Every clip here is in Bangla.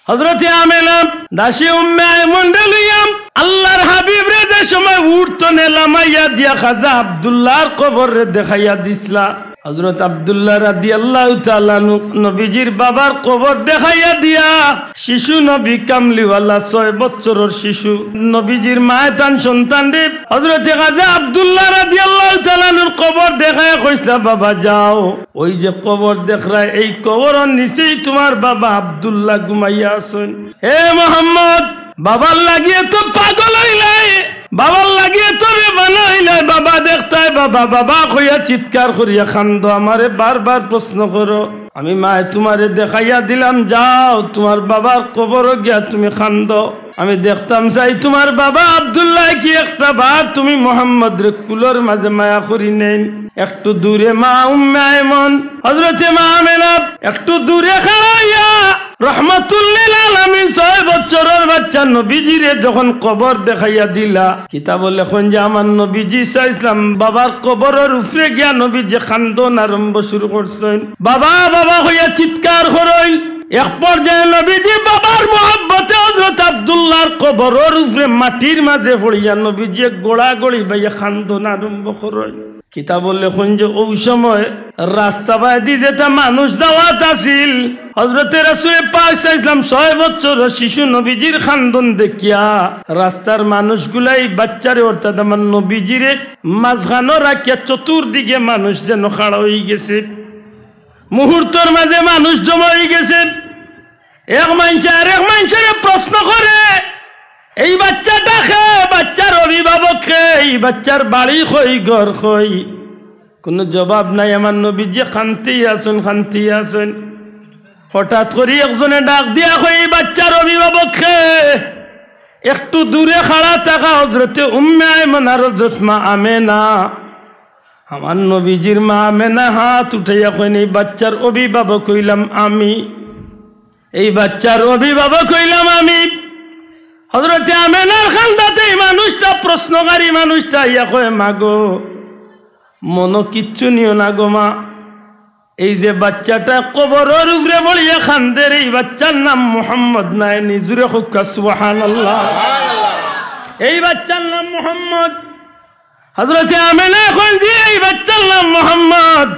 হযরতে আমেনা দাসী উম্মে আয়মন লইয়াম আল্লাহর হাবিব রে যে সময় উঠতো নেলামাইয়া দিয়া খাজা আব্দুল্লাহর কবর রে দেখাইয়া দিছলা। হযরত আব্দুল্লাহ রাদিয়াল্লাহু তাআলা নবীজির বাবার কবর দেখাইয়া দিয়া শিশু নবী কামলিওয়ালা 6 বছরের শিশু নবীজির মায়েতান সন্তান রে হযরত খাজা আব্দুল্লাহ রাদিয়াল্লাহু তাআলা নূর কবর দেখাইয়া কইসলা বাবা যাও ওই যে কবর দেখরা এই কবরের নিচেই তোমার বাবা আব্দুল্লাহ ঘুমাইয়া আছেন। হে মুহাম্মদ বাবার লাগিয়ে তো পাগল হইলাই, বাবার লাগিয়ে তো বেমানা হইলাই, বাবা দেখতাই বাবা বাবা কইয়া চিৎকার করিয়া খান্দ আমারে বারবার প্রশ্ন করো। আমি মায়ে তোমারে দেখাইয়া দিলাম যাও তোমার বাবার কবর গিয়া তুমি খান্দ। আমি দেখতাম চাই তোমার বাবা আব্দুল্লাহ কি একটা বার তুমি মোহাম্মদ রে কুলোর মাঝে মায়া করি নেন। একটু দূরে মা উম্মে আয়মন হযরতে মা আমেনা একটু দূরে খাড়াইয়া রহমাতুল্লিল আলামিন 6 বছরের বাচ্চা নবীজিরে যখন কবর দেখাইয়া দিলা কিতাব লেখন যে আমার নবীজি সাইসলাম বাবার কবরের উপরে গিয়া নবীজি খান্দন আরম্ভ শুরু করছেন। বাবা বাবা হইয়া চিৎকার করই। এক পর্যায়ে নবীজি বাবার মহব্বতে হযরত আব্দুল্লাহর কবরের উপরে মাটির মাঝে পড়িয়া নবীজি গোড়াগড়ি বাইয়া খান্দন আরম্ভ করই। কিতাব লেখন যে ওই সময় রাস্তা বাইদি যেটা মানুষ যাওয়াত আছিল হযরতে রাসূল পাক সাল্লাল্লাহু আলাইহি 6 বছরের শিশু নবীজির খান্দন দেখিয়া রাস্তার মানুষগুলাই বাচ্চারে অর্থাৎ আমার নবীজিরে মাঝখানে রাখিয়া চতুর্দিকে মানুষ যেন খাড়া হয়ে গেছে। মুহূর্তের মাঝে মানুষ জমা হয়ে গেছে। এক মানুষ আর এক মানুষের প্রশ্ন করে এই বাচ্চাটা খে বাচ্চার অভিভাবক খে এই বাচ্চার বাড়ি কই ঘর কই কোনো জবাব নাই। আমার নবীজি শান্তি আছেন। হঠাৎ করে একজনে ডাক দিয়া কই এই বাচ্চার অভিভাবক খে। একটু দূরে খাড়া থাকা হযরতে উম্মে আয়মন আর হযরত মা আমেনা আমার নবীজির মা আমেনা হাত উঠাইয়া কইন এই বাচ্চার অভিভাবক হইলাম আমি, এই বাচ্চার অভিভাবক হইলাম আমি। হযরতে আমেনার খান্দাতে এই মানুষটা প্রশ্নকারী মানুষটা ইয়া কয় মাগো মনো কিচ্ছু নিও না গো মা, এই যে বাচ্চাটা কবরের উপরে বলিয়া খান্দের এই বাচ্চার নাম মুহাম্মদ নাই। নিজুরে হুক্কা সুবহানাল্লাহ। এই বাচ্চার নাম মুহাম্মদ। হযরতে আমেনা এখন যে এই বাচ্চার নাম মুহাম্মদ।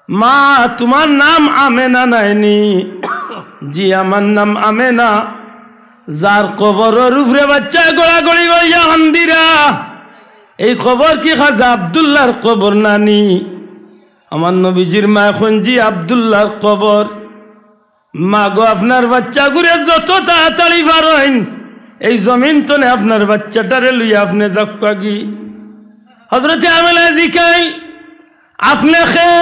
মা তোমার নাম আমেনা নাইনি? জি আমার নাম আমেনা। যার কবরের উপরে বাচ্চা গোড়াগড়ি গইয়া হান্দিরা এই কবর কি খাজা আব্দুল্লাহর কবর নানি? আমার নবীজির মা এখন জি আব্দুল্লাহর কবর। মা গো আপনার বাচ্চা ঘুরে যত তাড়াতাড়ি পারেন এই জমিন তনে আপনার বাচ্চাটারে লইয়া আপনি যাকি। হযরতে আমেনা জিকাই আপনি খে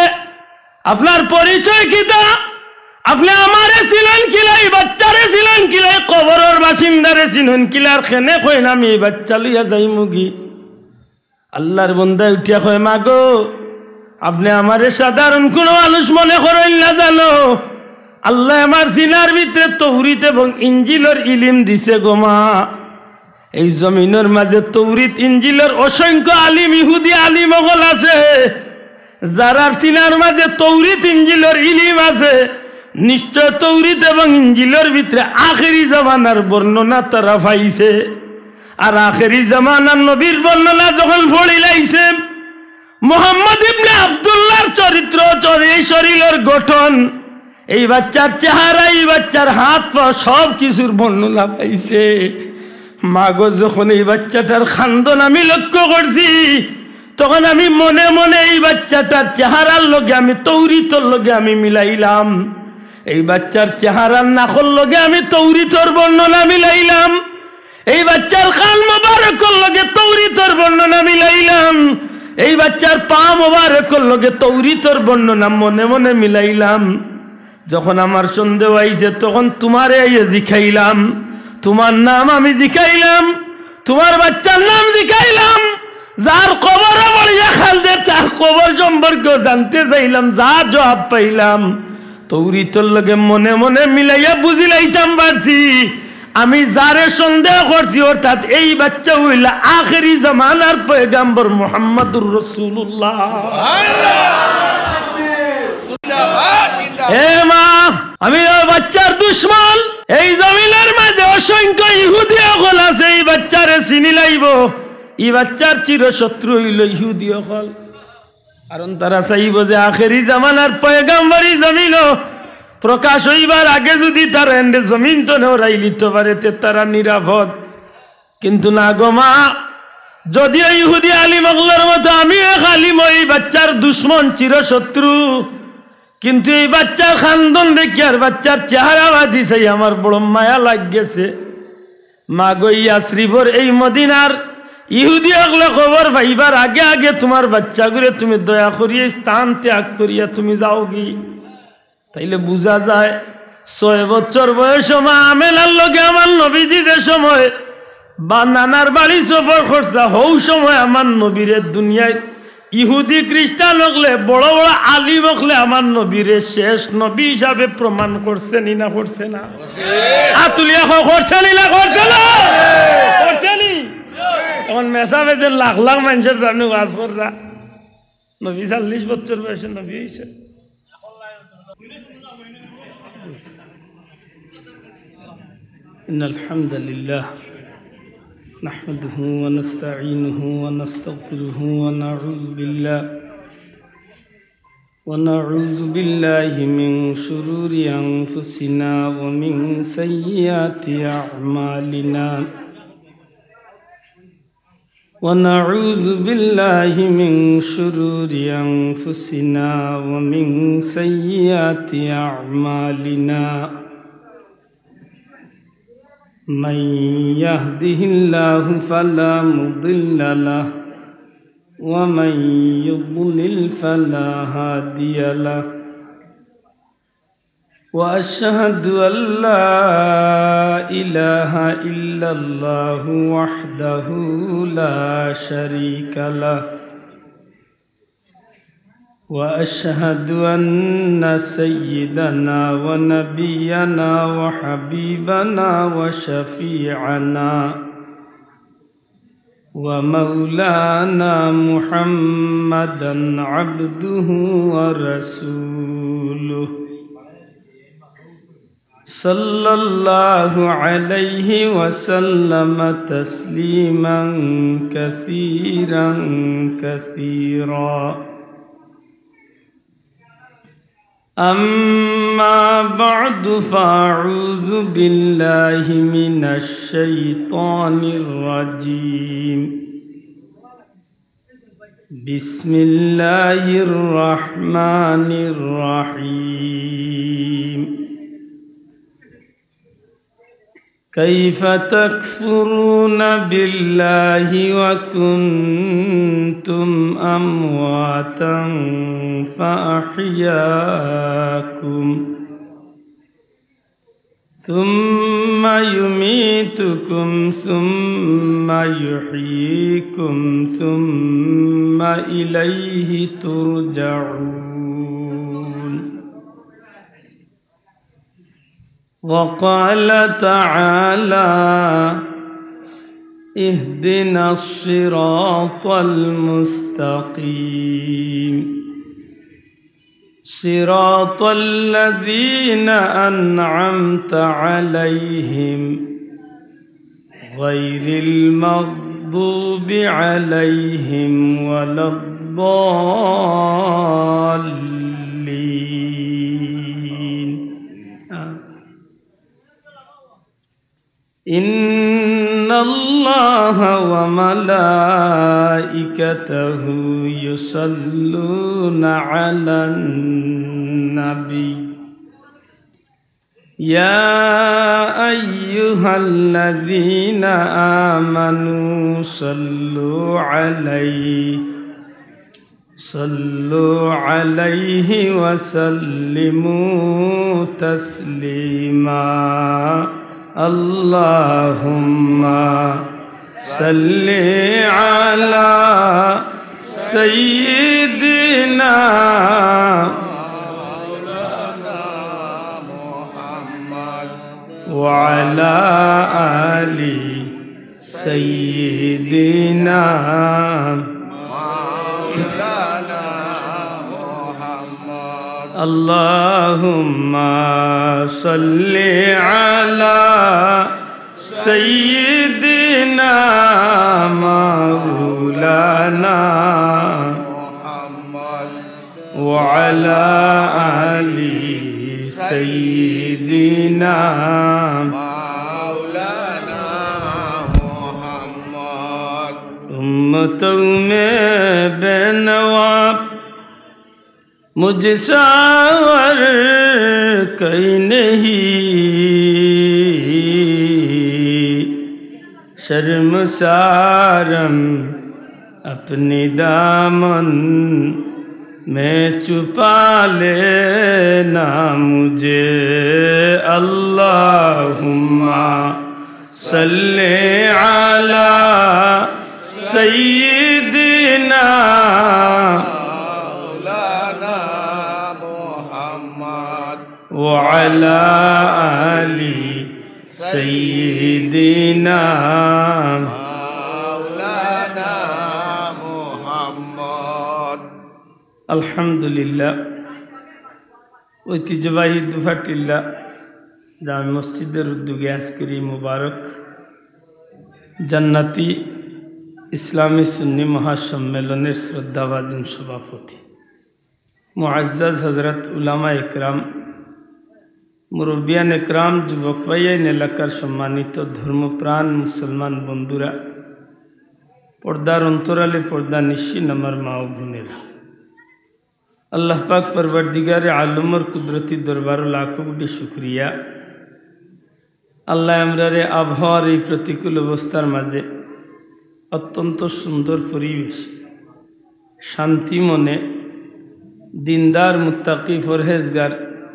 আপনার পরিচয় কিতা? আপনি আমারে ছিলেন কিলাই বাচ্চারে ছিলেন কিলাই কবরের বাসিন্দারে ছিলেন কিলার খেনে কইন আমি এই বাচ্চা লইয়া যাই মুগি। আল্লাহর বান্দা উঠিয়া কয় মা গো আপনি আমারে সাধারণ কোনো মানুষ মনে করেন না জানো? আল্লাহ আমার সিনার ভিতরে তৌরিত এবং ইঞ্জিলের ইলম দিছে গো মা। এই জমিনের মাঝে তৌরিত ইঞ্জিলের অসংখ্য আলিম ইহুদি আলিম ওগল আছে যারার সিনার মাঝে তৌরিত ইঞ্জিলের ইলম আছে। নিশ্চয় তৌরিত এবং ইঞ্জিলের ভিতরে আখেরি জামানার বর্ণনা তারা পাইছে। আর আখেরি জামানার নবীর বর্ণনা যখন পড়িলাইছে মুহাম্মদ ইবনে আব্দুল্লাহর চরিত্র এই শরীরের গঠন এই বাচ্চার চেহারা এই বাচ্চার হাত পা সব কিছুর বর্ণনা পাইছে। মাগো যখন এই বাচ্চাটার খান্দন আমি লক্ষ্য করছি তখন আমি মনে মনে এই বাচ্চাটার চেহারার লগে আমি তৌরিতর লগে আমি মিলাইলাম। এই বাচ্চার চেহারার নাখর লগে আমি তৌরিতর বর্ণনা মিলাইলাম। এই বাচ্চার কান মোবারকের লগে তৌরিতর বর্ণনা মিলাইলাম। এই বাচ্চার পা মোবারকের লগে তৌরিতর বর্ণনা মনে মনে মিলাইলাম। যখন আমার সন্দেহ আইছে তখন তোমারে জিখাইলাম। তোমার নাম আমি জিখাইলাম, তোমার বাচ্চার নাম জিখাইলাম। যার কবর বলিয়া খালদে তার কবর সম্পর্কে জানতে চাইলাম। যা জবাব পাইলাম তৌরিতর লগে মনে মনে মিলাইয়া বুঝিলাইতাম পারছি আমি যারে সন্দেহ করছি অর্থাৎ এই বাচ্চা হইলা আখেরি জামানার পয়গম্বর মুহাম্মদুর রাসূলুল্লাহ। হে মা আমি ওই বাচ্চার দুশমন। এই জন্য অসংখ্য ইহুদি সকল আছে এই বাচ্চারে চিনি লাইব এই বাচ্চার চিরশত্রু হইল ইহুদি সকল কারণ তারা চাইব যে আখেরি জামানার পয়গাম্বরী জমিন প্রকাশ হইবার আগে যদি তারা এন্ডে জমিন তো নেওয়াই লিতে পারে তে তারা নিরাপদ কিন্তু না গো মা যদিও ইহুদি আলিম অগলার মতো আমি এক আলিম এই বাচ্চার দুশ্মন চিরশত্রু কিন্তু এই বাচ্চার খান্দন দেখি আর বাচ্চার চেহারা বাঁধি চাই আমার বড় মায়া লাগছে মা গইয়া শ্রীভর এই মদিনার ইহুদি অগলে খবর ভাইবার আগে আগে তোমার বাচ্চাগুলো তুমি দয়া করিয়া স্থান ত্যাগ করিয়া তুমি যাও কি তাইলে বুঝা যায় 6 বছর বয়স মা আমেনার লগে আমার নবীজি যে সময় বা নানার বাড়ি সফর করছে হৌ সময় আমার নবীরে দুনিয়ায় ইহুদি খ্রিস্টান হকলে বড় বড় আলিম হকলে আমার নবীরে শেষ নবী হিসাবে প্রমাণ করছে নি না করছে না আতুলিয়া করছে নি না করছে না করছে নি এখন মেসাবে যে লাখ লাখ মানুষের সামনে ওয়াজ কররা নবী 40 বছর বয়সে নবী হয়েছে إن الحمد لله نحمده ونستعينه ونستغفره ونعوذ بالله من شرور أنفسنا ومن سيئات أعمالنا ونعوذ بالله من شرور أنفسنا ومن سيئات أعمالنا من يهده الله فلا مضل له ومن يضلل فلا هادي له وأشهد أن لا إله إلا الله وحده لا شريك له وأشهد أن سيدنا ونبينا وحبيبنا وشفيعنا ومولانا محمدا عبده ورسوله صلى الله عليه وسلم تسليما كثيرا كثيرا أما بعد فأعوذ بالله من الشيطان الرجيم بسم الله الرحمن الرحيم كيف تكفرون بالله وكنتم أمواتا فأحياكم ثم يميتكم ثم يحييكم ثم إليه ترجعون وقال تعالى اهدنا الصراط المستقيم صراط الذين أنعمت عليهم غير المغضوب عليهم ولا الضالين إن الله وملائكته يصلون على النبي يا أيها الذين آمنوا صلوا عليه وسلموا تسليما اللهم صل على سيدنا محمد وعلى آل سيدنا اللهم صل على سيدنا مولانا وعلى آل سيدنا مولانا محمد उम्मतों में बेनवाब मुझसा और कोई नहीं शर्मसारम अपने दामन में छुपा लेना मुझे अल्लाहुम्मा सल्ले अला सय्यिदिना मौलाना मुहम्मद व अला आलि सय्यिदिना मौलाना मुहम्मद। আলহামদুলিল্লাহ। ঐতিহ্যবাহী দুফাটিল্লা জামে মসজিদের উদ্যোগে আজকের এই মুবারক জান্নাতি ইসলামী সুন্নি মহাসম্মেলনের শ্রদ্ধাভাজন সভাপতি মুআজ্জাজ হজরত উলামা একরাম, মুরব্বিয়ান একরাম, যুবক ভাইয়ান, এলাকার সম্মানিত ধর্মপ্রাণ মুসলমান বন্ধুরা, পর্দার অন্তরালে পর্দা নিশ্চিন আমার মা ও বোনেরা, আল্লাহ পাক পরবর্দিগারে আলমর কুদরতি দরবার লাখো কোটি শুকরিয়া। আল্লাহ আমরারে আবহাওয়ার এই প্রতিকূল অবস্থার মাঝে অত্যন্ত সুন্দর পরিবেশ, শান্তি মনে, দিনদার, মুত্তাকি, ফরহেজগার,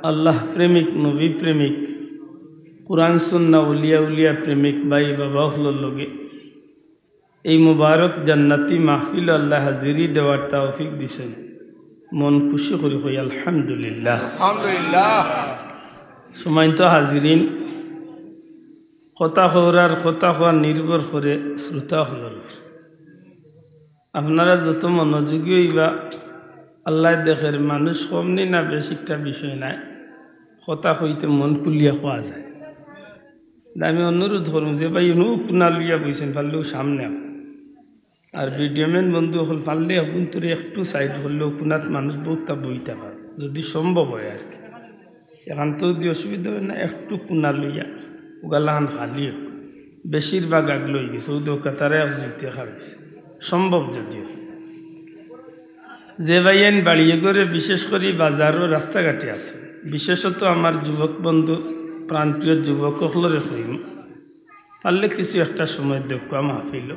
আল্লাহ প্রেমিক, নবী প্রেমিক, কুরআন সুন্নাহ, উলিয়া উলিয়া প্রেমিক ভাই বাবা হলোর লগে এই মুবারক জান্নাতি মাহফিল আল্লাহ হাজিরি দেওয়ার তৌফিক দিছেন। মন খুশি করে কই আলহামদুলিল্লাহ। আলহামদুলিল্লাহ। সম্মানিত হাজিরিন, কথা হওয়ার নির্ভর করে শ্রোতা হলোর। আপনারা যত মনোযোগী হইবা আল্লাহ দেখের মানুষ কমনি না বেশিকটা বিষয় নাই, কথা হইতে মন খুলিয়া খোয়া যায়। আমি অনুরোধ করুন যে ভাই নো কুনা লইয়া বইছেন পারলেও সামনে আর ভিডিওম্যান বন্ধু হল পারলে এখন তোর একটু সাইড হলেও কুনাত মানুষ বহুতটা বইতে পারে যদি সম্ভব হয় আর কি। এখন তো যদি অসুবিধা হয় না, একটু কুনা লইয়া ওগালাহান খালি হোক, বেশিরভাগ আগ লই গেছে ওদের কাতারে জুইতে খাওয়াইছে সম্ভব যদিও। যে ভাইয়ান বাড়িয়ে করে বিশেষ করে বাজারও রাস্তাঘাটে আছে, বিশেষত আমার যুবক বন্ধু, প্রাণপ্রিয় যুবক হলরে হইম পারলে কিছু একটা সময় দেখবা মাহফিল,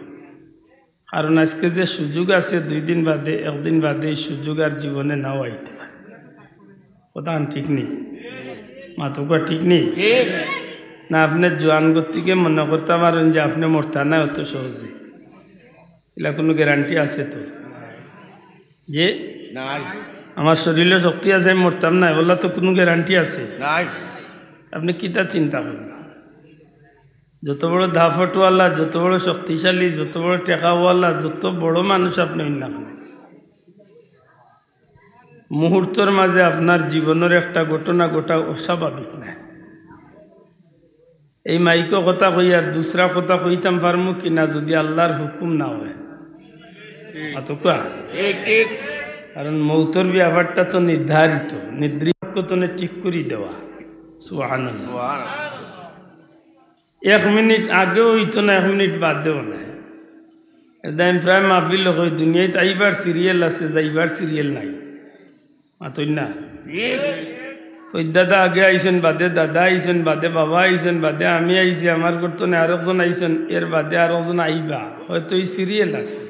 কারণ আজকে যে সুযোগ আছে 2 দিন বাদে 1 দিন বাদে এই সুযোগ আর জীবনে নাও আইতে পারে। কথা ঠিক নেই, মাতুকা ঠিক নেই না? আপনি জোয়ান গতিকে মনে করতে পারেন যে আপনি মরতা না অত সহজে, এগুলা কোনো গ্যারান্টি আছে তো যে আমার শরীরে শক্তি আছে আমি মরতাম না, বললা তো কোনো গ্যারান্টি আছে? আপনি কি তা চিন্তা করেন? যত বড় ধাফটওয়ালা, যত বড় শক্তিশালী, যত বড় টেকাওয়ালা, যত বড় মানুষ আপনি না মুহূর্তের মাঝে আপনার জীবনের একটা ঘটনা ঘটা অস্বাভাবিক না। এই মাইকো কথা কই আর দুসরা কথা কইতাম পারমু কিনা যদি আল্লাহর হুকুম না হয়। কারণ মৌতর ব্যাপারটা তো নির্ধারিত, নির্দিষ্টনে ঠিক করে দেওয়া। সুবহানাল্লাহ। 1 মিনিট আগেও হইতো না, 1 মিনিট বাদেও না। এদাইম প্রায় মাহফিল কই দুনিয়াতে আইবার সিরিয়াল আছে, যাইবার সিরিয়াল নাই। মাতই না ওই দাদা আগে আইসেন, বাদে দাদা আইসেন, বাদে বাবা আইসেন, বাদে আমি আইসি, আমার ঘরতনে আরেকজন আইসেন, এর বাদে আরেকজন আইবা, হয়তো এই সিরিয়াল আছে।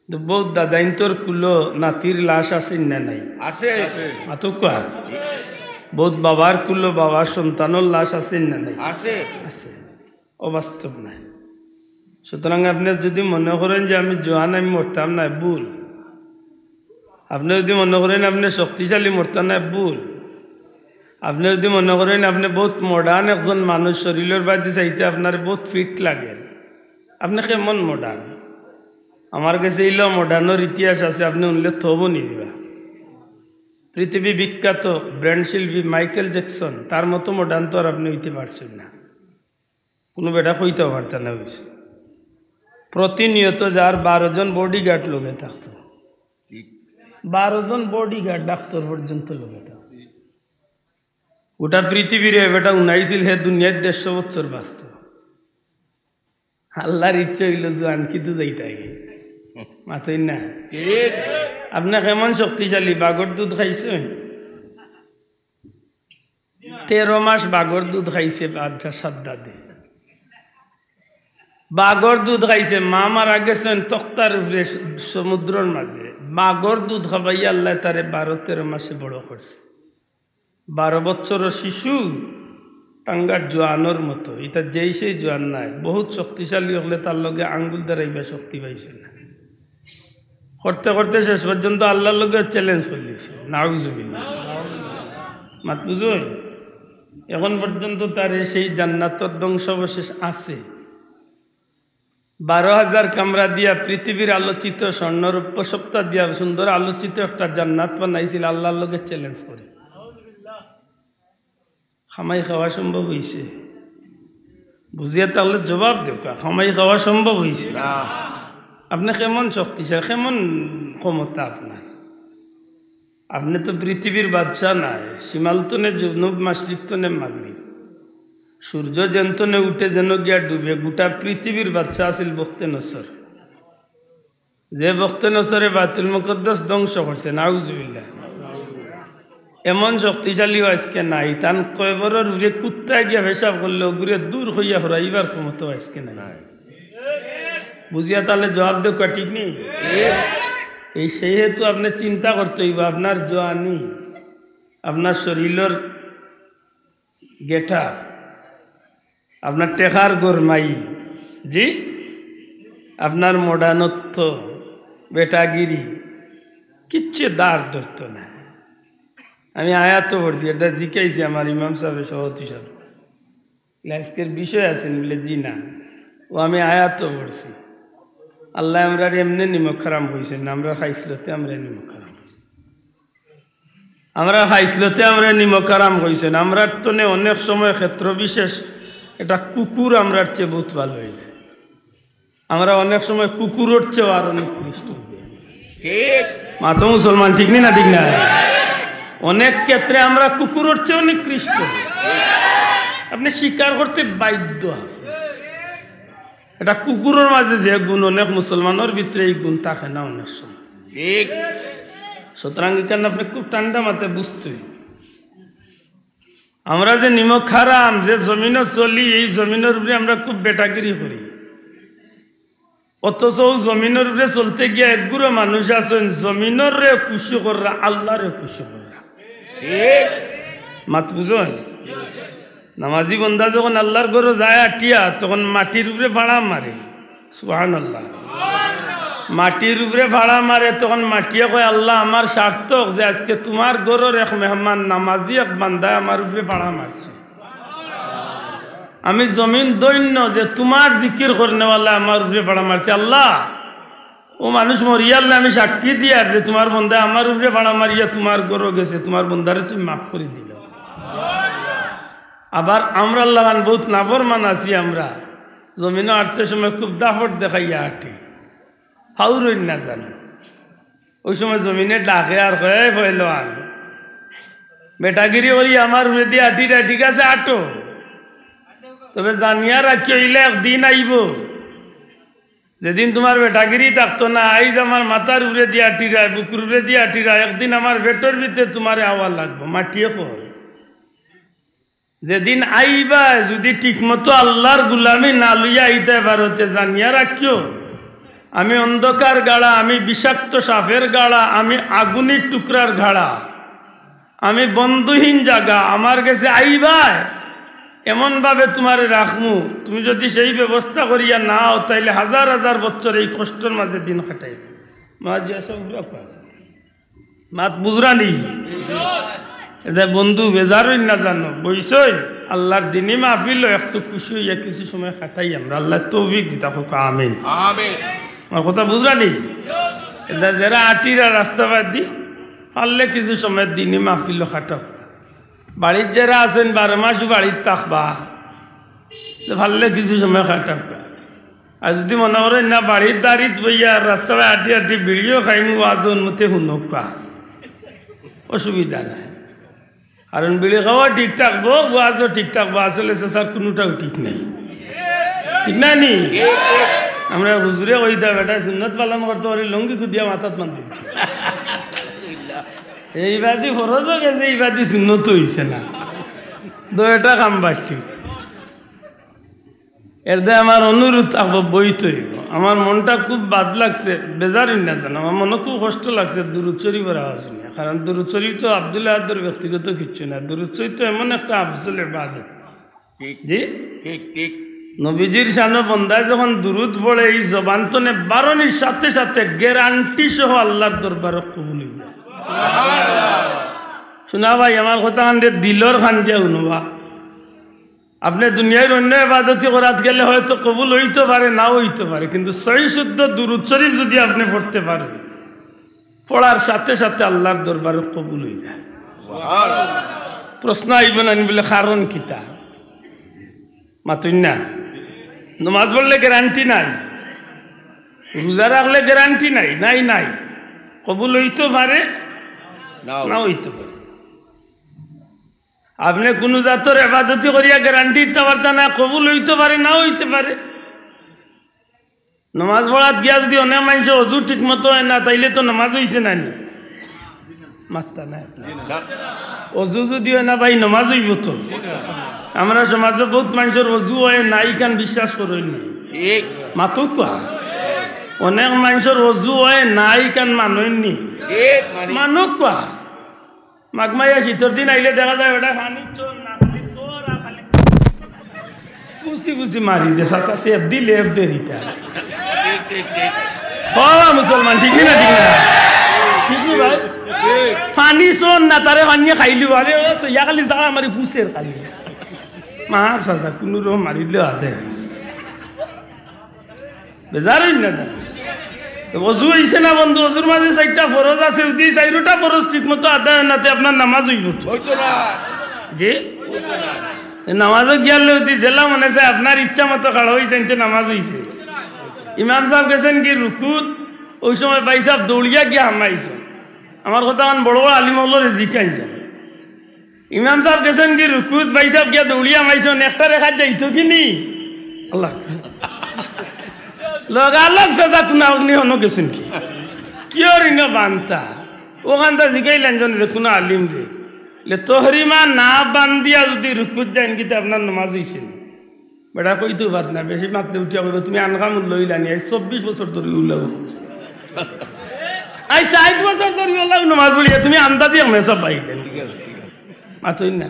তো বহুত দাদা ইন্তর কুলো নাতির লাশ আছেন না নাই? আছে। মাতুকা বহুত বাবার কুলো বাবার সন্তানের লাশ আছেন না নাই? আছে। আছে, অবাস্তব নাই। সুতরাং আপনি যদি মনে করেন যে আমি জোয়ান আমি মরতাম না, ভুল। আপনি যদি মনে করেন আপনি শক্তিশালী মরতাম না, ভুল। আপনি যদি মনে করেন আপনি বহুত মডার্ন একজন মানুষ, শরীরের বাদে চাইতে আপনার বহুত ফিট লাগে, আপনি কেমন মডার্ন? আমার কাছে এইল মডার্নের ইতিহাস আছে, আপনি উনলে থব নি দিবা। পৃথিবী বিখ্যাত ব্র্যান্ড শিল্পী মাইকেল জ্যাকসন, তার মতো মডার্ন তো আর আপনি হইতে পারছেন না। কোনো বেটা কইতেও পারত না হয়েছে। প্রতিনিয়ত যার 12 জন বডিগার্ড লোকে থাকতো, 12 জন বডিগার্ড ডাক্তার পর্যন্ত লোকে থাকতো। গোটা পৃথিবীর বেটা উনাইছিল হে দুনিয়ার 150 বছর বাঁচত। আল্লাহর ইচ্ছে হইল জোয়ান কিন্তু যাইতে আগে মাতই না। আপনার কেমন শক্তিশালী বাঘর দুধ খাইছেন? 13 মাস বাঘর দুধ খাইছে বাচ্চা সাদ্দা দে, বাঘর দুধ খাইছে। মা মারা গেছেন তক্তার উপরে সমুদ্রের মাঝে, বাঘর দুধ খাবাই আল্লাহ তারে 12-13 মাসে বড় করছে। 12 বছরের শিশু টাঙ্গার জোয়ানোর মতো, এটা যেই সেই জোয়ান নাই। বহুত শক্তিশালী হলে তার লগে আঙ্গুল দাঁড়াইবা শক্তি পাইছে না। করতে করতে শেষ পর্যন্ত আল্লাহর লগে চ্যালেঞ্জ করলিছে। নাউজুবিল্লাহ, মাত বুঝুন। এখন পর্যন্ত তার সেই জান্নাতের ধ্বংসাবশেষ আছে। 12,000 কামরা দিয়া পৃথিবীর আলোচিত স্বর্ণরূপ সপ্তাহ দিয়া সুন্দর আলোচিত একটা জান্নাত বানাইছিল আল্লাহর লগে চ্যালেঞ্জ করে। খামাই খাওয়া সম্ভব হয়েছে? বুঝিয়া তাহলে জবাব দেব, খামাই খাওয়া সম্ভব হয়েছে? আপনি কেমন শক্তিশালী, কেমন ক্ষমতা আপনার? আপনি তো পৃথিবীর বাদশা নাই। সীমালতনে জুনুব, মাশরিকতনে মাগরিব, সূর্য যেন্তনে উঠে যেন গিয়া ডুবে। গোটা পৃথিবীর বাদশা আছিল বখতে নসর, যে বখতে নসরে বাইতুল মুকদ্দাস ধ্বংস করছে। নাউজুবিল্লাহ, এমন শক্তিশালী আজকে নাই। তান কয়বরের উড়ে কুত্তায় গিয়া পেশাব করলে ঘুরে দূর হইয়া হরাইবার ক্ষমতা আজকে নাই। বুঝিয়া তাহলে জবাব দেব, ঠিক নেই? এই সেহেতু আপনি চিন্তা করতে হইব আপনার জোয়ানি, আপনার শরীরের গেটা, আপনার টেকার গোরমাই, জি, আপনার মডার্নত্ব, বেটাগিরি কিচ্ছু দাঁড় ধরত না। আমি আয়াত পড়ছি, এটা জিকাইছি আমার ইমাম সাহেব সভাপতি সাহেব, আজকের বিষয় আছেন বলে জি না, ও আমি আয়াত পড়ছি। আল্লাহ আমরা এমনি নিমক খারাম হয়েছেন না, আমরা খাইছিলতে আমরা নিমক খারাম হয়েছি, আমরা খাইছিলতে আমরা নিমক খারাম হয়েছেন। আমরা তো অনেক সময় ক্ষেত্র বিশেষ এটা কুকুর আমরার চেয়ে বহুত ভালো হয়ে যায়। আমরা অনেক সময় কুকুরের চেয়েও আর অনেক নিকৃষ্ট, মাতো মুসলমান, ঠিক না? ঠিক না? অনেক ক্ষেত্রে আমরা কুকুরের চেয়েও নিকৃষ্ট। আপনি স্বীকার করতে বাধ্য আছেন। এটা কুকুরের মাঝে যে গুণ, অনেক মুসলমানের ভিতরে এই গুণ থাকে না অনেক সময়। সুতরাং এখানে আপনি খুব ঠান্ডা মাথায় বুঝতে, আমরা যে নিমক খারাম, যে জমিনও চলি, এই জমিনের উপরে আমরা খুব বেটাগিরি করি। অথচ জমিনের উপরে চলতে গিয়ে একগুলো মানুষ আছেন জমিনের রে খুশি করা, আল্লাহরে খুশি করা। মাত বুঝেন? নামাজি বন্দা যখন আল্লাহর ঘরে যায় আটিয়া, তখন মাটির উপরে ভাড়া মারে। সুবহানাল্লাহ, মাটির উপরে ভাড়া মারে। তখন মাটিয়ে কয়, আল্লাহ আমার সার্থক যে আজকে তোমার ঘরের এক মেহমান নামাজি এক বান্দায় আমার উপরে ভাড়া মারছে। আমি জমিন দৈন্য যে তোমার জিকির করনেওয়ালা আমার উপরে ভাড়া মারছে। আল্লাহ, ও মানুষ মরিয়াল্লা আমি সাক্ষী দিয়ার যে তোমার বন্দা আমার উপরে ভাড়া মারিয়া তোমার ঘরে গেছে, তোমার বন্দারে তুমি মাফ করে দিল। আবার আমরা আল্লাহ বহুত নাফরমান আছি, আমরা জমিনে আটতে সময় খুব দাফট দেখাইয়া আটি, হাউরই না জানো। ওই সময় জমিনে ডাকে আর কয়ে ফেল আন বেটাগিরি করি আমার উপরে দিয়ে আটিটা, ঠিক আছে আটো, তবে জানিয়া রাখি হইলে একদিন আইব যেদিন তোমার বেটাগিরি থাকতো না। আইজ আমার মাথার উপরে দিয়ে আটিরায়, বুকুর উপরে দিয়ে আটিরায়, একদিন আমার ভেটর ভিতরে তোমার আওয়াজ লাগবো। মাটিয়ে কর, যেদিন আইবা যদি ঠিক মতো আল্লাহর গুলামি না লইয়া আইতে পারতে, জানিয়া রাখিও আমি অন্ধকার গাড়া, আমি বিষাক্ত সাপের গাড়া, আমি আগুনের টুকরার গাড়া, আমি বন্ধুহীন জায়গা। আমার কাছে আইবা এমন ভাবে তোমারে রাখমু, তুমি যদি সেই ব্যবস্থা করিয়া নাও তাইলে হাজার হাজার বছর এই কষ্টের মাঝে দিন কাটাইবে। মাত বুঝরানি বন্ধু বেজারই না জানো, বইসই আল্লাহর দিনই মাহফিল একটু খুশি হইয়া কিছু সময় কাটাই আমরা। আল্লাহ তৌফিক দিতা হোক, আমিন। আমার কথা বুঝরানি? যারা আটিরা রাস্তা বাদ দি পারলে কিছু সময় দিনই মাহফিল কাটাও। বাড়ির যারা আছেন 12 মাস বাড়ির থাকবা, ভাললে কিছু সময় খাটাম। আর যদি মনে করেন না বাড়ির দাঁড়িত বইয়া রাস্তায় আটি আটি বিড়িও খাইমু আজ উন্মতে শুনক পা, অসুবিধা নাই। কারণ বিড়ি খাওয়া ঠিক থাকবো, ওয়াজও ঠিক থাকবো। আসলে স্যার কোনোটাও ঠিক নেই, ঠিক না নি? আমরা হুজুরে কইতা বেটা সুন্নত পালন করতে পারি, লঙ্গি খুদিয়া মাথাত বান্ধি এইবাদি ফরজও গেছে, এইবাদি সুন্নত হইছে না, দুইটা কাম বাড়ছি। এর দিয়ে আমার অনুরোধ থাকবো বইতে। আমার মনটা খুব বাদ লাগছে, বেজারই না জানো, আমার মনে খুব কষ্ট লাগছে দুরূদ শরীফ পড়া আছে না। কারণ দুরূদ শরীফ তো আব্দুল্লাহ আদর ব্যক্তিগত কিচ্ছু না, দুরূদ শরীফ তো এমন একটা আফজল ইবাদত। জি ঠিক ঠিক। নবীজির শানো বন্দায় যখন দুরূদ পড়ে এই জবান তনে বারণির সাথে সাথে গ্যারান্টি সহ আল্লাহর দরবারে কবুল হয়ে যায়। শোনা ভাই, আমার কথা কান্দে দিলর খান দিয়া শুনবা। আপনি দুনিয়ার অন্য ইবাদতি করাত গেলে হয়তো কবুল হইতে পারে, নাও হইতে পারে, কিন্তু সহি শুদ্ধ দুরূদ শরীফ যদি আপনি পড়তে পারেন, পড়ার সাথে সাথে আল্লাহর দরবারে কবুল হয়ে যায়। প্রশ্ন আইব না বলে কারণ কিতা মাতুন না? নমাজ পড়লে গ্যারান্টি নাই, রোজা রাখলে গ্যারান্টি নাই, নাই নাই, কবুল হইতে পারে, নাও হইতে পারে। আপনি কোনো জাতর ইবাদতি করিয়া গ্যারান্টি দিতে পারতেন না, কবুল হইতে পারে, নাও হইতে পারে। নমাজ পড়াত গিয়া যদি অনেক মানুষ অজু ঠিক মতো হয় না, তাইলে তো নমাজ হইছে না, মাত্তা নাই। অজু যদি হয় না ভাই, নমাজ হইব তো? আমরা সমাজে বহুত মানুষের অজু হয় নাই, কান বিশ্বাস করেন না, মাতো কোয়া। অনেক মানুষের অজু হয় নাই, কান মানেননি, মানুষ কোয়া। মাঘমাইয়া শীতর দিন আইলে দেখা যায় ওটা পানি চোর না, খালি চোর আর খালি কুচি কুচি মারি দে, চাচা সেফ দি লেফ দে দিতা। মুসলমান ঠিক না? ঠিক না? ঠিক নি ভাই? পানি চোর না, তারে পানি খাইলি আরে ইয়া খালি জাগা মারি ফুসের খালি মার চাচা কোনো রকম মারি দিলেও হাতে বেজার হইল না। অজু হইছে না বন্ধু? অজুর মাঝে 4টা ফরজ আছে, যদি 4টা ফরজ ঠিক মতো আদায় নাতে আপনার নামাজ হইব যে নামাজও গিয়ালে যদি জেলা মনে চায় আপনার ইচ্ছা মতো খাড়া হই তেনতে নামাজ হইছে। ইমাম সাহেব গেছেন কি রুকুত, ওই সময় ভাই সাহেব দৌড়িয়া গিয়া হামাইছ। আমার কথা কান বড় বড় আলিম হল জিকাই যান। ইমাম সাহেব গেছেন কি রুকুত, ভাই সাহেব গিয়া দৌড়িয়া মাইছেন, একটা রেখা যাইতো কি নি আল্লাহ লগালগ চাচা কোনা অগ্নি হন গেছেন কি কিয় ঋণ বান্ধা ওখানটা জিকাইলেন জন রে কোনো আলিম রে তহরিমা না বান্ধিয়া যদি রুকুত যাইন কিন্তু আপনার নমাজ হয়েছে বেটা কইতো বাদ না, বেশি মাতলে উঠিয়া বলবো তুমি আনকাম লইলানি। 24 বছর ধরে উল্লাও, 60 বছর ধরে উল্লাও নমাজ পড়িয়া তুমি আন্দাজি মেসব পাইলেন মাতই না,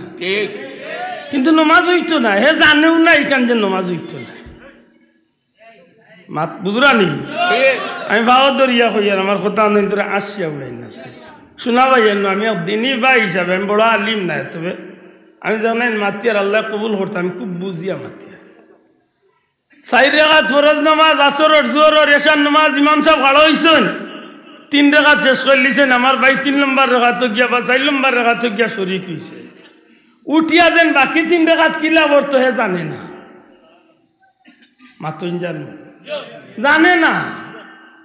কিন্তু নমাজ হইতো না। হে জানেও না এখান যে নমাজ হইতো না, মাত বুঝরানি। আমি ভাবত ধরিয়া কইয়ার আমার কথা তোরা আসিয়া উড়াই না শোনা ভাইয়ের আমি দিনই বা হিসাবে আমি বড় আলিম নাই, তবে আমি জানাই মাতিয়ার আল্লাহ কবুল করতাম, আমি খুব বুঝিয়া মাতিয়ার 4 রাকাত ফরজ নামাজ, আসরের জোহরের এশার নামাজ ইমাম সাহেব খাড়া হইছেন, 3 রাকাত শেষ করে লিছেন। আমার ভাই 3 নম্বর রাকাত গিয়া বা 4 নম্বর রাকাত গিয়া শরীক হইছে, উঠিয়া যেন বাকি 3 রাকাত কিলা করতো হে জানে না, মাতন জানে না,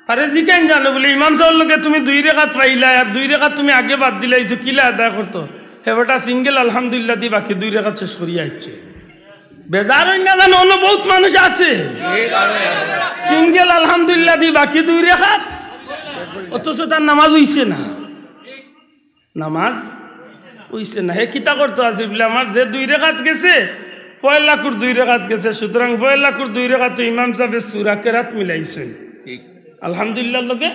তারে জিকান জানো বলে ইমাম সাহেব লোকে তুমি 2 রাকাত পাইলা আর 2 রাকাত তুমি আগে বাদ দিলাইছো, কিলা আদায় করতো? হেবাটা সিঙ্গেল আলহামদুলিল্লাহ দি বাকি 2 রাকাত শেষ করিয়া আইছে। বেজার হই না জানো, অন্য বহুত মানুষ আছে সিঙ্গেল আলহামদুলিল্লাহ দি বাকি 2 রাকাত, অথচ তার নামাজ হইছে না, নামাজ হইছে না। হে কিতা করতো আছে বলে আমার যে 2 রাকাত গেছে 1 লাখুর 2 রাকাত গেছে, সুতরাং 1 লাখুর 2 রাকাত ইমাম সাহেবের সূরা কেরাত মিলাইছেন, আলহামদুলিল্লাহ লোকে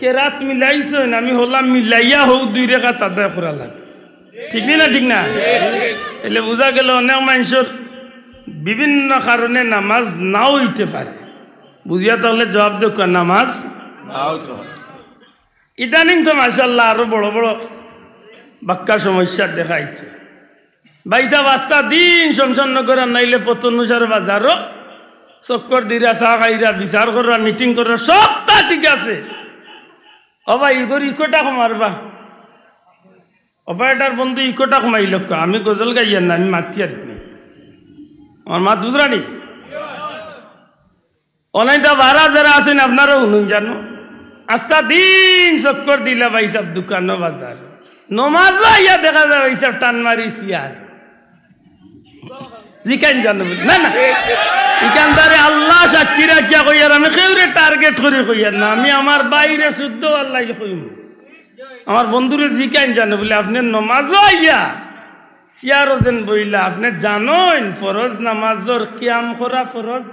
কেরাত মিলাইছেন, আমি হলাম মিলাইয়া হোক 2 রাকাত আদায় করা লাগে, ঠিক না? ঠিক না? এলে বোঝা গেল অনেক মানুষের বিভিন্ন কারণে নামাজ নাও হইতে পারে। বুঝিয়া তাহলে জবাব দেখ নামাজ ইদানিং তো মাশাআল্লাহ আরো বড় বড় বাক্কা সমস্যা দেখাইছে। বাইসা বাস্তা দিন শমশাননগর নাইলে পতনুসার বাজারও চক্কর দিরা চা খাইরা বিচার করা মিটিং করা সবটা ঠিক আছে। অবা ইগর ইকোটা কমারবা, অবা এটার বন্ধু ইকোটা কমাইল, আমি গজল গাইয়ার না, আমি মাতি আর কি আমার মাত বুঝরানি অনেকটা ভাড়া যারা আছেন আপনারা শুনুন জানো আস্তা দিন চক্কর দিলা ভাই সব দোকান বাজার নমাজ ইয়া দেখা যায় ভাই সব টান মারিছি আর জিকান জানো না না ইকানদারে আল্লাহ সাক্ষী রাখিয়া কইয়ার আমি কেউরে টার্গেট করে কইয়ার না আমি আমার বাইরে শুদ্ধ আল্লাহ কইব আমার বন্ধুরে জিকান জানো বলে আপনি নমাজ ইয়া সিয়ারো যেন বইলা আপনি জানেন ফরজ নামাজর কিয়াম করা ফরজ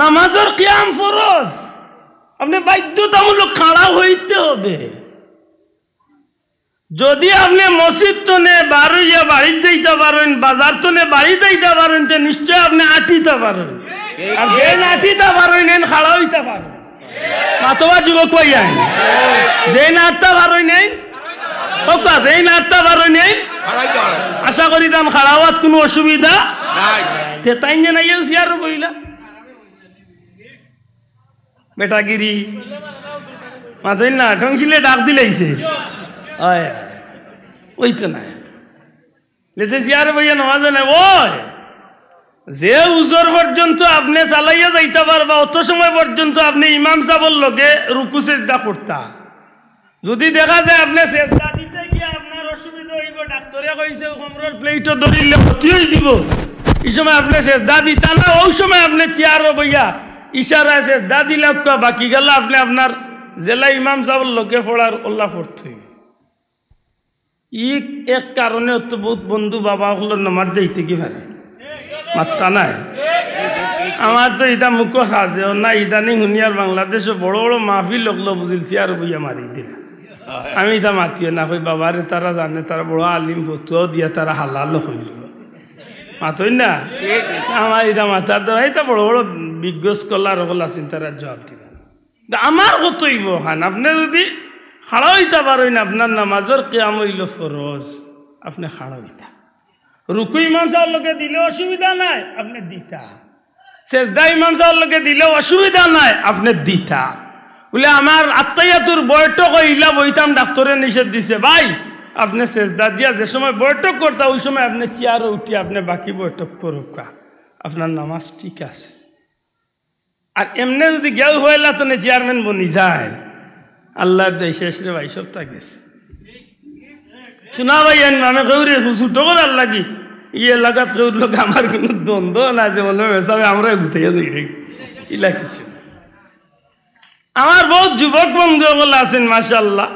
নামাজর কিয়াম ফরজ আপনি বাধ্যতামূলক খাড়া হইতে হবে যদি আপনি মসজিদ তো নে বারইয়া বাড়ি যাইতে পারেন বাজার তো নে বাড়ি যাইতে পারেন তো নিশ্চয় আপনি আটিতে পারেন আর যে আটিতে পারেন খাড়া হইতে পারেন মাতবা যুবক কইয়া যে নাটটা পারেন নেই যে নাটটা পারেন নেই আশা করি তান খাড়া হওয়ার কোনো অসুবিধা তে তাই যে নাই সিয়ার বইলা বেটাগিরি মাথায় না ঠংছিলে ডাক দিলাইছে ওই তো না লেতে সিয়ার বইয়া নমাজ নাই ওই যে উজর পর্যন্ত আপনি চালাইয়া যাইতে পারবা অত সময় পর্যন্ত আপনি ইমাম সাহেবের লগে রুকু সেজদা করতা যদি দেখা যায় আপনি সেজদা দিতে গিয়ে আপনার অসুবিধা হইব ডাক্তারে কইছে কোমরের প্লেটও ধরিলে ক্ষতি হয়ে যাব এই সময় আপনি সেজদা দিতা না ওই সময় আপনি চেয়ারও বইয়া ইশারায় সেজদা দিলে বাকি গেল আপনি আপনার জেলা ইমাম সাহেবের লগে পড়ার ওল্লা পড়তে হইব ই এক কারণে তো বহুত বন্ধু বাবা হলো নামাজ যাইতে কি পারে মাত্তা নাই আমার তো এটা মুখ সাজে না ইদানিং হুনিয়ার বাংলাদেশে বড় বড় মাহফিল লগলো বুঝিলছি আর বইয়া মারি দিল আমি এটা মাতিয়ে না কই বাবারে তারা জানে তারা বড় আলিম ফতুয়াও দিয়া তারা হালাল হইল মাতই না আমার এটা মাথার দ্বারা এটা বড় বড় বিজ্ঞ স্কলার হল আছেন তারা জবাব দিবেন আমার কতইব খান আপনি যদি খাড়া হইতে পারেন আপনার নামাজের কিয়াম হইল ফরজ আপনি খাড়া হইতা রুকু ইমাম সাহেবের লোকে দিলে অসুবিধা নাই আপনি দিতা সেজদা ইমাম সাহেবের লোকে দিলে অসুবিধা নাই আপনি দিতা বলে আমার আত্মাইয়াতুর বৈঠক হইলা বইতাম ডাক্তারে নিষেধ দিছে ভাই আপনি সেজদা দিয়া যে সময় বৈঠক করতা ওই সময় আপনি চেয়ারে উঠি আপনি বাকি বৈঠক করুক আপনার নামাজ ঠিক আছে আর এমনি যদি গেল হইলা তো চেয়ারম্যান বনি যায় আল্লাহর দেয় শেষ রে ভাই সপ্তাহ গেছে শোনা ভাই আমি কেউরে ছোটো করার লাগি ই এলাকাত কেউর লোক আমার কোনো দ্বন্দ্ব না যে বলবে হিসাবে আমরা গুতাইয়া যাই রে ইলা কিছু আমার বহুত যুবক বন্ধু বলে আছেন মাশাআল্লাহ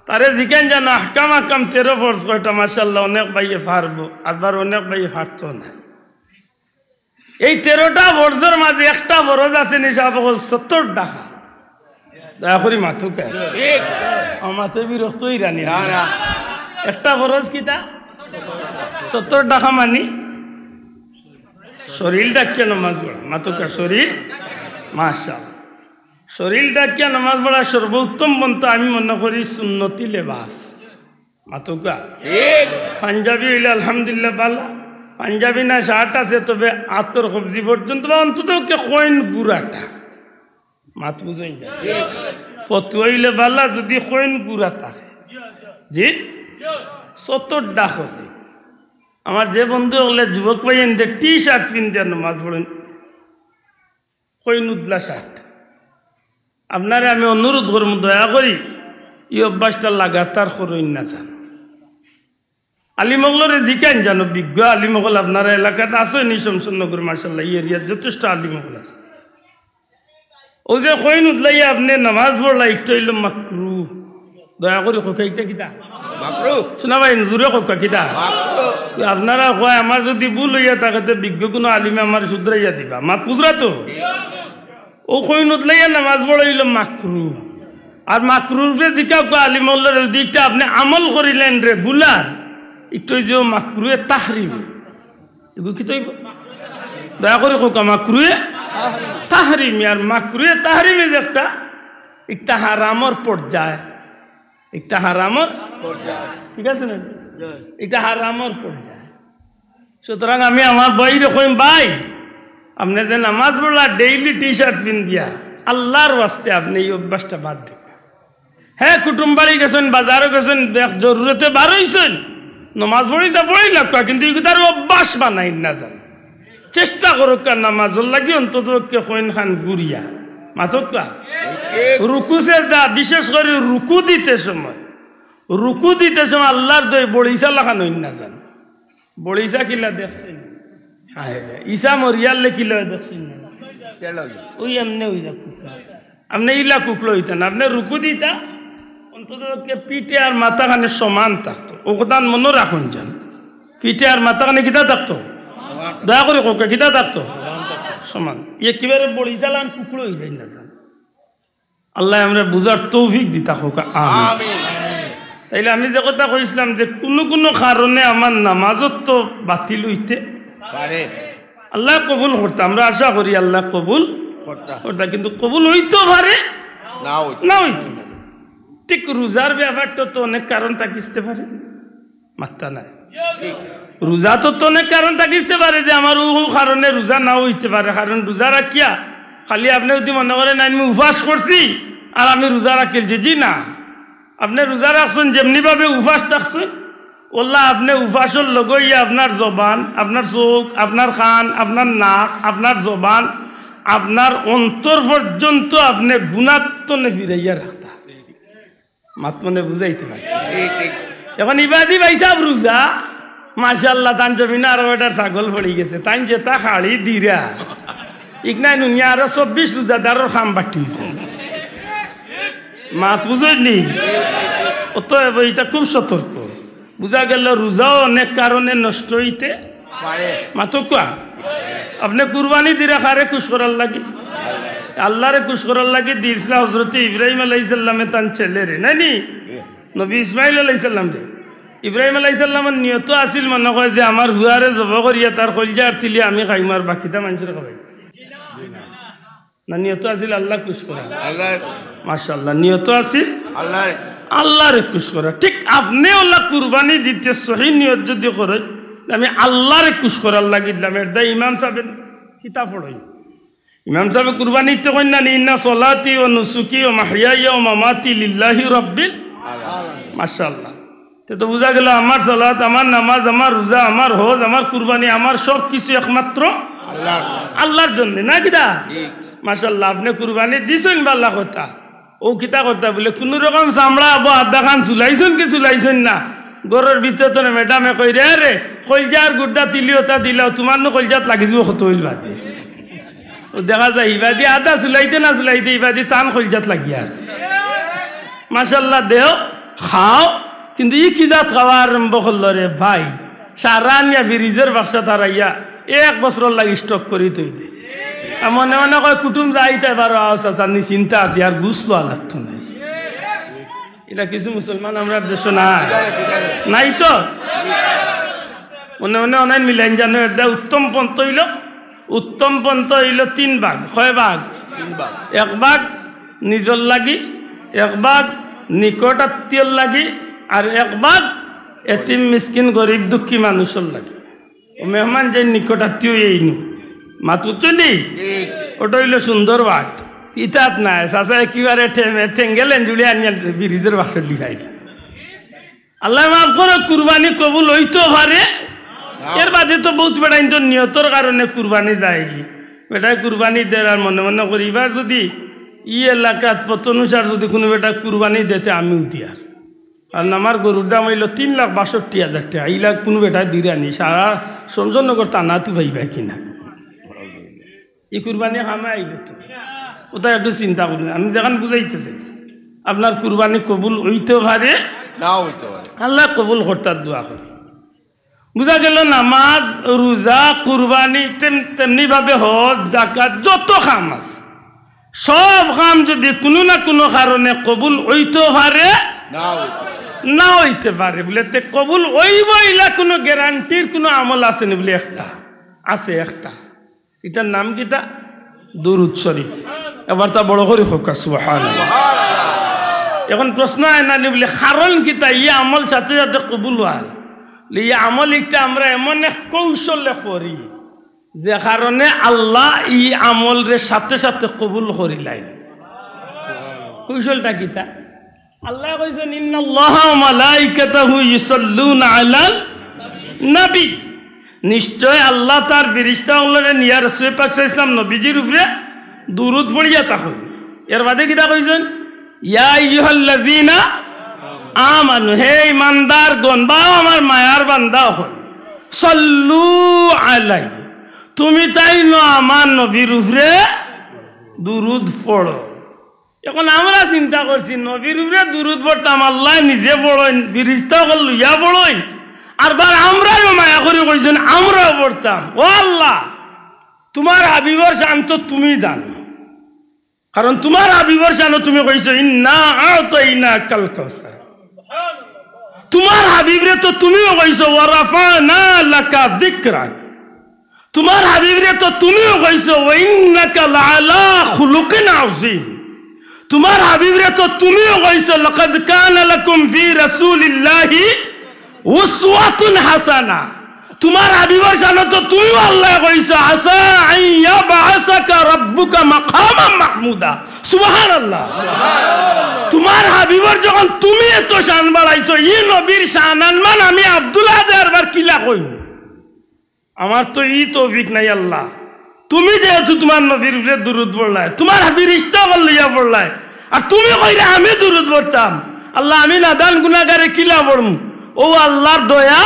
তারে জিকেন যেন আহকাম আহকাম 13 ফরজ কয়টা মাশাআল্লাহ অনেক ভাইয়ে পারবো আবার অনেক ভাইয়ে পারতো না এই 13টা ফরজের মাঝে একটা ফরজ আছে নিশাব হল 70 টাকা দয়া করি মাথুকে আমার মাথে বিরক্তই রানি একটা ফরজ কিতা 70 টাকা মানি শরীরটা কে নামাজ পড়া মাথুকা শরীর মাশাআল্লাহ শরীরটা কে নামাজ পড়া সর্বোত্তম বন্ধু আমি মনে করি সুন্নতি লেবাস মাথুকা পাঞ্জাবি হইলে আলহামদুলিল্লাহ ভালো পাঞ্জাবি না শার্ট আছে তবে আতর সবজি পর্যন্ত বা অন্তত কে কইন বুড়াটা মাত বুঝাই যায় ফতুয়া হইলে ভালো যদি কইন বুড়া থাকে জি 70 টাকা আমার যে বন্ধু হলে যুবক পাইয়েন যে টি শার্ট পিনতে নামাজ পড়েন কইনুদ্লা শার্ট আপনারে আমি অনুরোধ করব দয়া করি এই অভ্যাসটা লাগাতার করুন না যান আলিমগলরে জিকান জানো বিজ্ঞ আলিমগল আপনারা এলাকাতে আছে নি শমশনগর মাশাআল্লাহ এই এরিয়ার যথেষ্ট আলিমগল আছে ও যে কইনুদ্লাই আপনি নামাজ পড়লা একটু হইল মাকরু দয়া করে কোকাইটা কিতা মাকরু শোনা ভাই জোরে কোকা কিতা মাকরু আপনারা কয় আমার যদি ভুল হইয়া থাকে বিজ্ঞ কোনো আলিমে আমার শুধরাইয়া দিবা মাত পুজরা তো ও কইনুদ্লাই নামাজ পড়াইল মাকরু আর মাকরুর যে জিকা আলিমগলর দিকটা আপনি আমল করিলেন রে বুলার একটু যে মাকরুয়ে তাহরিম এগুলো কি তৈব দয়া করে কোকা মাকরুয়ে তাহরিম আর মাকরুয়ে তাহরিমে যে একটা হারামর পর্যায় একটা হারামর পর্যায় ঠিক আছে না এটা হারামর পর্যায় সুতরাং আমি আমার বইরে কইম ভাই আপনি যে নামাজ পড়লা ডেইলি টি শার্ট পিন দিয়া আল্লাহর ওয়াস্তে আপনি এই অভ্যাসটা বাদ দিন হ্যাঁ কুটুম বাড়ি গেছেন বাজারও গেছেন জরুরতে বার হইছেন নমাজ পড়ি লাগতো কিন্তু তার অভ্যাস বানাই না যান চেষ্টা করুক আর নামাজর লাগি অন্তত কইন খান গুড়িয়া মাথক রুকু সেজদা বিশেষ করে রুকু দিতে সময় আল্লাহর দই বড়িসা লাখানো না যান বড়িসা কিলা দেখছেন ঈসা মরিয়ালে কিলা দেখছেন ওই এমনি ওই যা কুকলা আপনি ইলা কুকলো হইতেন আপনি রুকু দিতা অন্তত পিঠে আর মাথা খানে সমান থাকতো ওদান মনে রাখুন যান পিঠে আর মাথা খানে কিতা থাকতো দয়া করে কোকে কিতা থাকতো সমান একেবারে বড়িসা লান কুকলো হয়ে যায় না যান আল্লাহ আমরা বুঝার তৌফিক দিতা হোক আমিন তাইলে আমি যে কথা কইছিলাম যে কোনো কারণে আমার নামাজত তো বাতিল হইতে পারে আল্লাহ কবুল করতে আমরা আশা করি আল্লাহ কবুল করতে কিন্তু কবুল হইতেও পারে না হইতে পারে ঠিক রোজার ব্যাপারটা তো অনেক কারণ থাকিতে পারে মাত্রা নাই রোজা তো অনেক কারণ থাকিতে পারে যে আমার ও কারণে রোজা নাও হইতে পারে কারণ রোজা রাখিয়া খালি আপনি যদি মনে করেন আমি উপবাস করছি আর আমি রোজা রাখিলছি জি না আপনি রোজা রাখছেন যেমনিভাবে উপাস থাকছেন ওল্লা আপনি উপাসর লগইয়া আপনার জবান আপনার চোখ আপনার কান আপনার নাক আপনার জবান আপনার অন্তর পর্যন্ত আপনি গুণাত্মনে ফিরাইয়া রাখতা মাত মনে বুঝাইতে পারি এখন ইবাদি ভাইসাব রোজা মাশাআল্লাহ তান জমিনা আরো এটার ছাগল পড়ে গেছে তাই যেটা খাড়ি দিরা ইকনাই নুনিয়া আরো 24 রোজাদারের খাম বাটি হয়েছে মাত বুঝেননি অতএব এটা খুব সতর্ক বুঝা গেল রোজাও অনেক কারণে নষ্ট হইতে মাতকা আপনি কুরবানি দিরা খারে খুশ করার লাগে আল্লাহরে খুশ করার লাগে দিয়েছিল হযরত ইব্রাহিম আলাইহিস সালামে তান ছেলে রে নানি নবী ইসমাইল আলাইহিস সালাম রে ইব্রাহিম আলাইহিস সালামের নিয়ত আছিল মনে হয় যে আমার হুয়ারে জব করিয়া তার কলজা আরতিলি আমি খাইমার বাকিটা মানুষের খাওয়াই না নিয়ত আছিল আল্লাহ খুশ করা আল্লাহ মাশাআল্লাহ নিয়ত আছিল আল্লাহরে খুশ করা ঠিক আপনি আল্লাহ কুরবানি দিতে সহি নিয়ত যদি করেন আমি আল্লাহরে খুশ করার লাগিলাম এটা ইমাম সাহেব কিতাব পড়াই ইমাম সাহেব কুরবানি তো কইন না ইন্না সলাতি ওয়া নুসুকি ওয়া মাহইয়ায়া ওয়া মামাতি লিল্লাহি রাব্বিল আলামিন মাশাআল্লাহ তো বুঝা গেল আমার সালাত আমার নামাজ আমার রোজা আমার হজ আমার কুরবানি আমার সব কিছু একমাত্র আল্লাহর জন্য না কিটা মাশাআল্লাহ আপনি কুরবানি দিছেন ভালো কথা ও কিতা কথা বলে কোন রকম চামড়া আবো আধা খান চুলাইছেন কি চুলাইছেন না গরের ভিতরে তো ম্যাডামে কই রে কলজার গুড্ডা তিলিওটা দিলাও তোমার নো কলজাত লাগি যাব কত হইল বাদে ও দেখা যায় ইবাদি আধা চুলাইতে না চুলাইতে ইবাদি টান কলজাত লাগিয়া আছে মাশাআল্লাহ দেও খাও কিন্তু ই কি জাত খাওয়া আরম্ভ করলো রে ভাই সারা নিয়া ফ্রিজের বাক্সা তারাইয়া 1 বছর লাগি স্টক করি তুই দে মনে মনে কয় কুটুম যাইতে পারো আনি চিন্তা আছে আর বুঝলো লাগতো না এটা কিছু মুসলমান আমরা দেশ নাই তো মনে মনে অনেক মিলাইন জানো এটা উত্তম পন্থ হইল 3 ভাগ কয় ভাগ 1 ভাগ নিজর লাগি 1 ভাগ নিকট আত্মীয়র লাগি আর 1 ভাগ এতিম মিসকিন গরিব দুঃখী মানুষের লাগি ও মেহমান যে নিকট আত্মীয় এই মাতু চলি ওটা হইল সুন্দর বাট ইতাত নাই চাষা একেবারে ঠেঙ্গেলেন জুড়ে আনিয়া ব্রিজের বাসর লিখাইছে আল্লাহ মাফ করো কুরবানি কবুল হইতো পারে এর বাদে তো বহুত বেটা কিন্তু নিয়তর কারণে কুরবানি যায় বেটায় কুরবানি দেয় আর মনে মনে করি এবার যদি ই এলাকাত পতনুসার যদি কোনো বেটা কুরবানি দিতে আমিও দিয়ার কারণ আমার গরুর দাম হইল 3,62,000 টাকা এইলা কোনো বেটায় দিয়ে আনি সারা সমজনগর টানা তু ভাই কিনা এই কুরবানি খামে আইল তো ওটা একটু চিন্তা করুন আমি যেখানে বুঝাইতে চাইছি আপনার কুরবানি কবুল হইতে পারে নাও হইতে পারে আল্লাহ কবুল করতে দোয়া করি বুঝা গেল নামাজ রোজা কুরবানি তেমনি ভাবে হজ যাকাত যত কাম আছে সব কাম যদি কোনো না কোনো কারণে কবুল হইতে পারে না হইতে পারে বলে তে কবুল হইব ইলা কোনো গ্যারান্টির কোনো আমল আছে না বলে একটা আছে একটা এটার নাম কিটা দুরূদ শরীফ এবার তা বড় করে হোক সুবহানাল্লাহ এখন প্রশ্ন হয় না বলে কারণ কিটা ই আমল সাথে সাথে কবুল হয় এই আমল একটা আমরা এমন এক কৌশলে করি যে কারণে আল্লাহ ই আমলের সাথে সাথে কবুল করিলাই কৌশলটা কিটা আল্লাহ কইছেন ইন্নাল্লাহা ওয়া মালাইকাতাহু ইউসাল্লুনা আলান নবী, নিশ্চয় আল্লাহ তার ফেরেশতাগুলোরে নিয়া রাসূল পাক সাল্লাল্লাহু আলাইহি ওয়াসাল্লাম নবীজির উপরে দুরূদ পড়িয়া তাকন। এর বাদে কিটা কইছেন? ইয়া আইয়ুহাল্লাযীনা আমানু, হে ইমানদারগণ বা আমার মায়ার বান্দা হল, সাল্লু আলাইহি, তুমি তাই আমার নবীর উপরে দুরূদ পড়ো। এখন আমরা চিন্তা করছি নবীর উপরে দুরূদ পড়তাম, আল্লাহ নিজে পড়েন, ফেরেশতাগুলো লইয়া পড়েন, আর বার আমরাও মায়া করে কইছেন আমরাও পড়তাম। ও আল্লাহ, তোমার হাবিবর শান তো তুমি জানো, কারণ তোমার হাবিবর শান তুমি কইছো ইন্না আ'তাইনাকাল কাউসার। তোমার হাবিবরে তো তুমিও কইছো ওয়া রাফা'না লাকা যিকরাক। তোমার হাবিবরে তো তুমিও কইছো ওয়া ইন্নাকা লা'আলা খুলুকিন আযীম। তোমার হাবিবরে তো তুমিও কইছো লাকাদ কানা লাকুম ফি রাসূলিল্লাহি উসওয়াতুন হাসানা। তোমার হাবিবর শানে তো তুমিও আল্লাহ কইছো আসা আইয়া বাআসাকা রাব্বুকা মাকামান মাহমুদা। সুবহানাল্লাহ। তোমার হাবিবর যখন তুমি এত শান বাড়াইছো, ই নবীর শান আনমান আমি আব্দুল্লাহ দেরবার কিলা কই? আমার তো ই তৌফিক নাই আল্লাহ। তুমি যেহেতু তোমার নবীর উপরে দুরূদ পড়লাই, তোমার ফেরেশতা লইয়া পড়লাই, আর তুমি কইরা আমি দুরূদ পড়তাম, আল্লাহ আমি নাদান গুনাহগারে কিলা পড়মু? ও আল্লাহর দয়া,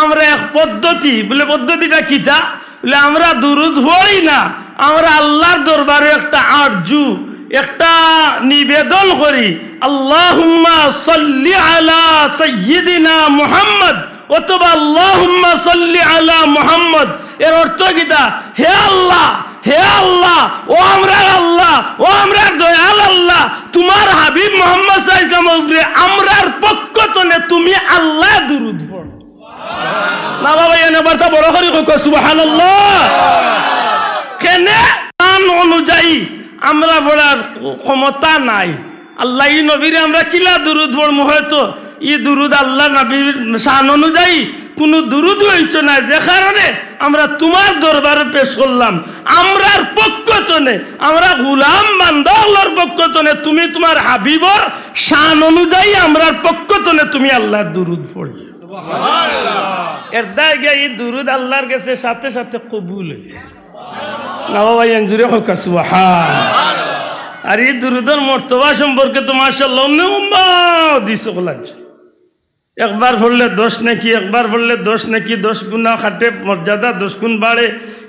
আমরা এক পদ্ধতি, বলে পদ্ধতিটা কিটা? বলে আমরা দুরূদ পড়ি না, আমরা আল্লাহর দরবারে একটা আরজু, একটা নিবেদন করি, আল্লাহুম্মা সাল্লি আলা সাইয়্যিদিনা মুহাম্মদ অথবা আল্লাহুম্মা সাল্লি আলা মুহাম্মদ। এর অর্থ কিটা? হে আল্লাহ, হে আল্লাহ, ও আমরা আল্লাহ, ও আমরা দয়াল আল্লাহ, তোমার হাবিব মুহাম্মদ সাল্লাল্লাহু আলাইহি ওয়াসাল্লামের উপরে আমরার পক্ষ থেকে তুমি আল্লাহ দুরূদ পড়ো। না বাবা, এনে বার্তা বড় করে কই সুবহানাল্লাহ। কেনে নাম অনুযায়ী আমরা পড়ার ক্ষমতা নাই। আল্লাহ ই নবীরে আমরা কিলা দুরূদ পড়মু? হয়তো ই দুরূদ আল্লাহ নবীর শান অনুযায়ী কোনো দুরূদ হইতো না, যে কারণে আমরা তোমার দরবারে পেশ করলাম। আমরার পক্ষ থেকে, আমরা গোলাম বান্দা আল্লাহর পক্ষ থেকে তুমি তোমার হাবিবর শান অনুযায়ী আমরার পক্ষ থেকে তুমি আল্লাহর দুরূদ পড়ি। সুবহানাল্লাহ। এর দাগে এই দুরূদ আল্লাহর কাছে সাথে সাথে কবুল হইছে। না বাবা, জুরে হোক সুবহানাল্লাহ। আর এই দুরূদের মর্তবা সম্পর্কে তো মাশাআল্লাহ দিছো বলাছ। একবার পড়লে 10 নাকি, একবার পড়লে 10 নাকি, 10 গুণা খাটে, মর্যাদা 10 গুণ বাড়ে।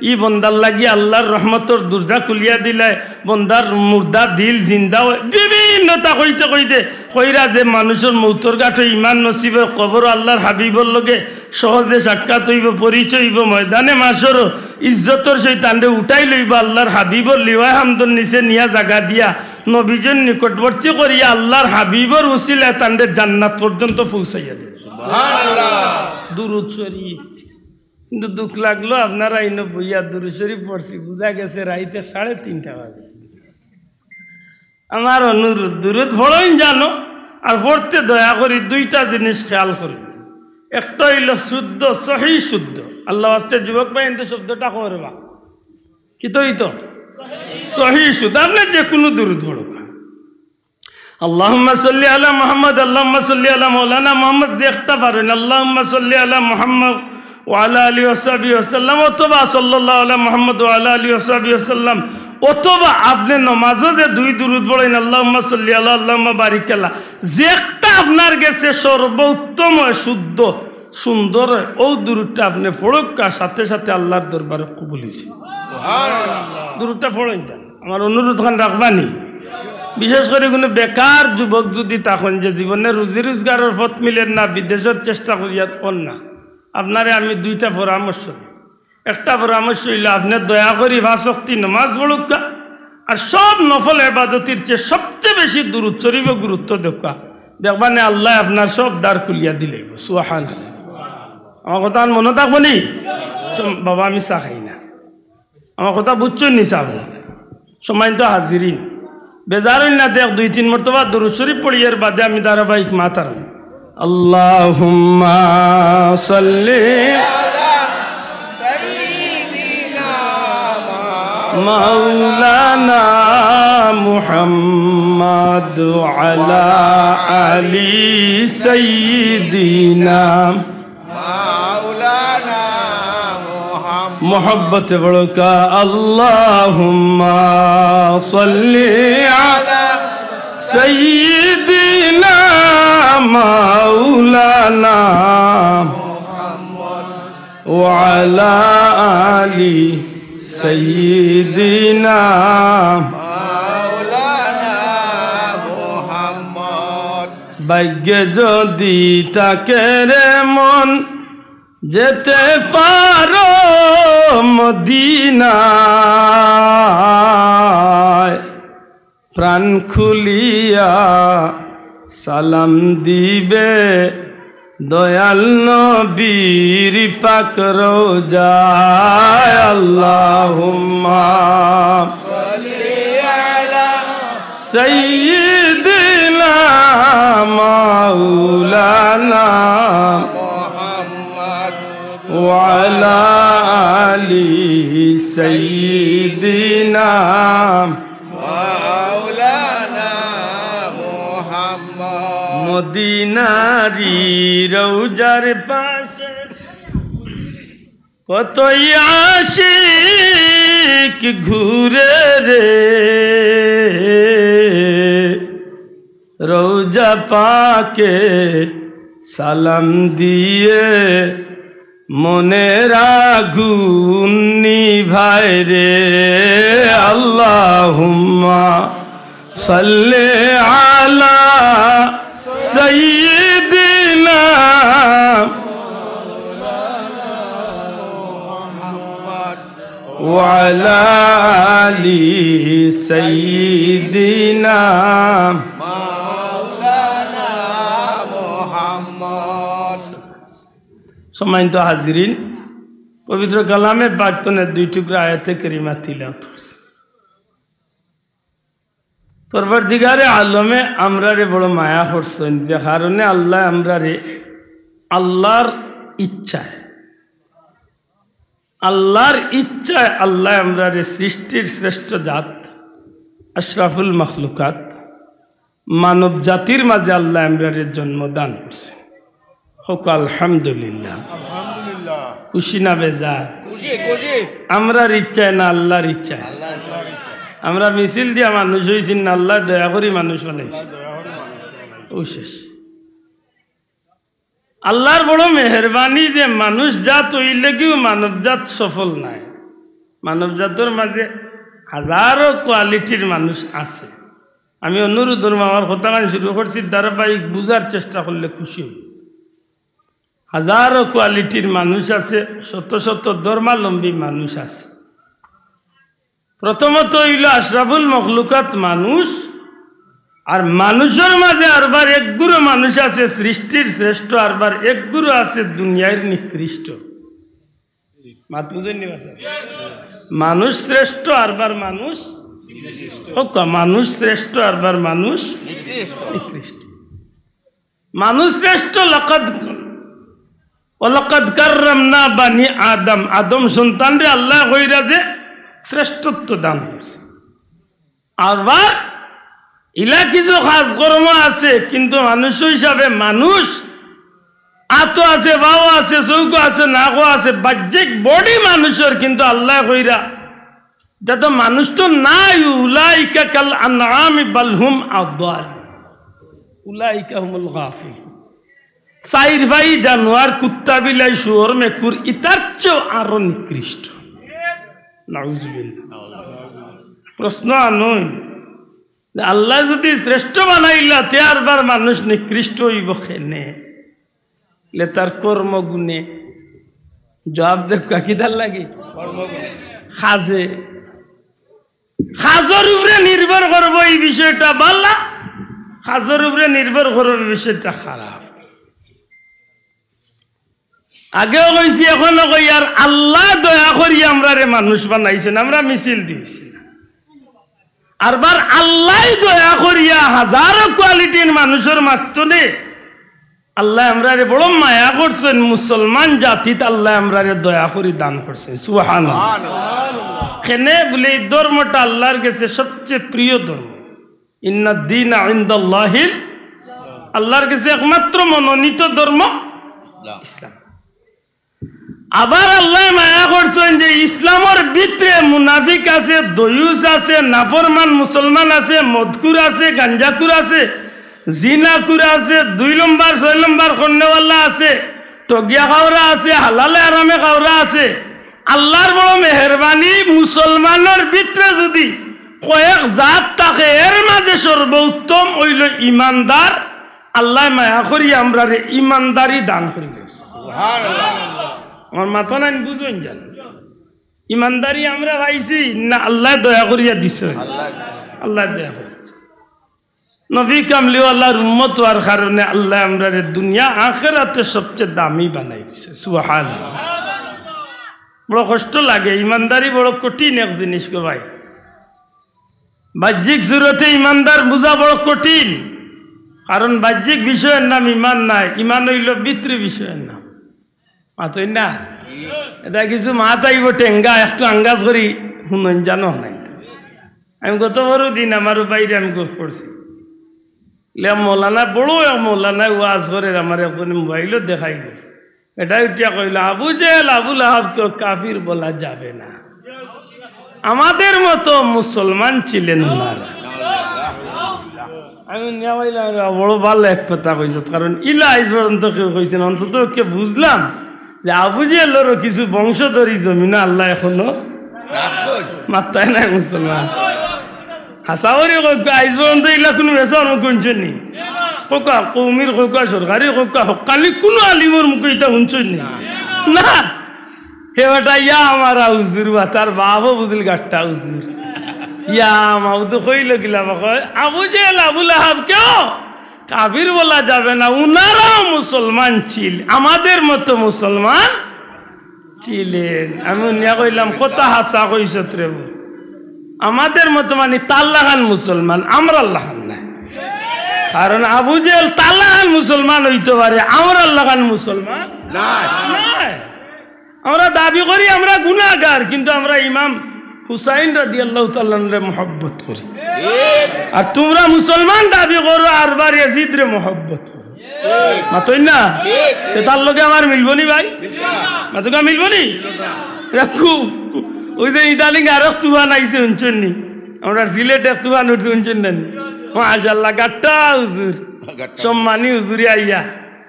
ই বন্দার লাগি আল্লাহর রহমতর দরজা খুলিয়া দিলায়, বন্দার মুর্দা দিল জিন্দা বিভিন্নতা কইতে কইতে কইরা যে মানুষের মৌতর গাঠে ইমান নসিবে কবর আল্লাহর হাবিবর লগে সহজে সাক্ষাৎ হইব, পরিচয় হইব, ময়দানে মাসরও ইজ্জতর শৈতানরে উঠাই লইব, আল্লাহর হাবিবর লিওয়ায় হামদর নিচে নিয়া জাগা দিয়া নবীজন নিকটবর্তী করিয়া আল্লাহর হাবিবর উসিলায় তান্ডে জান্নাত পর্যন্ত পৌঁছাইয়া দেবে। সুবহানাল্লাহ। দুরূদ শরীফ। কিন্তু দুঃখ লাগলো আপনারা ইনো বইয়া দুরূদ শরীফ পড়ছি, বুঝা গেছে রাইতে 3:30 বাজে। আমার অনুরোধ, দুরূদ পড়েন জানো, আর পড়তে দয়া করি দুইটা জিনিস খেয়াল করবেন। একটা হইল শুদ্ধ, সহি শুদ্ধ। আল্লাহ আস্তে যুবক ভাই কিন্তু শব্দটা করবা কি তো হইতো সহি শুদ্ধ। আপনি যে কোনো দুরূদ পড়বা, আল্লাহুম্মা সাল্লি আলা মুহাম্মদ, আল্লাহুম্মা সাল্লি আলা মাওলানা মুহাম্মদ, যে একটা পারেন আল্লাহুম্মা সাল্লি আলা মুহাম্মদ ওয়া আলা আলিহি ওয়া সাহবিহি ওয়াসাল্লাম, অথবা সাল্লাল্লাহু আলা মুহাম্মদ ওয়া আলা আলিহি ওয়া সাহবিহি ওয়াসাল্লাম, অথবা আপনি নামাজে যে দুই দুরূদ পড়েন আল্লাহুম্মা সাল্লি আলা, আল্লাহুম্মা বারিক আলা, যে একটা আপনার কাছে সর্বোত্তম শুদ্ধ সুন্দর ও দুরূদটা আপনি পড়ুক, সাথে সাথে আল্লাহর দরবারে কবুল হইছে। সুবহানাল্লাহ। দুরূদটা পড়েন যান, আমার অনুরোধ খান রাখবানি। বিশেষ করে কোনো বেকার যুবক যদি তখন যে জীবনে রুজি রোজগারের পথ মিলেন না, বিদেশের চেষ্টা করিয়া পড় না, আপনারে আমি দুইটা পরামর্শ দিই। একটা পরামর্শ হইল আপনি দয়া করি 5 ওয়াক্ত নামাজ পড়ুক, আর সব নফল ইবাদতের চেয়ে সবচেয়ে বেশি দুরূদ শরীফে গুরুত্ব দেখা, দেখবানে আল্লাহ আপনার সব দ্বার খুলিয়া দিলে। সুবহানাল্লাহ। আমার কথা মনে থাকবো নি বাবা? আমি চা খাই না, আমার কথা বুঝছেন নি? চাবো সময় তো হাজিরিন বেজার না, দেখ 2-3 মর্তবা দুরূদ শরীফ পড়িয়ার বাদে আমি ধারাবাহিক মাতার আল্লাহুম্মা সাল্লি আলা সাইয়্যিদিনা মাওলানা মুহাম্মদ আলা আলি সাইয়্যিদিনা মাওলানা মুহাম্মদ মোহব্বত বড় কা আল্লাহুম্মা সাল্লি আলা সাইয়্যিদিনা মাওলানা মুহাম্মদ ওয়া আলা আলি সাইয়্যিদিনা মাওলানা মুহাম্মদ ভাগ্যে যদি তাকে রে মন যেতে পারো মদিনায় প্রাণ খুলিয়া সালাম দিবে দয়াল নবীর পাক রওজায় আল্লাহুম্মা সাল্লি আলা সাইয়্যিদিনা মাওলানা মুহাম্মদ ওয়া আলা আলি সাইয়্যিদিনা মাওলানা মুহাম্মদ মদিনারি রওজার পাশে কতই আশিক ঘুরে রে রওজা পাকে সালাম দিয়ে মনের আগুন নিভায় রে আল্লাহুম্মা সাল্লি আলা সাইয়্যিদিনা ওয়া আলা আলি সাইয়্যিদিনা মাওলানা মুহাম্মদ সম্মানিত হাজিরিন পবিত্র কালামে পাঠনের দুই টুকরা আয়াতে কারিমা তিলাওয়াত করছি পরবর্তীকারে আলমে আমরারে বড় মায়া করছেন যে কারণে আল্লাহ আমরারে আল্লাহর ইচ্ছায় আল্লাহ আমরারে সৃষ্টির শ্রেষ্ঠ জাত আশরাফুল মখলুকাত মানব জাতির মাঝে আল্লাহ আমরারে জন্মদান করছে হোক আলহামদুলিল্লাহ খুশি না বেজা আমরার ইচ্ছায় না আল্লাহর ইচ্ছায় আমরা মিছিল দিয়া মানুষ হয়েছি না আল্লাহ দয়া করি মানুষ বানাইছি ও শেষ আল্লাহর বড় মেহরবানি যে মানুষ জাত হইলে কেউ মানব জাত সফল নাই মানব জাতের মাঝে হাজারো কোয়ালিটির মানুষ আছে আমি অনুরোধ আমার কথা শুরু করছি ধারাবাহিক বুঝার চেষ্টা করলে খুশি হই হাজারো কোয়ালিটির মানুষ আছে শত শত ধর্মাবলম্বী মানুষ আছে প্রথমত হইল আশরাফুল মখলুকাত মানুষ আর মানুষের মাঝে আরবার এক গুরু মানুষ আছে সৃষ্টির শ্রেষ্ঠ আরবার এক গুরু আছে দুনিয়ার নিকৃষ্ট মাত বুঝেননি মানুষ শ্রেষ্ঠ আরবার মানুষ মানুষ শ্রেষ্ঠ আরবার মানুষ নিকৃষ্ট মানুষ শ্রেষ্ঠ ওয়ালাকাদ কাররামনা বানি আদম আদম সন্তানরে আল্লাহ কইরা যে শ্রেষ্ঠত্ব দান করছে আবার ইলা কিছু কাজ কর্ম আছে কিন্তু মানুষ হিসাবে মানুষ আতো আছে বাও আছে চৌকো আছে নাকো আছে বাহ্যিক বডি মানুষের কিন্তু আল্লাহ কইরা যত মানুষ তো নাই উলাইকা কাল আনআমি বাল হুম আদাল উলাইকা হুমুল গাফিল সাইর ভাই জানোয়ার কুত্তা বিলাই শুয়োর মেকুর ইতার চেয়েও আরো নিকৃষ্ট নাউজুবিল্লাহ প্রশ্ন আনই আল্লাহ যদি শ্রেষ্ঠ বানাইলা তে আরবার মানুষ নিকৃষ্ট হইব কেনে লে তার কর্মগুণে জবাব দেখ কাকিদার লাগে খাজে খাজর উপরে নির্ভর করবো এই বিষয়টা ভালো খাজর উপরে নির্ভর করবো বিষয়টা খারাপ আগেও কইছি এখনো কই আর আল্লাহ দয়া করি আমরা রে মানুষ বানাইছেন আমরা মিছিল দিয়েছি আরবার আল্লাহ দয়া করিয়া হাজারো কোয়ালিটির মানুষের মাঝখানে আল্লাহ আমরারে বড় মায়া করছেন মুসলমান জাতিত আল্লাহ আমরারে দয়া করি দান করছেন সুবহানাল্লাহ কেনে বলে এই ধর্মটা আল্লাহর কাছে সব সবচেয়ে প্রিয় ধর্ম। ইন্না দ্বীনা ইনদাল্লাহিল, আল্লাহর কাছে একমাত্র মনোনীত ধর্ম ইসলাম। আবার আল্লাহ মায়া করছেন যে ইসলামের ভিতরে মুনাফিক আছে, দয়ুস আছে, নাফরমান মুসলমান আছে, মদকুর আছে, গাঞ্জাকুর আছে, জিনাকুর আছে, 2 নম্বর 6 নম্বর কন্যাওয়ালা আছে, টগিয়া খাওয়া আছে, হালালে আরামে খাওয়া আছে। আল্লাহর বড় মেহরবানি, মুসলমানের ভিতরে যদি কয়েক জাত থাকে এর মাঝে সর্বোত্তম হইল ইমানদার। আল্লাহ মায়া করি আমরা রে ইমানদারি দান করি। আমার মাথা নাই বুঝুন জান, ইমানদারি আমরা পাইছি না আল্লাহ দয়া করিয়া দিছে, আল্লাহ দয়া করেছে। নবী কামলিওয়ালার উম্মত হওয়ার কারণে আল্লাহ আমরা রে দুনিয়া আখিরাতে সবচেয়ে দামি বানাই দিছে। সুবহানাল্লাহ। বড় কষ্ট লাগে, ইমানদারি বড় কঠিন এক জিনিস গো ভাই। বাহ্যিক জুরতে ইমানদার বোঝা বড় কঠিন, কারণ বাহ্যিক বিষয়ের নাম ইমান নাই, ইমান হইল ভিতরি বিষয়ের নাম। মাতই না এটা কিছু মাত আইব টেঙ্গা একটু আঙ্গাজ করি শুনুন জানো নাই। আমি গত বড় দিন আমার বাইরে আমি গোফ করছি, মৌলানা বড় এক মৌলানা ওয়াজ করে আমার একজন মোবাইলও দেখাই গেছে। এটা উঠিয়া কইল আবু জেহেল আবুল আহাবকে কাফির বলা যাবে না, আমাদের মতো মুসলমান ছিলেন ওনারা। আমি বড় ভালো এক কথা কইস, কারণ ইলা আজ পর্যন্ত কেউ কইছেন, অন্তত কে বুঝলাম যে আবু জেহেলেরও কিছু বংশধরী জমিনা আল্লাহ এখনো মাত্রায় নাই মুসলমান। হাসাওয়ারি আজ পর্যন্ত এগুলা কোনো বেসর শুনছেন নি? কোকা কৌমির কোকা সরকারি কোকা হকালি কোনো আলিমর মুখে এটা শুনছেন নি? না, হেটা ইয়া আমার হুজুর বা তার বাপও বুঝল গাঠটা হুজুর ইয়া মাউদ কইল গিলা কয় আবু জেহেল আবুল আহাব কেউ কাফির বলা যাবে না, উনারাও মুসলমান ছিল, আমাদের মতো মুসলমান ছিলেন। আমি নিয়া কইলাম কথা হাসা কইস রে, আমাদের মতো মানে তাল্লাহান মুসলমান, আমরা আল্লাহান নাই। কারণ আবু জেহেল তাল্লাহান মুসলমান হইতে পারে, আমরা আল্লাহান মুসলমান নাই। আমরা দাবি করি আমরা গুনাহগার, কিন্তু আমরা ইমাম হুসাইন রাদিয়াল্লাহু তাআলা রে মহব্বত করি। আর তোমরা মুসলমান দাবি করো আরবার ইয়াজিদ রে মহব্বত করো। মাতই না তার লগে আমার মিলবনি ভাই, মাতকা মিলবনি রাখু। ওই যে ইদানিং আর তুফান আইছে শুনছেন নি? আমরা সিলেটে তুফান উঠছে শুনছেন না? মাশাআল্লাহ গাট্টা হুজুর সম্মানী হুজুরি আইয়া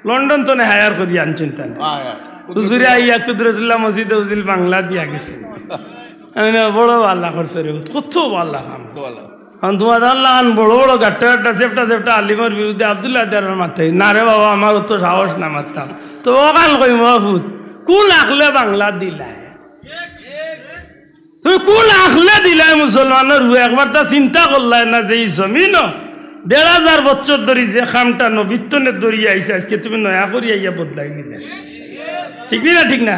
লন্ডন তো না হায়ার করি আনছেন তাই হুজুরি আইয়া কুদরতুল্লাহ মসজিদে হুজুর বাংলা দিয়া গেছে। বড় আল্লাহ করছে রে, কত আল্লাহ কারণ তোমার আল্লাহ বড় বড় গাট্টা গাট্টা চেপটা চেপটা আলিমের বিরুদ্ধে আব্দুল্লাহ দেওয়ার মাথায় না রে বাবা, আমার তো সাহস না মারতাম। তো ওখান কই মহফুত কোন আখলে বাংলা দিলাই, তুমি কোন আখলে দিলাই মুসলমানের হু? একবার তা চিন্তা করলাই না যে এই জমিন ১,৫০০ বছর ধরে যে খামটা নবীত্বনের দরিয়া আইসে, আজকে তুমি নয়া করি আইয়া বদলাই দিলে, ঠিক না? ঠিক না?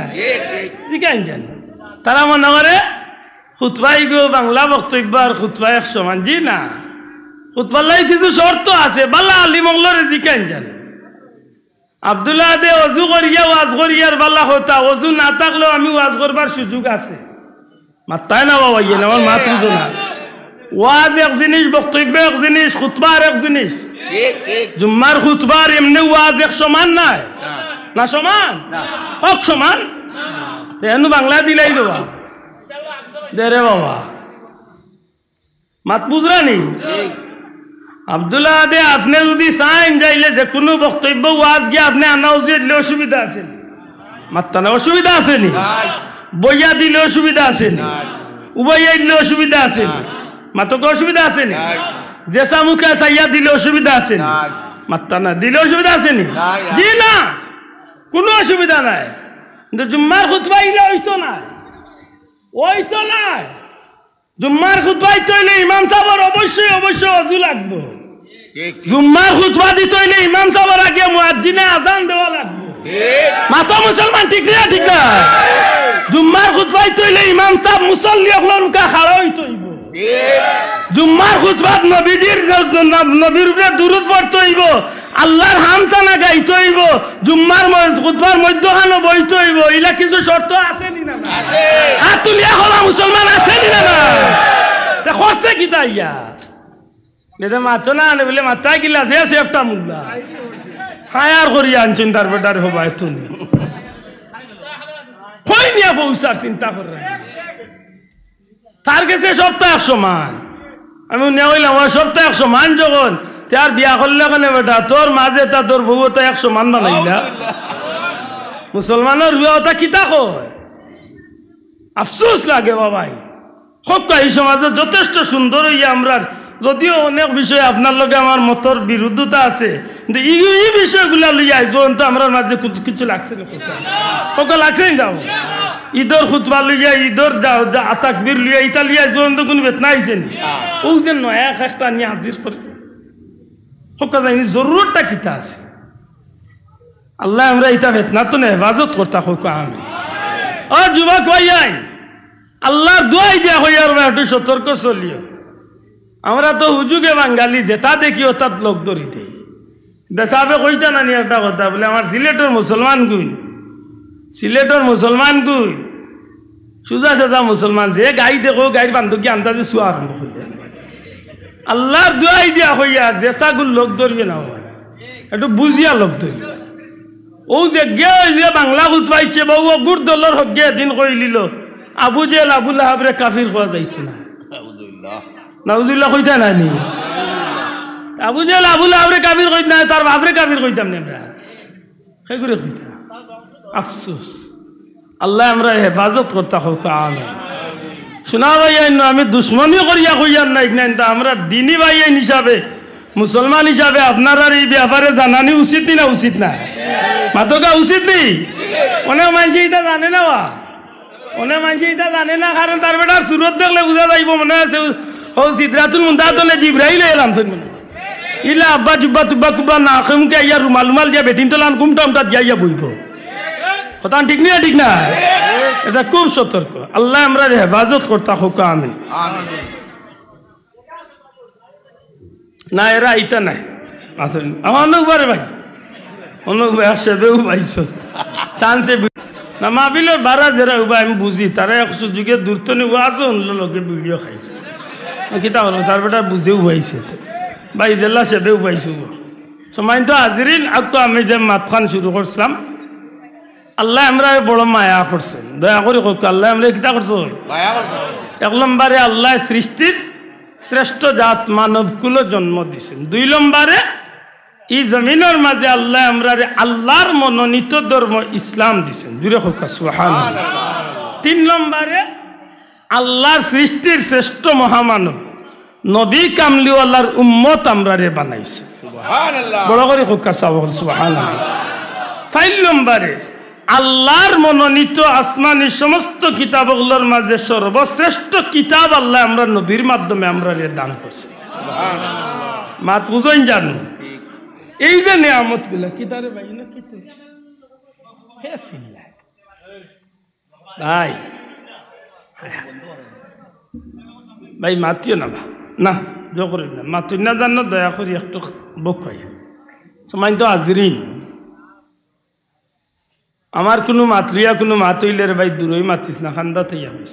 ঠিক আনছেন তারা মনে করে খুতবাই গো বাংলা বক্তব্য আর খুতবা এক সমান। জি না, খুতবাল্লাই কিছু শর্ত আছে, বালা আলিমগলরে জিকান জান। আব্দুল্লাহ দে অজু করিয়া ওয়াজ করিয়ার বালা হতা, অজু না থাকলেও আমি ওয়াজ করবার সুযোগ আছে। মাত্তায় না বাবা, ইয়ে আমার মাত বুঝো না। ওয়াজ এক জিনিস, বক্তব্য এক জিনিস, খুতবার এক জিনিস। জুম্মার খুতবার এমনি ওয়াজ এক সমান নাই না? সমান হক সমান তেন বাংলা দিলাই দেবা দে রে বাবা, মাত বুঝরানি। আব্দুল্লাহ দে আপনি যদি চাইন যাইলে যে কোনো বক্তব্য ওয়াজ গিয়ে আপনি আনা উচিত, অসুবিধা আছে? মাত্তা না অসুবিধা আসেনি? বইয়া দিলে অসুবিধা আসেনি? উবইয়া দিলে অসুবিধা আসেনি? মাত্রকে অসুবিধা আসেনি? জেসা মুখে চাইয়া দিলে অসুবিধা আসেনি? মাত্তা না দিলে অসুবিধা আসেনি? জি না, কোনো অসুবিধা নাই। কিন্তু জুম্মার খুতবা ইলে হইতো না, ওই তো নাই। জুম্মার খুতবা দিতে হইলে ইমাম সাহেবের অবশ্যই অবশ্যই অজু লাগবে। জুম্মার খুতবা দিতে হইলে ইমাম সাহেবের আগে মুয়াজ্জিনে আযান দেওয়া লাগবে। মাথা মুসলমান ঠিক না? ঠিক না? জুম্মার খুতবা দিতে হইলে ইমাম সাহেব মুসল্লি আপনার মুখে খাড়া হইতে হইব। জুম্মার খুতবাত নবীর উপরে দুরূদ পড়তে হইব, আল্লাহর হামসানা গাইতে হইব, জুম্মার খুতবার মধ্যখানে বইতে হইব। ইলা কিছু শর্ত আছে নি না? হাত তুলিয়া হলা মুসলমান আছে নি না? খসে কিতা ইয়া এটা মাতো না আনে বলে মাথা গিলা যে সেফটা মুগলা হায়ার করিয়া আনছেন তার বেটার হবাই তুমি কই নিয়া পৌঁছার চিন্তা করে তার কাছে সপ্তাহ 100 মান আমি নেওয়া হইলাম সপ্তাহ 100 মান যখন তার বিয়া করলে কেন বেটা তোর মাঝে তা তোর বউ তো 100 মান বানাইলা মুসলমানের বিয়া কিতা কয় আফসোস লাগে বাবাই হোক এই সমাজে যথেষ্ট সুন্দর হইয়া আমরা যদিও অনেক বিষয় আপনার লগে আমার মতর বিরুদ্ধতা আছে কিন্তু এই বিষয়গুলা লইয়া যখন তো আমরা মাঝে কিছু লাগছে না কোকা লাগছে যাও ঈদর খুতবা লইয়া ঈদর যাও যা তাকবীর লইয়া ইটা লইয়া যখন তো কোনো বেতনা আইছে নি ও যেন নয় একটা নিয়ে হাজির করে কোকা জানি জরুরতটা কিতা আছে আল্লাহ আমরা ইটা বেতনা তো না হেফাজত করতা কোকা আমি ও যুবক ভাইয়াই আল্লাহর দোয়াই দিয়া হইয়ার একটু সতর্ক চলিও আমরা তো হুজুগে বাঙালি যেটা দেখি অর্থাৎ লোক ধরি দেই দেশাবে কইতা না নি একটা কথা বলে আমার সিলেটের মুসলমান গুই সুজা সাজা মুসলমান যে গাই দেখো গাইর বান্ধবী আন্দাজে শুয়া আরম্ভ করবে আল্লাহর দোয়াই দিয়া হইয়া যেসাগুল লোক ধরবে না একটু বুঝিয়া লোক ধরবে ও যে গে বাংলা গুত পাইছে বউ গুড় দলের হক গে দিন কইলিল আবু জেল আবু লাহাবরে কাফির হওয়া যাইতো না নাউজুবিল্লাহ কইতা না নি আবু জেল আবু লাহাবরে কাফির কইত না তার বাপরে কাফির কইতাম না আমরা সেই করে কইতা আফসোস আল্লাহ আমরা হেফাজত করতে হোক আমিন শোনা ভাইয়ান আমি দুশ্মনী করিয়া কইয়ার নাই না আমরা দিনী ভাইয়ান হিসাবে মুসলমান হিসাবে আপনার আর এই ব্যাপারে জানানি উচিত না উচিত না মাতকা উচিত নেই অনেক মানুষ এটা জানে না অনেক মানুষ এটা জানে না কারণ তার বেটার সুরত দেখলে বুঝা যাইব মনে আছে ও সিদরাতুল মুনতাহাতে জিবরাইল এলাম ইলা আব্বা জুব্বা তুব্বা কুব্বা না খেমকে ইয়া রুমাল রুমাল দিয়া বেটিন তোলান কুমটা উমটা দিয়া বইব কথা ঠিক না ঠিক না এটা খুব সতর্ক আল্লাহ আমরা হেফাজত করতে হোক আমিন না এরা ইটা নাই আসেন আমার নৌবারে ভাই অনেক সেবেও পাইছ চান্সে না মাহফিলের বারা যারা উবা আমি বুঝি তারা এক সুযোগে দূরত্ব নিব আছে অন্য লোকে ভিডিও খাইছে কিতা হলো তার বেটা বুঝেও পাইছে ভাই জেলা সেবেও পাইছো সময় তো হাজিরিন আর তো আমি যে মাতখান শুরু করছিলাম আল্লাহ আমরা বড় মায়া করছেন দয়া করে হোক আল্লাহ আমরা কিতা করছো 1 নম্বরে আল্লাহ সৃষ্টির শ্রেষ্ঠ জাত মানবকুলো জন্ম দিছেন 2 নম্বরে এই জমিনের মাঝে আল্লাহ আমরা আল্লাহর মনোনীত ধর্ম ইসলাম দিছেন দূরে হোক সুবহানাল্লাহ 3 নম্বরে আল্লাহর সৃষ্টির শ্রেষ্ঠ মহামানব নবী কামলিওয়ালার উম্মত আমরা বানাইছে সুবহানাল্লাহ বড় করে হোক সুবহানাল্লাহ 4 নম্বরে আল্লাহর মনোনীত আসমানি সমস্ত কিতাবগুলোর মাঝে সর্বশ্রেষ্ঠ কিতাব আল্লাহ আমরা নবীর মাধ্যমে আমরা দান করছি সুবহানাল্লাহ মাত বুঝেন জানো এই যে নিয়ামত গুলা কি তারে ভাই না কি ভাই ভাই মাতিও না না জো করি না মাতুই না জানো দয়া করি একটু বক সময় তো হাজিরিন আমার কোনো মাত লইয়া কোনো মাত হইলে রে ভাই দূরই মাতিস না খান্দাতেই আমি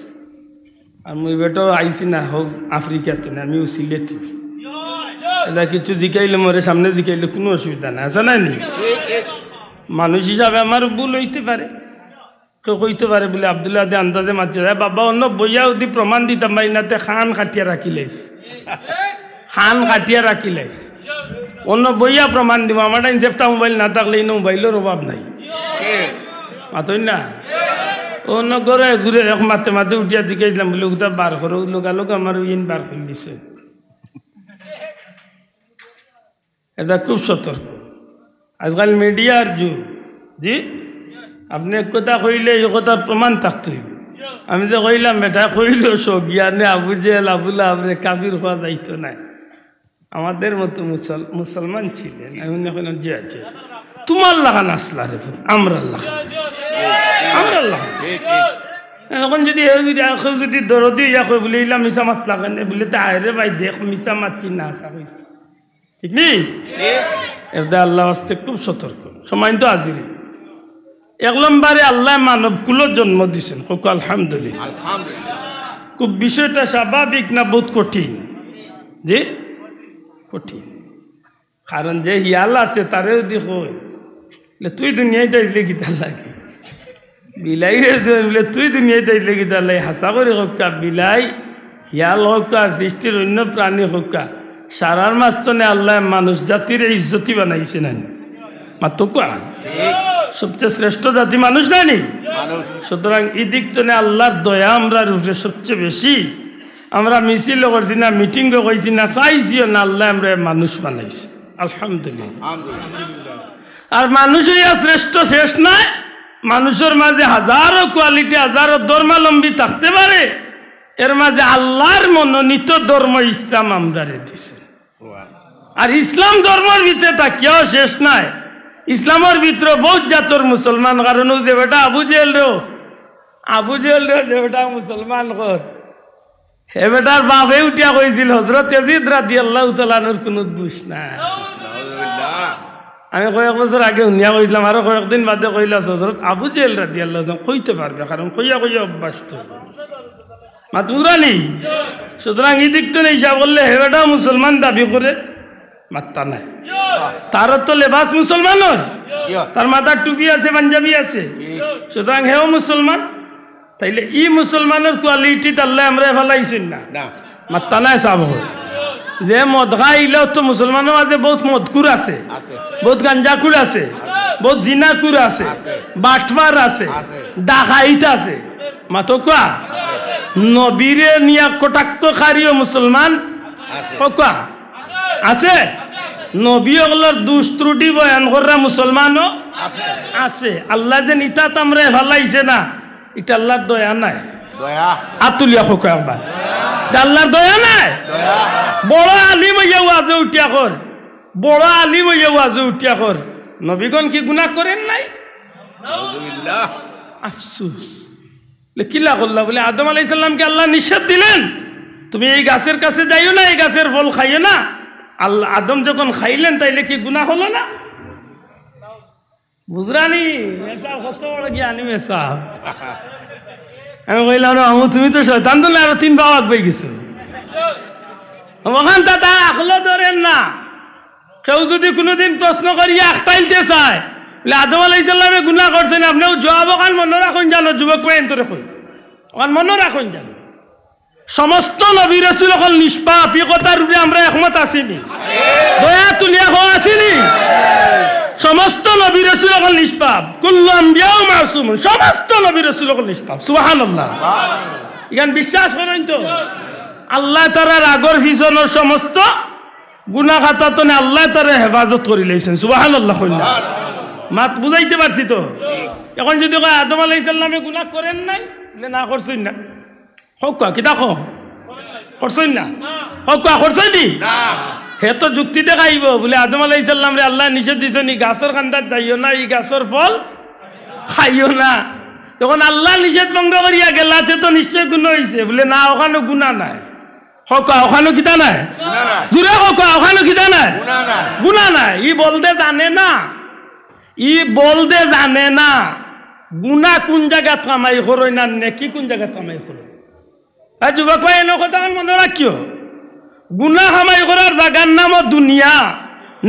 আর মুই বেটো আইসি না হোক আফ্রিকাতে না আমিও সিলেটি এটা কিছু জিকাইলে মোরে সামনে জিকাইলে কোনো অসুবিধা নাই আছে না নি মানুষ হিসাবে আমার ভুল হইতে পারে কেউ কইতে পারে বলে আব্দুল্লাহ দে আন্দাজে মাতি যায় বাবা অন্য বইয়া যদি প্রমাণ দিতাম ভাই নাতে খান খাটিয়া রাখিলেস খান খাটিয়া রাখিলেস অন্য বইয়া প্রমাণ দিব আমার সেফটা মোবাইল না থাকলে এই মোবাইলের অভাব নাই মাতই না অন্য ঘরে ঘুরে এক মাতে মাতে উঠিয়া জিকাইছিলাম বলে ওটা বার করো লোক আমার ইন বার করে দিছে এটা খুব সতর্ক আজকাল মিডিয়ার যুগ জি আপনি এক কথা কইলে এই কথার প্রমাণ থাকতে আমি যে কইলাম এটা কইল সব জ্ঞানে আবু জেল আবুল্লাহ আপনি কাফির হওয়া যাইতো না আমাদের মতো মুসলমান ছিলেন আমি এখন যে আছে তোমার লাগান আসলা রে আমরা এখন যদি যদি দরদি ইয়া কই বলে ইলা মিশা মাত লাগান বলে তা আরে ভাই দেখ মিশা মাতছি না আসা হয়েছে ঠিক নেই এটা আল্লাহ আস্তে খুব সতর্ক সময় তো হাজিরি 1 নম্বরে আল্লাহ মানব কুলো জন্ম দিছেন কোক আলহামদুলিল্লাহ খুব বিষয়টা স্বাভাবিক না বহুত কঠিন? যে কঠিন। কারণ যে হিয়াল আছে তারে যদি কই তুই দুনিয়ায় যাইলে কি তার লাগে, বিলাই রে বলে তুই দুনিয়ায় যাইলে কি তার লাগে, হাসা করে হোকা বিলাই হিয়াল হোকা সৃষ্টির অন্য প্রাণী হোকা সারার মাঝখানে আল্লাহ মানুষ জাতির ইজ্জতি বানাইছে না মাত্র সবচেয়ে শ্রেষ্ঠ জাতি মানুষ নানি। সুতরাং এই দিক তো আল্লাহর দয়া আমরা রূপে সবচেয়ে বেশি। আমরা মিছিল করছি না, মিটিং করছি না, চাইছিও না, আল্লাহ আমরা মানুষ বানাইছি আলহামদুলিল্লাহ। আর মানুষ হইয়া শ্রেষ্ঠ শেষ নাই, মানুষের মাঝে হাজারো কোয়ালিটি হাজারো ধর্মাবলম্বী থাকতে পারে, এর মাঝে আল্লাহর মনোনীত ধর্ম ইসলাম আমরারে দিছে। আর ইসলাম ধর্মের ভিতরে তাকিয়াও শেষ নাই, ইসলামের ভিতরে বহুত জাতর মুসলমান। কারণ যে বেটা আবু জেহেল রে যে বেটা মুসলমান কর হে বেটার বাপে উঠিয়া কইছিল হযরত ইয়াজিদ রাদিয়াল্লাহু তাআলা আনহুর কোনো দোষ নাই। আমি কয়েক বছর আগে উনিয়া কইছিলাম, আরো কয়েকদিন বাদে কইলা হযরত আবু জেহেল রাদিয়াল্লাহু তাআলা কইতে পারবে, কারণ কইয়া অভ্যাস তো মাতুরানি। সুতরাং এই দিক তো হিসাব করলে হে বেটা মুসলমান দাবি করে মাত্তা নাই, তার তো লেবাস মুসলমানের, তার মাথার টুপি আছে পাঞ্জাবি আছে, সুতরাং হেও মুসলমান। তাইলে ই মুসলমানের কোয়ালিটি তাহলে আমরা ফেলাইছেন না মাত্তা নাই সাব। যে মদ খাইলেও তো মুসলমানের মাঝে বহুত মদকুর আছে, বহুত গাঞ্জাকুর আছে, বহুত জিনাকুর আছে, বাটফার আছে, ডাকাইত আছে, মাতো কোয়া নবীরে নিয়া কটাক্ষ খারিও মুসলমান কোয়া আছে। নবী ওগুলোর দুষ ত্রুটি বয়ান করা মুসলমানও আছে। আল্লাহ যে নিতাত আমরা ভালাইছে না, এটা আল্লাহর দয়া নাই। আতুলিয়া হোক একবার, আল্লাহর দয়া নাই। বড় আলিম হইয়া ওয়াজে উঠিয়া কর, বড় আলিম হইয়া ওয়াজে উঠিয়া কর, নবীগণ কি গুনাহ করেন নাই? আফসোস কিলা করলা বলে আদম আলাইহিস সালামকে আল্লাহ নিষেধ দিলেন তুমি এই গাছের কাছে যাইও না, এই গাছের ফল খাইও না। আল্লাহ আদম যখন খাইলেন তাইলে কি গুনাহ হলো না? বুঝরানি মেসা কত বড় জ্ঞানী মেসা। আমি কইলাম আমু তুমি তো শয়তান তো না, আরো 3 বাবা বই গেছো ওখান দাদা আকলো ধরেন না। কেউ যদি কোনোদিন প্রশ্ন করিয়া আখতাইলতে চায় বলে আদম আলাইহিস সালামে গুনাহ করছেন, আপনিও জবাব ওখান মনে রাখুন জানো, যুবক পয়েন তোরে কই ওখান মনে রাখুন জানো। সমস্ত নবী রাসূল সকল নিষ্পাপ, এই কথার উপরে আমরা একমত আছিনি? দয়া তুলিয়া হওয়া আসিনি? সমস্ত নবী রাসূল সকল নিষ্পাপ, কুল্লু আম্বিয়াউ মাসুমুন, সমস্ত নবী রাসূল সকল নিষ্পাপ। সুবহানাল্লাহ, ইখান বিশ্বাস করেন তো? আল্লাহ তাআলার আগর পিছনের সমস্ত গুনাহ খাতা তো আল্লাহ তাআলা হেফাজত করে লইছেন। সুবহানাল্লাহ কইলা মাত বুঝাইতে পারছি তো? এখন যদি কয় আদম আলাইহিস সালামে গুনাহ করেন নাই, বলে না করছেন না, হোক কি দেখো করছেন না, হোক করছেন নি না, হে তো যুক্তি দেখাইব বলে আদম আলাইহিস সালাম রে আল্লাহ নিষেধ দিছেন ই গাছের কান্দার যাইও না, এই গাছের ফল খাইও না। যখন আল্লাহ নিষেধ ভঙ্গ করিয়া গেলাতে তো নিশ্চয় গুনাহ হইছে, বলে না ওখানে গুনাহ নাই। হোক ওখানে কিতা নাই, জুড়ে হোক ওখানে কিতা নাই, গুনাহ নাই। ই বলতে জানে না, ই বলতে জানে না গুনাহ কোন জায়গা কামাই করই না, নেকি কোন জায়গা কামাই করো। যুবক ভাই এনে কথা মনে রাখিও, গুনাহ কামাই করার জায়গার নাম দুনিয়া,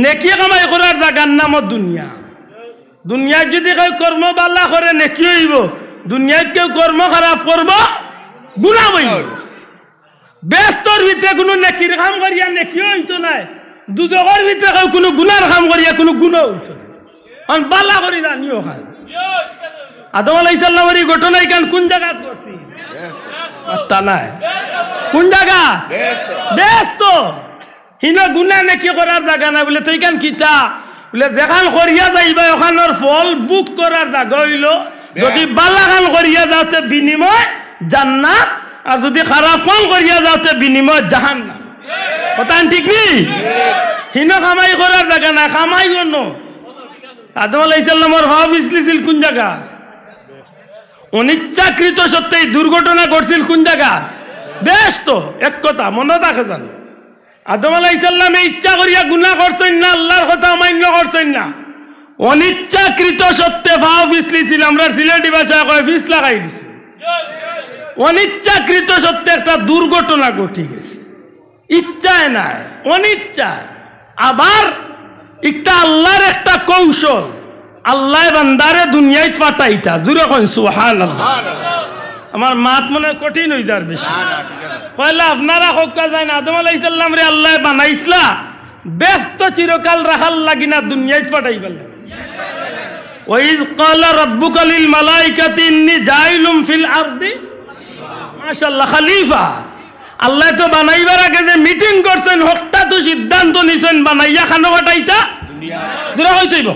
নেকি কামাই করার জায়গার নাম দুনিয়া। দুনিয়ায় যদি কেউ কর্ম বালা করে নেকি হইব, দুনিয়ায় কেউ কর্ম খারাপ করব গুনাহ হইব। ব্যস্তর ভিতরে কোনো নেকির কাম করিয়া নেকি হইতো নাই, দুজকের ভিতরে কেউ কোনো গুনার কাম করিয়া কোনো গুনাহ হইতো না। বালা করি জানিও খান আদম আলাইহিস সালামের এই ঘটনা এখান কোন জায়গাত করছি? তা নাই কোন জায়গা? ব্যস্ত হিন গুনাহ নেকি করার জায়গা না বলে তো এখান কিতা বলে যেখান করিয়া যাইবা ওখানের ফল বুক করার জায়গা হইল। যদি বালা কাম করিয়া যাওতে বিনিময় জান্নাত, আর যদি খারাপ কাম করিয়া যাওতে বিনিময় জাহান্নাম। কথা ঠিক নি? হিন কামাই করার জায়গা না, কামাই কোন আদম আলাইহিস সালামের ভাব ইসলিছিল কোন জায়গা? অনিচ্ছাকৃত সত্যি দুর্ঘটনা ঘটছিল কোন জায়গা? ব্যস্ত। এক কথা মনে রাখে জানো, আদম আলাইহিস সালামে ইচ্ছা করিয়া গুনাহ করছেন না, আল্লাহর কথা অমান্য করছেন না, অনিচ্ছাকৃত সত্যে ভাব ইসলিছিল। আমরা সিলেটি ভাষায় কয় ফিস লাগাই দিছে। অনিচ্ছাকৃত সত্যি একটা দুর্ঘটনা ঘটে গেছে, ইচ্ছায় নাই, অনিচ্ছায়। আবার একটা আল্লাহর একটা কৌশল, আল্লাহ বান্দারে দুনিয়ায় পাঠাইতা। জুরে কইন সুবহানাল্লাহ। আমার মাত মনে কঠিন হয়ে যার বেশি। পয়লা আপনারা হক্কা যায় না, আদম আলাইহিস সালাম রে আল্লাহ বানাইছলা ব্যস্ত চিরকাল রাখার লাগি না দুনিয়ায় পাঠাইবার লাগি। ওয়াইজ ক্বালা রাব্বুকা লিল মালাইকাতি ইন্নী জাইলুম ফিল আরদি মাশাআল্লাহ খলিফা। আল্লাহ তো বানাইবার আগে যে মিটিং করছেন, হকটা তো সিদ্ধান্ত নিছেন বানাইয়া খানো পাঠাইতা দুরা হইতইব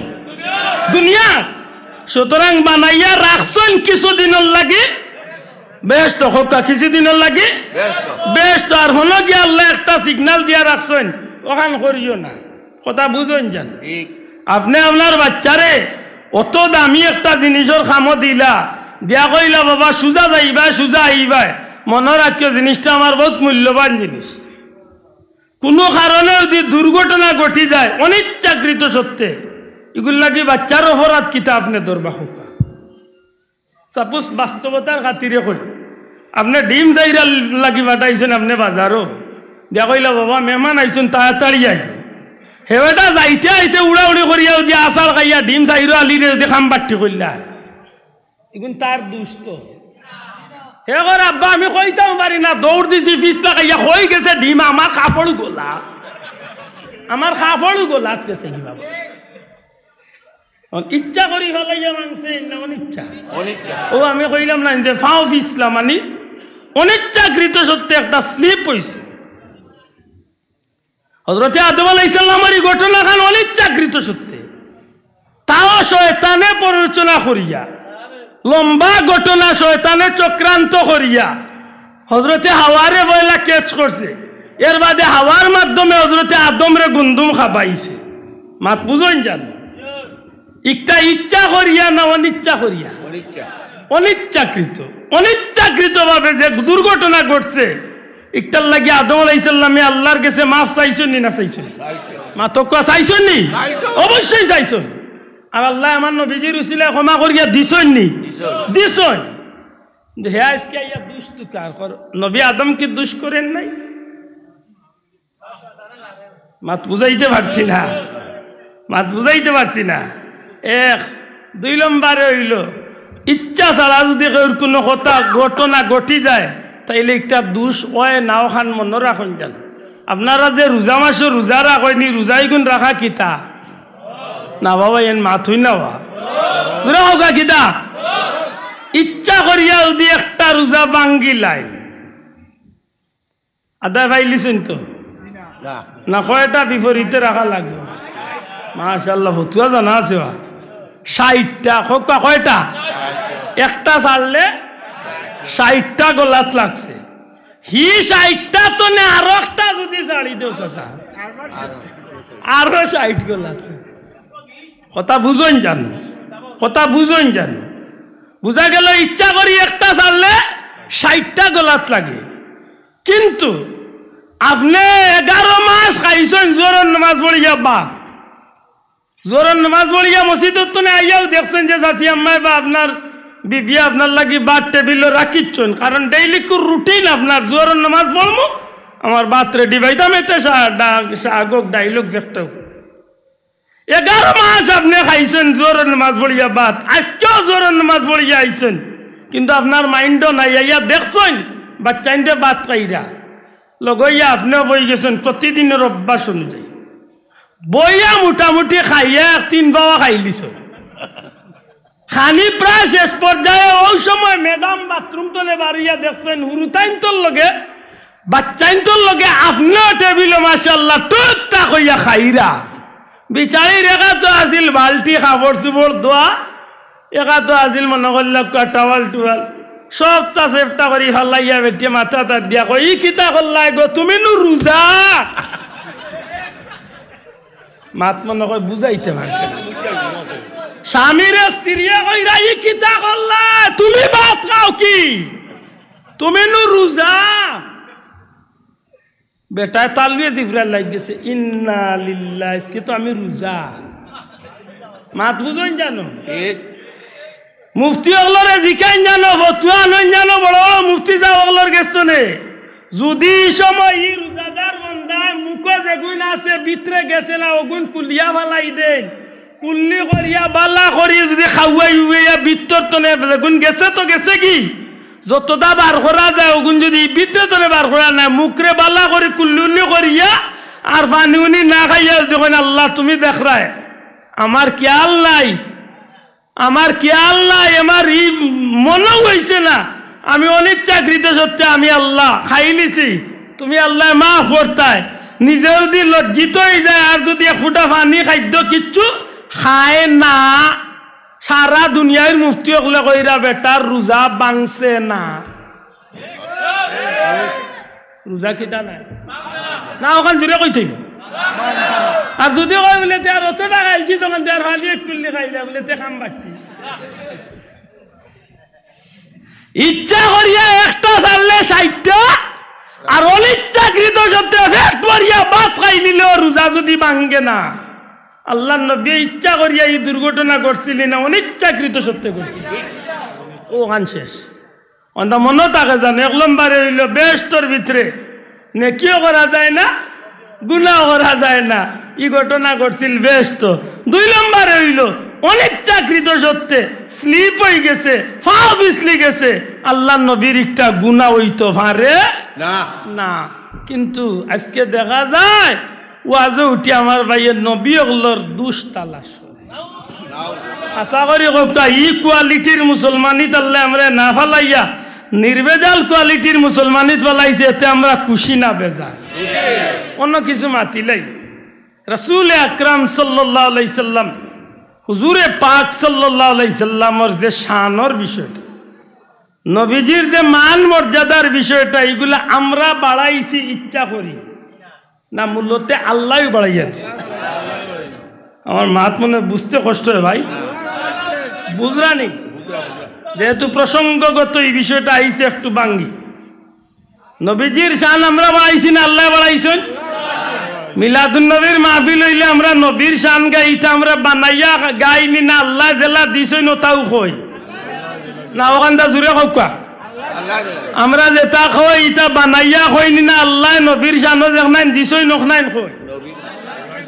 দুনিয়া। সুতরাং বানাইয়া রাখছেন কিছুদিনের লাগে বেস্ট, হকা কিছুদিনের লাগে বেস্ট। আর হলো কি আল্লাহ একটা সিগন্যাল দিয়া রাখছেন, ওখান করিও না। কথা বুঝেন জান? আপনি আপনার বাচ্চারে অত দামি একটা জিনিসের খামো দিলা, দিয়া কইলা বাবা সুজা যাইবা সুজা আইবা, মনে রাখিও জিনিসটা আমার বহুত মূল্যবান জিনিস। কোনো কারণে যদি দুর্ঘটনা ঘটি যায় অনিচ্ছাকৃত সত্যে, এগুলো লাগি বাচ্চার অপরাধ কিতা আপনি দরবা হোকা। সাপোজ বাস্তবতার খাতিরে কই আপনি ডিম যাইরা লাগি পাঠাইছেন আপনি বাজারও, দিয়া কইলা বাবা মেহমান আইছেন তাড়াতাড়ি আই, হেবেটা যাইতে আইতে উড়াউড়ি করিয়া যদি আচার খাইয়া ডিম চাইরো আলিরে যদি খাম বাট্টি করলা, এগুন তার দুষ্ট। হে করে আব্বা আমি কইতাম পারি না, দৌড় দিছি পিছলা খাইয়া হয়ে গেছে ডিম, আমার কাপড় গোলা, আমার কাপড় গোলাত গেছে কি বাবা। ইচ্ছা করি ফেলাইয়া মাংসে না অনিচ্ছা? ও আমি কইলাম না যে ফাও পিছলা মানে অনিচ্ছাকৃত সত্যি একটা স্লিপ হয়েছে। হযরতে আদম আলাইহিস সালামের এই ঘটনাখান অনিচ্ছাকৃত সত্যি, তাও শয়তানে প্ররোচনা করিয়া, লম্বা ঘটনা শয়তানে চক্রান্ত করিয়া হযরতে হাওয়ারে বইলা ক্যাচ করছে। এর বাদে হাওয়ার মাধ্যমে হযরতে আদমরে গুন্দুম খাবাইছে। মাত বুঝুন জান? একটা ইচ্ছা করিয়া না অনিচ্ছা করিয়া? অনিচ্ছাকৃত। অনিচ্ছাকৃত ভাবে যে দুর্ঘটনা ঘটছে, একটার লাগে আদম আলাইহিস সালামে আল্লাহর কাছে মাফ চাইছেন নি না চাইছেন? মা তো চাইছেন নি? অবশ্যই চাইছেন। আর আল্লাহ আমার নবীজির উসিলায় ক্ষমা করিয়া দিছেন নি? দিছেন। হে আজকে আইয়া দুষ্ট কার কর, নবী আদম কি দুষ করেন নাই? মাত বুঝাইতে পারছি না, মাত বুঝাইতে পারছি না। এক দুই নম্বরে হইল ইচ্ছা ছাড়া যদি কোনো কথা ঘটনা ঘটি যায় তাইলে একটা দোষ হয় নাও খান মনে রাখুন যান। আপনারা যে রোজা মাসে রোজা রাখেনি, রোজাই গুণ রাখা কিতা না বাবা, এন মাথুই না হোকা কিতা ইচ্ছা করিয়া যদি একটা রোজা বাঙ্গি লাই আদায় পাইলিছেন তো না, কয়টা বিপরীতে রাখা লাগবে? মাশাআল্লাহ ফতুয়া জানা আছে 60টা। হোকা কয়টা? একটা ছাড়লে 60টা গোলাত লাগছে। হি 60টা তো না, আরো একটা যদি ছাড়ি দেও চাচা আরো 60 গোলাত। কথা বুঝুন জান? কথা বুঝুন জান? বুঝা গেল ইচ্ছা করি একটা ছাড়লে 60টা গোলাত লাগে। কিন্তু আপনি 11 মাস খাইছেন জোরের নামাজ পড়িয়া, বাদ জোরের নামাজ পড়িয়া মসজিদত তো আইয়াও দেখছেন যে চাচি আম্মাই বা আপনার বিবি আপনার লাগি বাদ টেবিলও রাখিচ্ছেন, কারণ ডেইলি রুটিন আপনার জোরের নামাজ পড়বো, আমার বাত রেডি পাইতাম এতে শাহক ডাইলগ দেখতেও। 11 মাস আপনি খাইছেন জোরের নামাজ পড়িয়া বাদ, আজকেও জোরের নামাজ পড়িয়া আইছেন, কিন্তু আপনার মাইন্ডও নাই। আইয়া দেখছেন বাচ্চাইনটা বাদ খাইরা লগইয়া আপনিও বই গেছেন প্রতিদিনের অভ্যাস অনুযায়ী, বইয়া মোটামুটি খাইয়া 3 পাওয়া খাইলিছ খানি প্রায় শেষ পর্যায়ে। ওই সময় ম্যাডাম বাথরুম তলে বাড়িয়া দেখছেন হুরুতাইন তোর লগে বাচ্চাইন তোর লগে আপনিও টেবিলে মাশাআল্লাহ টুকটা কইয়া খাইরা। বিচারি রেখা তো আসিল বালতি কাপড় চুপড় দোয়া, একা তো আসিল মনে করল টাওয়াল টুয়াল সবটা চেষ্টা করি ফালাইয়া বেটিয়ে মাথা তার দিয়া কই ই কিতা করলাই গো তুমি নু রোজা। মাত মনে কয় বুঝাইতে পারছে না। স্বামীর স্ত্রীয়ে কইরা ই কিতা করলা তুমি ভাত খাও কি তুমি নু রোজা। বেটায় তালবিয়ে জিফরাল লাগ গেছে ইন্না লিল্লাহ, আজকে তো আমি রোজা। মাত বুঝুন জানো? মুফতি হলরে জিকাইন জানো, ফতুয়া নই জানো, বড় বড় মুফতি সাহেবগুলোর গেছো নে যদি সময় ই রোজাদার বান্দায় মুখে যেগুন আছে ভিতরে গেছে না ওগুন কুলিয়া ফালাই দেন কুল্লি করিয়া বালা করি যদি খাওয়াই উইয়া ভিতর তনে যেগুন গেছে তো গেছে কি যতটা বার করা যায় ওগুন যদি ভিতরে তনে বার করা না মুখরে বালা করে কুল্লি করিয়া আর পানি উনি না খাইয়া যখন আল্লাহ তুমি দেখ রায় আমার খেয়াল নাই আমার খেয়াল নাই আমার ই মনে হয়েছে না আমি অনেক চাকরিতে সত্যি আমি আল্লাহ খাই নিছি তুমি আল্লাহ মাফ করতায় নিজে যদি লজ্জিত হয়ে যায় আর যদি ফুটা পানি খাদ্য কিচ্ছু খায় না সারা দুনিয়ার মুফতি হলে কইরা বেটার রোজা বাংছে না রোজা কিটা নাই না ওখান জুড়ে কই থাকবে আর যদি কয় বলে তার অতটা খাইছি তখন তার হালি একটু খাইলে বলে তে খাম বাড়তি ইচ্ছা করিয়া একটা চাললে 60টা আর অনিচ্ছাকৃত সত্যি ফেস্ট করিয়া ভাত খাই নিলেও রোজা যদি ভাঙ্গে না আল্লাহ নবী ইচ্ছা করিয়া এই দুর্ঘটনা করছিলি না অনিচ্ছাকৃত সত্যি করছিল ও গান শেষ অন্ত মনে থাকে জানে 1 নম্বরে হইল বেষ্টর ভিতরে নেকিও করা যায় না গুনাহ করা যায় না এই ঘটনা করছিল বেষ্ট 2 নম্বরে হইল অনিচ্ছাকৃত সত্যি স্লিপ হয়ে গেছে পা পিছলি গেছে আল্লাহ নবীর একটা গুনাহ হইতো পারে না কিন্তু আজকে দেখা যায় ওয়াজে উঠি আমার ভাইয়ের নবী ওগুলোর দুষ তালাশ আশা করি কটা ই কোয়ালিটির মুসলমানিত আল্লাহ আমরা না ফালাইয়া নির্বেজাল কোয়ালিটির মুসলমানিত ফালাইছে এতে আমরা খুশি না বেজা অন্য কিছু মাতিলাই রাসূল আকরাম সাল্লাল্লাহু আলাইহি সাল্লাম হুজুরে পাক সাল্লাল্লাহু আলাইহি সাল্লামের যে শানের বিষয়টা নবীজির যে মান মর্যাদার বিষয়টা এগুলা আমরা বাড়াইছি ইচ্ছা করি না মূল্যতে আল্লাহ বাড়াইয়া দিছে আমার মাত মনে বুঝতে কষ্ট হয় ভাই বুঝরানি যেহেতু প্রসঙ্গগত এই বিষয়টা আইছে একটু বাঙ্গি নবীজির শান আমরা বাড়াইছি না আল্লাহ বাড়াইছেন মিলাদুন নবীর মাহফিল হইলে আমরা নবীর শান গাইতে আমরা বানাইয়া গাইনি না আল্লাহ জেলা দিছেন ওটাও কই না ওখানটা জুড়ে কৌকা আমরা যেটা কই ইটা বানাইয়া কইনি না আল্লাহ নবীর শানও দেখনাইন দিছই নখনাইন কই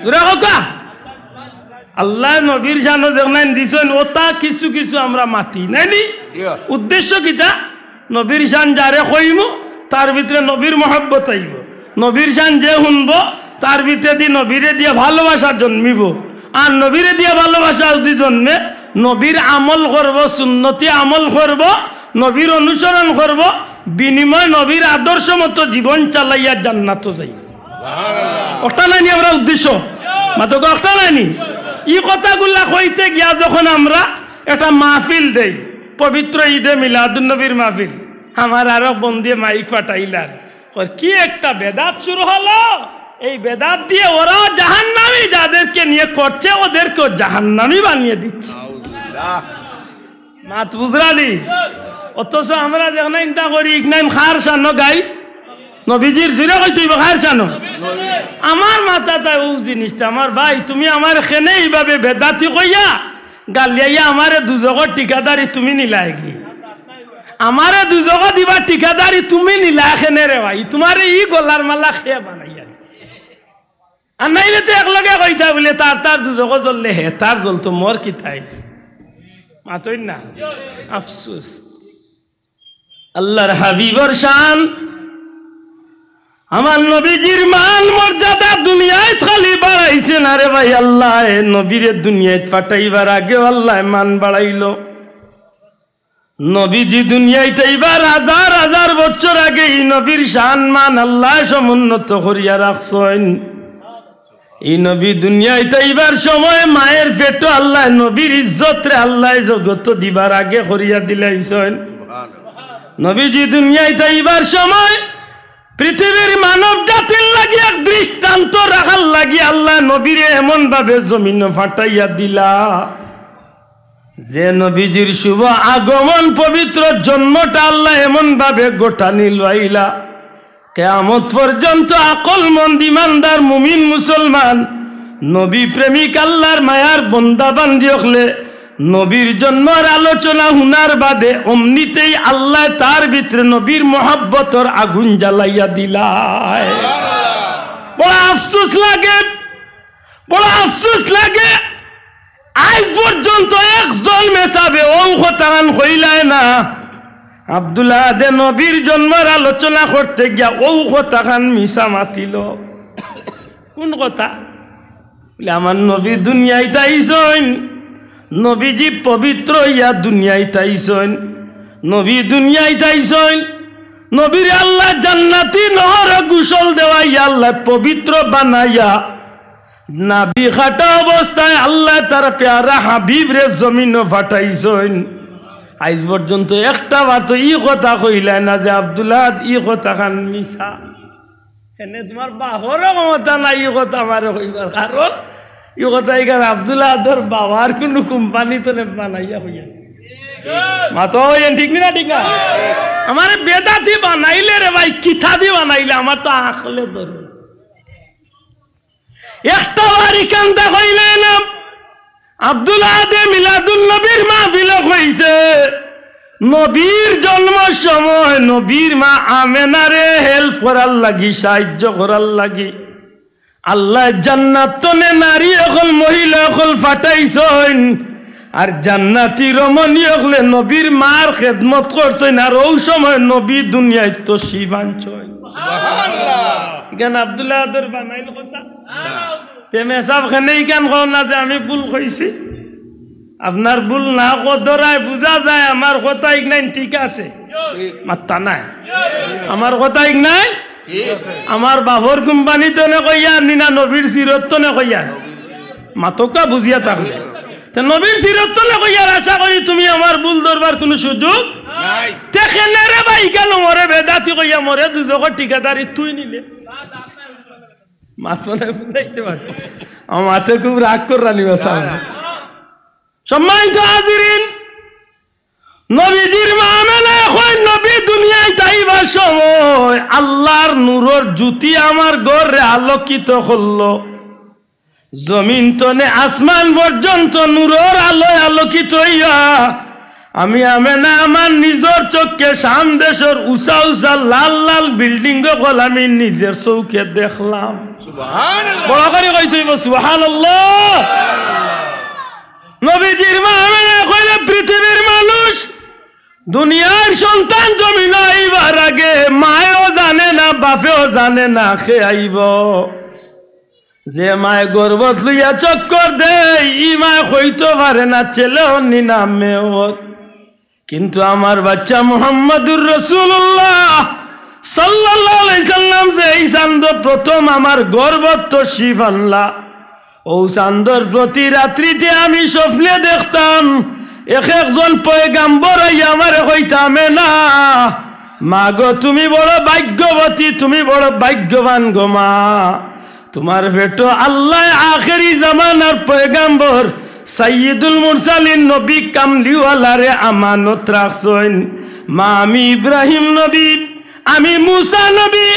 জুড়ে কৌকা আল্লাহ নবীর শানও দেখনাইন দিছই ওটা কিছু কিছু আমরা মাতি নাইনি উদ্দেশ্য কিটা নবীর শান যারে কইমু তার ভিতরে নবীর মহব্বত আইব নবীর শান যে শুনবো তার ভিতরে দিয়ে নবীরে দিয়ে ভালোবাসা জন্মিব আর নবীরে দিয়ে ভালোবাসা যদি জন্মে নবীর আমল করব সুন্নতি আমল করব নবীর অনুসরণ করব বিনিময় নবীর আদর্শ মতো জীবন চালাইয়া জান্নাত যাই ওটা নাইনি আমরা উদ্দেশ্য মাত্র ওটা নাইনি এই কথাগুলা কইতে গিয়া যখন আমরা একটা মাহফিল দেই পবিত্র ঈদে মিলাদুন নবীর মাহফিল আমার আরো বন্ধে মাইক পাঠাইলার কি একটা বেদাত শুরু হলো এই বেদাত দিয়ে ওরা জাহান্নামী যাদেরকে নিয়ে করছে ওদেরকে জাহান্নামী বানিয়ে দিচ্ছে মাত বুঝরানি অথচ আমরা যখন চিন্তা করি ইকনাইম খার শানো গাই নবীজির জুড়ে কই তুই খার শানো আমার মাথা তাই ও জিনিসটা আমার ভাই তুমি আমার খেনে এইভাবে বেদাতি কইয়া গালিয়াইয়া আমারে দুজগর ঠিকাদারি তুমি নিলাই কি আমারে দুজগর দিবা ঠিকাদারি তুমি নিলা খেনে রে ভাই তোমারে ই গলার মালা খেয়ে বানাইয়া আর নাইলে তো একলগে কইতা বলে তার তার দুজক জ্বললে হে তার জ্বলতো মোর কি থাইস মাতই না আফসোস আল্লাহর হাবিবর শান আমার নবীজির মান মর্যাদা দুনিয়ায় খালি বাড়াইছে না রে ভাই আল্লাহ নবীরে দুনিয়ায় পাঠাইবার আগে আল্লাহ মান বাড়াইলো নবীজি দুনিয়ায় তাইবার হাজার হাজার বছর আগে এই নবীর শান মান আল্লাহ সমুন্নত করিয়া রাখছেন এই নবী দুনিয়ায় তাইবার সময় মায়ের পেটো আল্লাহ নবীর ইজ্জত রে আল্লাহ জগত দিবার আগে করিয়া দিলাইছেন নবীজি দুনিয়ায় তাইবার সময় পৃথিবীর মানব জাতির লাগি এক দৃষ্টান্ত রাখার লাগি আল্লাহ নবীরে এমন ভাবে জমিন ফাটাইয়া দিলা যে নবীজির শুভ আগমন পবিত্র জন্মটা আল্লাহ এমন ভাবে গোটা নিলাইলা কিয়ামত পর্যন্ত আকলমন্দ ইমানদার মুমিন মুসলমান নবী প্রেমিক আল্লাহর মায়ার বন্দা বান্দি হলে নবীর জন্মের আলোচনা হুনার বাদে অমনিতেই আল্লাহ তার ভিতরে নবীর মহব্বতর আগুন জ্বালাইয়া দিলায়। বড় আফসোস লাগে, বড় আফসোস লাগে, আজ পর্যন্ত একজন মেসাবে ও কথান হইলায় না। আব্দুল্লাহ দে নবীর জন্মের আলোচনা করতে গিয়া ও কথান মিশা মাতিল। কোন কথা? বলে আমার নবী দুনিয়ায় তাইছেন, নবীজি পবিত্র ইয়া দুনিয়ায় তাইছেন, নবী দুনিয়ায় তাইছেন, নবীর আল্লাহ জান্নাতি নহরে গোসল দেওয়াইয়া আল্লাহ পবিত্র বানাইয়া নাবি খাটা অবস্থায় আল্লাহ তার প্যারা হাবিব রে জমিন ফাটাইছেন। আজ পর্যন্ত একটা বার তো ই কথা কইলাই না যে আব্দুল্লাহ ই কথা খান মিশা। এনে তোমার বাহরও ক্ষমতা নাই ই কথা আমার কইবার, কারণ ই কথা এখানে আব্দুল্লাহ আদর বাবার কোনো কোম্পানি তো বানাইয়া হইয়া মাতো ঠিক না? ঠিক না? আমার বেদাতি বানাইলে রে ভাই, কিথা দি বানাইলে আমার তো আখলে ধরে একটা বাড়ি কান্দা হইলে না। আব্দুল্লাহ দে মিলাদুল নবীর মাহফিল হইছে, নবীর জন্ম সময় নবীর মা আমেনারে হেল্প করার লাগি, সাহায্য করার লাগি আল্লাহ জান্নাত তনে নারী এখন মহিলা এখন ফাটাইছেন, আর জান্নাতি রমণী হলে নবীর মার খেদমত করছেন। আর ওই সময় নবী দুনিয়ায় তো শিবাঞ্চল কেন আব্দুল্লাহ আদর বানাইল কথা তেমে সব খানেই কেন কও না যে আমি ভুল কইছি। আপনার ভুল না কদরায় বুঝা যায় আমার কথা ইগনাই ঠিক আছে, মাত্তা নাই আমার কথা ইগনাই। আমার বাবর কোম্পানি তো নে কইয়া নিনা নবীর সিরত তো নে কইয়া মাতকা বুঝিয়া থাকলে নবীর সিরত তো নে কইয়ার আশা করি তুমি আমার ভুল ধরবার কোনো সুযোগ নাই। দেখেনে রে ভাই কেন মরে বেদাতি কইয়া মরে দুজক ঠিকাদারি তুই নিলে মাথনে বুঝাইতে পারছি আমার মাথে খুব রাগ করে রানিবা সামনে। সম্মানিত হাজিরিন, নবীজির মামেলা এখন নবী দুনিয়ায় তাইবার সময় আল্লাহর নূরের জ্যোতি আমার ঘরে আলোকিত করলো। জমিন তনে আসমান পর্যন্ত নূরের আলোয় আলোকিত হইয়া আমি আমেনা আমার নিজের চোখে শাম দেশের উঁচা উঁচা লাল লাল বিল্ডিং গল আমি নিজের চৌকে দেখলাম। বড় করে কই তুই সুবহানাল্লাহ। নবীজির মা আমেনা কইলে পৃথিবীর মানুষ দুনিয়ার সন্তান জমিন আইবার আগে মায়ও জানে না বাপেও জানে না খে আইব। যে মায় গর্বত লইয়া চক্কর দেয় ই মায় হইতে পারে না ছেলেও নি না মেয়েও। কিন্তু আমার বাচ্চা মুহাম্মাদুর রাসূলুল্লাহ সাল্লাল্লাহু আলাইহি সাল্লাম যে এই চাঁদ প্রথম আমার গর্বত তো শিব আনলা। ও চাঁদর প্রতি রাত্রিতে আমি স্বপ্নে দেখতাম একজন পয়গাম্বর আমার হইতামে না মা গো তুমি বড় ভাগ্যবতী, তুমি বড় ভাগ্যবান গো মা, তোমার বেটো আল্লাহ আখেরি জামানার পয়গাম্বর সাইয়্যিদুল মুরসালিন নবী কামলিওয়ালারে আমানত রাখছেন। মা আমি ইব্রাহিম নবী, আমি মুসা নবী,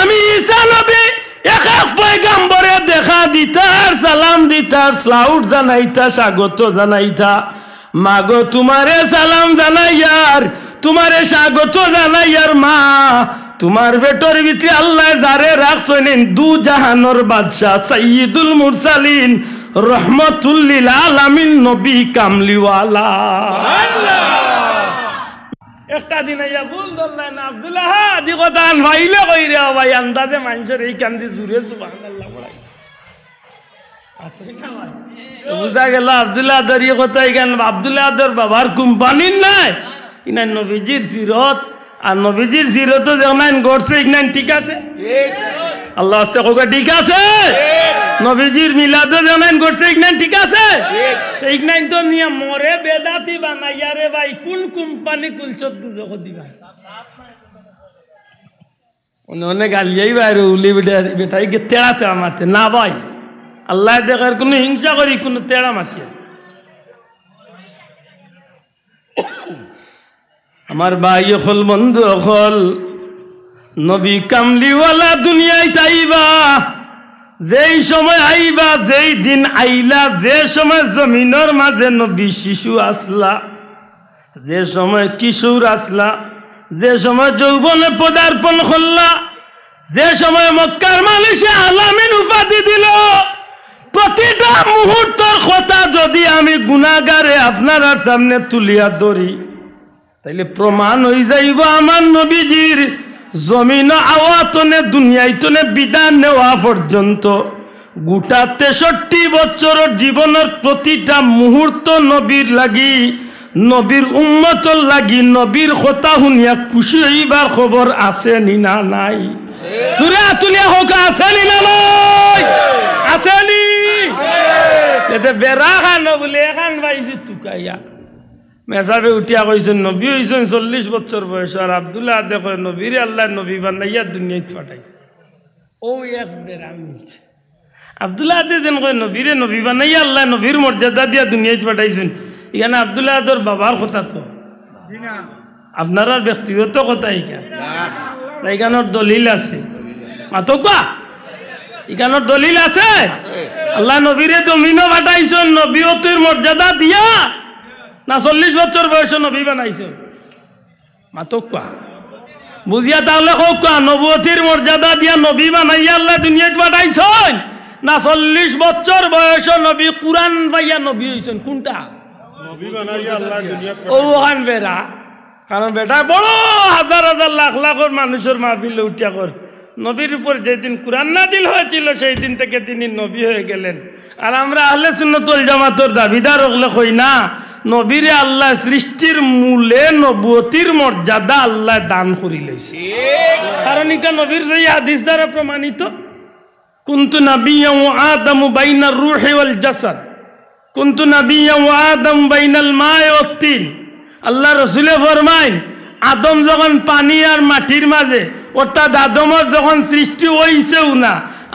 আমি ঈসা নবী এক এক পয়গাম্বরে দেখা দিতার, সালাম দিতার, সাউট জানাইতা, স্বাগত জানাইতা। মাগো তোমারে সালাম জানাইয়ার, তোমারে স্বাগত জানাইয়ার মা, তোমার পেটের ভিতরে আল্লাহ যারে রাখছেন দু জাহানের বাদশা সাইয়্যিদুল মুরসালিন রহমাতুল লিল আলামিন নবী কামলিওয়ালা। একটা দিন আইয়া ভুল ধরলেন আব্দুল্লাহ আদি কথা ভাইলে কই রে ভাই আন্দাজে মানুষের এই কান্দি জুড়ে সুবহানাল্লাহ বলাই বুঝা গেল আব্দুল্লাহ আদর ইয়ে কথা এখানে আব্দুল্লাহ আদর বাবার কোম্পানির নাই ইনার নবীজির সিরত। আর নবীজির সিরত যেমন গড়ছে ইগনান ঠিক আছে, আল্লাহ আস্তে কোকা ঠিক আছে। নবীজির মিলাদ যেমন গড়ছে ইগনান ঠিক আছে, ইগনান তো নিয়ে মরে বেদাতি বানাইয়া রে ভাই কোন কোম্পানি কুল চোদ্দ জগৎ দিবা উনি গালিয়াই বাইরে উলি বেটা বেটাই গে তেড়াতে আমাতে না ভাই আল্লাহ দেখার কোনো হিংসা করি কোনো তেড়া মাতিয়ে। আমার ভাই হল বন্ধু হল নবী কামলিওয়ালা দুনিয়ায় তাইবা যেই সময় আইবা, যেই দিন আইলা, যে সময় জমিনের মাঝে নবী শিশু আসলা, যে সময় কিশোর আসলা, যে সময় যৌবনে পদার্পণ করলা, যে সময় মক্কার মানুষে আলামিন উপাধি দিল, প্রতিটা মুহূর্তের কথা যদি আমি গুনাহগারে আপনার সামনে তুলিয়া ধরি, তাইলে প্রমাণ হয়ে যাইব আমার নবীজির জমিন আওয়াতনে দুনিয়াইতনে বিধান নেওয়া পর্যন্ত গোটা 63 বছরের জীবনের প্রতিটা মুহূর্ত নবীর লাগি, নবীর উম্মতর লাগি, নবীর কথা শুনিয়া খুশি হইবার খবর আছে নি না নাই? তুলে তুলিয়া হোক আছে নি না নাই? আছে নি? এতে বেড়া খান বলে এখান পাইছি তুকাইয়া মেসাবে উঠিয়া কইছেন নবী হইছেন 40 বছর বয়স, আর আব্দুল্লাহ দেখো নবীরে আল্লাহ নবী বানাইয়া দুনিয়ায় পাঠাইছে। ও এক বেড়া মিলছে। আব্দুল্লাহ যেন কয় নবীরে নবী বানাইয়া আল্লাহ নবীর মর্যাদা দিয়া দুনিয়ায় পাঠাইছেন। এখানে আব্দুল্লাহ বাবার কথা তো আপনার ব্যক্তিগত কথা, এখানোর দলিল আছে মাতকা, এখানোর দলিল আছে। আল্লাহ নবীরে জমিনও পাঠাইছেন নবীয়তের মর্যাদা দিয়া, না 40 বছর বয়সে নবী বানাইছে? মাতকা বুঝিয়া তাহলে হোক, নবুয়তির মর্যাদা দিয়া নবী বানাইয়া আল্লাহ দুনিয়ায় পাঠাইছেন, না 40 বছর বয়স নবী কুরআন পাইয়া নবী হইছেন? কোনটা? ওখান বেড়া। কারণ বেটা বড় হাজার হাজার লাখ লাখের মানুষের মাহফিলে উঠিয়া কর, নবীর উপর যেদিন কুরআন নাজিল হয়েছিল সেই দিন থেকে তিনি নবী হয়ে গেলেন। আর আমরা আহলে সুন্নাত ওয়াল জামাতের দাবিদার হলে কই না, নবীরে আল্লাহ সৃষ্টির মূলে নবুয়তির মর্যাদা আল্লাহ দান করি লইছে। কারণ এটা নবীর সেই হাদিস দ্বারা প্রমাণিত। কুনতু নাবিয়্যান ওয়া আদামু বাইনার রূহি ওয়াল জাসাদ, কুনতু নাবিয়্যান ওয়া আদামু বাইনাল মা'i ওয়াত তিন। আল্লাহ রাসূলে ফরমায়, আদম যখন পানি আর মাটির মাঝে, অর্থাৎ আদমের যখন সৃষ্টি হইছেও না,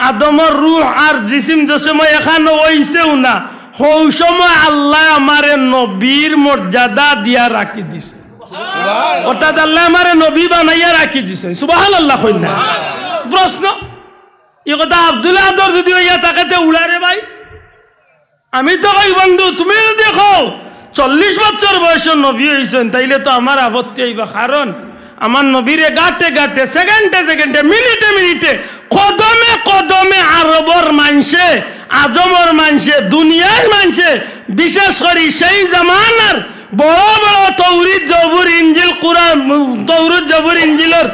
আদমের রূহ আর জিসিম যে সময় এখানে হইছেও না, ওই সময় আল্লাহ আমারে নবীর মর্যাদা দিয়া রাখি দিছে। অর্থাৎ আল্লাহ আমারে নবী বানাইয়া রাখি দিছে। সুবহানাল্লাহ। কই না? প্রশ্ন এই কথা আব্দুল্লাহ যদি হইয়া তাকাতে উড়ারে ভাই, আমি তো কই বন্ধু তুমি দেখো 40 বছর বয়সে নবী হইছেন, তাইলে তো আমার আপত্তি হইবা। কারণ আমার নবীরে গাটে গাটে, সেকেন্ডে সেকেন্ডে, মিনিটে মিনিটে, কদমে কদমে আরবর মানছে, আজমর মানছে, দুনিয়ার মানছে, বিশেষ করে সেই জামানার বড় বড় তৌরিত জবুর ইঞ্জিল কুরআন, তৌরিত জবুর ইঞ্জিলের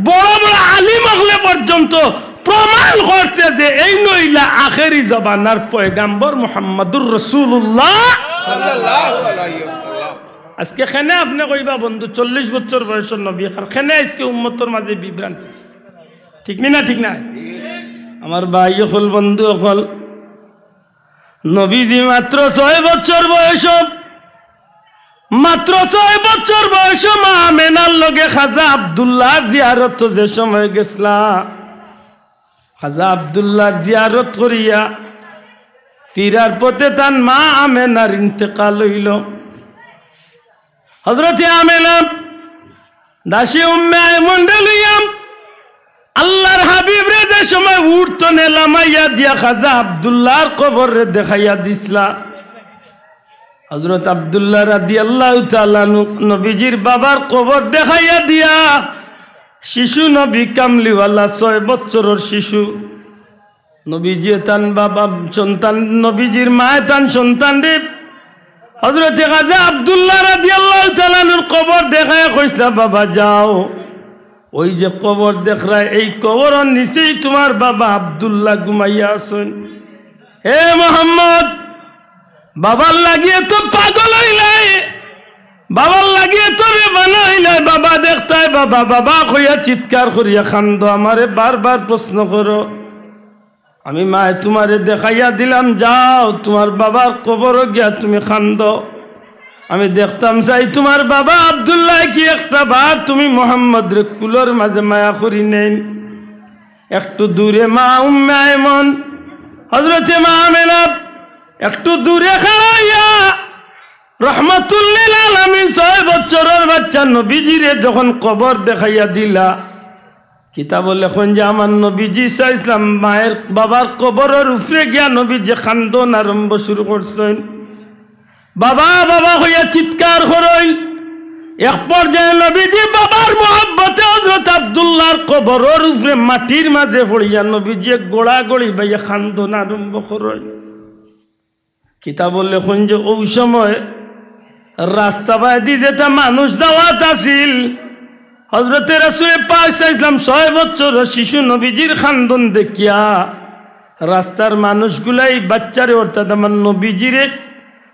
বড় বড় আলিম হলে পর্যন্ত প্রমাণ করছে যে এই নইলা আখেরি জামানার পয়গাম্বর মুহাম্মদুর রাসূলুল্লাহ সাল্লাল্লাহু আলাইহি ওয়াসাল্লাম। আজকে কেন আপনি কইবা বন্ধু 40 বছর বয়সের নবী, আর কেন আজকে উম্মতের মাঝে বিভ্রান্তি? ঠিক না? ঠিক না? আমার ভাই হল, বন্ধু হল, নবীজি মাত্র 6 বছর বয়স, মাত্র 6 বছর বয়স মা আমেনার লগে খাজা আব্দুল্লাহ জিয়ারত যে সময় গেছলা, খাজা আব্দুল্লাহর জিয়ারত করিয়া ফিরার পথে তার মা আমেনার ইন্তেকাল হইল। হযরতে আমেনা দাসী উম্মে আয়মন লইয়া আল্লাহর হাবিব রে যে সময় উঠতনে লামাইয়া দিয়া খাজা আব্দুল্লাহর কবর রে দেখাইয়া দিছলা। হযরত আব্দুল্লাহ রাদিয়াল্লাহু তাআলা নবীজির বাবার কবর দেখাইয়া দিয়া, শিশু নবী কামলিওয়ালা 6 বছরের শিশু, নবীজি তান বাবা সন্তান, নবীজির মা তান সন্তান রে হযরতে খাজা আব্দুল্লাহ রাদিয়াল্লাহু তাআলা কবর দেখাইয়া কইসলা, বাবা যাও, ওই যে কবর দেখরা, এই কবরের নিচেই তোমার বাবা আব্দুল্লাহ ঘুমাইয়া আছেন। হে মোহাম্মদ, বাবার লাগিয়ে তো পাগল হইলাই, বাবার লাগিয়ে তো বেমানা হইলাই, বাবা দেখতাই, বাবা বাবা কইয়া চিৎকার করিয়া কান্দ, আমারে বারবার প্রশ্ন করো। আমি মায়ে তোমারে দেখাইয়া দিলাম, যাও তোমার বাবার কবর গিয়া তুমি কান্দ। আমি দেখতাম চাই তোমার বাবা আব্দুল্লাহ কি একটা বার তুমি মোহাম্মদ রে কুলোর মাঝে মায়া করি নেন। একটু দূরে মা উম্মে আয়মন, হযরতে মা আমেনা একটু দূরে খাড়াইয়া রহমাতুল লিল আলামিন 6 বছরের বাচ্চা নবীজিরে যখন কবর দেখাইয়া দিলা, কিতাব লেখন যে আমার নবীজি ইসলাম মায়ের বাবার কবরের উপরে গিয়া নবীজি খান্দন আরম্ভ শুরু করছেন। বাবা বাবা হইয়া চিৎকার করেন। এক পর্যায়ে নবীজি বাবার মহব্বতে হযরত আব্দুল্লাহর কবরের উপরে মাটির মাঝে পড়িয়া নবীজি গোড়া গড়ি বাইয়া খান্দন আরম্ভ করেন। কিতাব লেখন যে ওই সময় রাস্তা বাদি যেটা মানুষ যাওয়াত আছিল, হযরতে রাসূল পাক সাল্লাল্লাহু আলাইহি 6 বছরের শিশু নবীজির খান্দন দেখিয়া রাস্তার মানুষগুলাই বাচ্চারে অর্থাৎ আমার নবীজিরে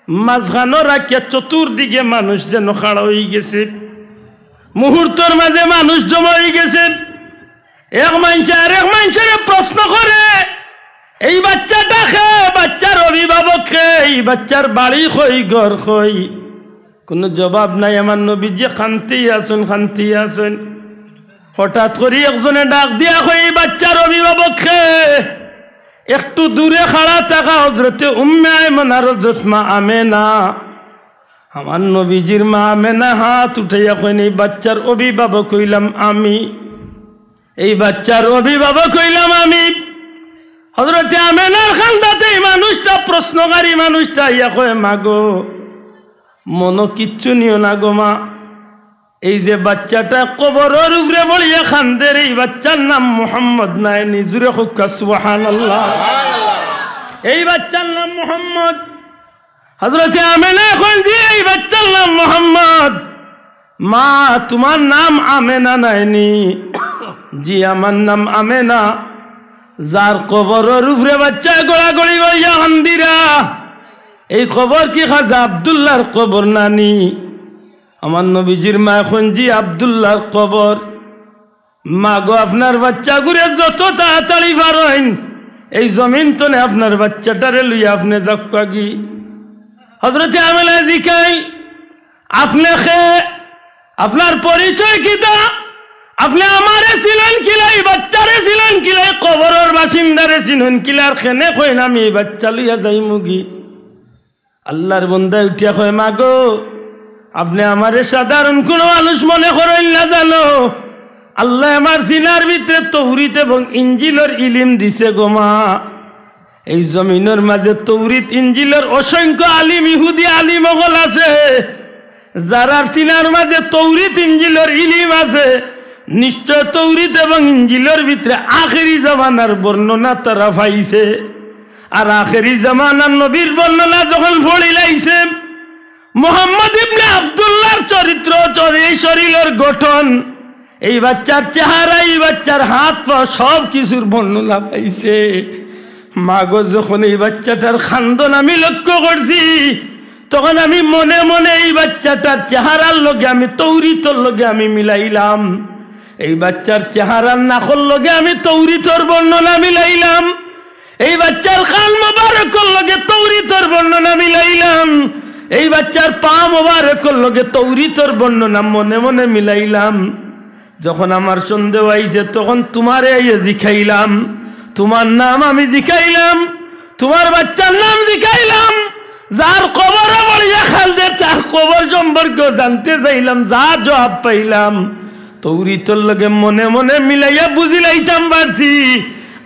মাঝখানো রাখিয়া চতুর্দিকে মানুষ যেন খাড়া হয়ে গেছে। মুহূর্তের মাঝে মানুষ জমা হয়ে গেছে। এক মানুষ আর এক মানুষের প্রশ্ন করে, এই বাচ্চাটা খে, বাচ্চার অভিভাবক খে, এই বাচ্চার বাড়ি কই, ঘর কই? কোনো জবাব নাই। আমার নবীজি শান্তি আছেন। হঠাৎ করে একজনে ডাক দিয়া কই, এই বাচ্চার অভিভাবক খে? একটু দূরে খাড়া থাকা হযরতে উম্মে আয়মান আর হযরত মা আমেনা। আমার নবীজির মা আমেনা হাত উঠাইয়া কইন, এই বাচ্চার অভিভাবক হইলাম আমি, এই বাচ্চার অভিভাবক হইলাম আমি। হযরতে আমেনার খান্দাতে এই মানুষটা, প্রশ্নকারী মানুষটা ইয়া কয়, মাগো মনো কিচ্ছু নিও না গো মা, এই যে বাচ্চাটা কবরের উপরে বলিয়া খান্দের, এই বাচ্চার নাম মুহাম্মদ নাই। নিজুরে হুক্কা সুবহানাল্লাহ। এই বাচ্চার নাম মুহাম্মদ। হযরতে আমেনা এখন যে এই বাচ্চার নাম মুহাম্মদ। মা তোমার নাম আমেনা নাইনি? জি আমার নাম আমেনা। যার কবরের উপরে বাচ্চা গোড়াগড়ি গড়িয়া হান্দিরা, এই খবর কি খাজা আব্দুল্লাহর কবর নানি? আমার নবীজির মা এখন জি আব্দুল্লাহর কবর। মা গো আপনার বাচ্চা ঘুরে যত তাড়াতাড়ি পারেন এই জমিন তনে আপনার বাচ্চাটারে লইয়া আপনি যাকি। হযরতে আমেনা জিকাই, আপনি খে, আপনার পরিচয় কিতা? আপনি আমারে ছিলেন কিলাই, বাচ্চারে ছিলেন কিলাই, কবরের বাসিন্দারে ছিলেন কিলার খেনে কইন আমি এই বাচ্চা লইয়া যাই মুগি। আল্লাহর বন্দা উঠিয়া কয়, মা গো আপনি আমারে সাধারণ কোন মানুষ মনে করেন না জানো? আল্লাহ আমার সিনার ভিতরে তৌরিত এবং ইঞ্জিলের ইলিম দিছে গো মা। এই জমিনের মাঝে তৌরিত ইঞ্জিলের অসংখ্য আলিম, ইহুদি আলিম ওগল আছে, যারার সিনার মাঝে তৌরিত ইঞ্জিলের ইলিম আছে। নিশ্চয় তৌরিত এবং ইঞ্জিলের ভিতরে আখেরি জামানার বর্ণনা তারা পাইছে। আর আখেরি জামানার নবীর বর্ণনা যখন পড়িলাইছে, মুহাম্মদ ইবনে আব্দুল্লাহর চরিত্র, এই শরীরের গঠন, এই বাচ্চার চেহারা, এই বাচ্চার হাত পা সব কিছুর বর্ণনা পাইছে। মাগো যখন এই বাচ্চাটার খান্দন আমি লক্ষ্য করছি, তখন আমি মনে মনে এই বাচ্চাটার চেহারার লগে আমি তৌরিতর লগে আমি মিলাইলাম। এই বাচ্চার চেহারার নাখর লগে আমি তৌরিতর বর্ণনা মিলাইলাম। এই বাচ্চার খাল মোবারকর লগে তৌরিতর বর্ণনা মিলাইলাম। এই বাচ্চার পা মোবারকর লগে তৌরিতর বর্ণনা মনে মনে মিলাইলাম। যখন আমার সন্দেহ আইছে তখন তোমারে জিখাইলাম, তোমার নাম আমি জিখাইলাম, তোমার বাচ্চার নাম জিখাইলাম। যার কবরে বলিয়া খালদে তার কবর সম্পর্কে জানতে চাইলাম, যা জবাব পাইলাম তৌরিতর লগে মনে মনে মিলাইয়া বুঝিলাইতাম পারছি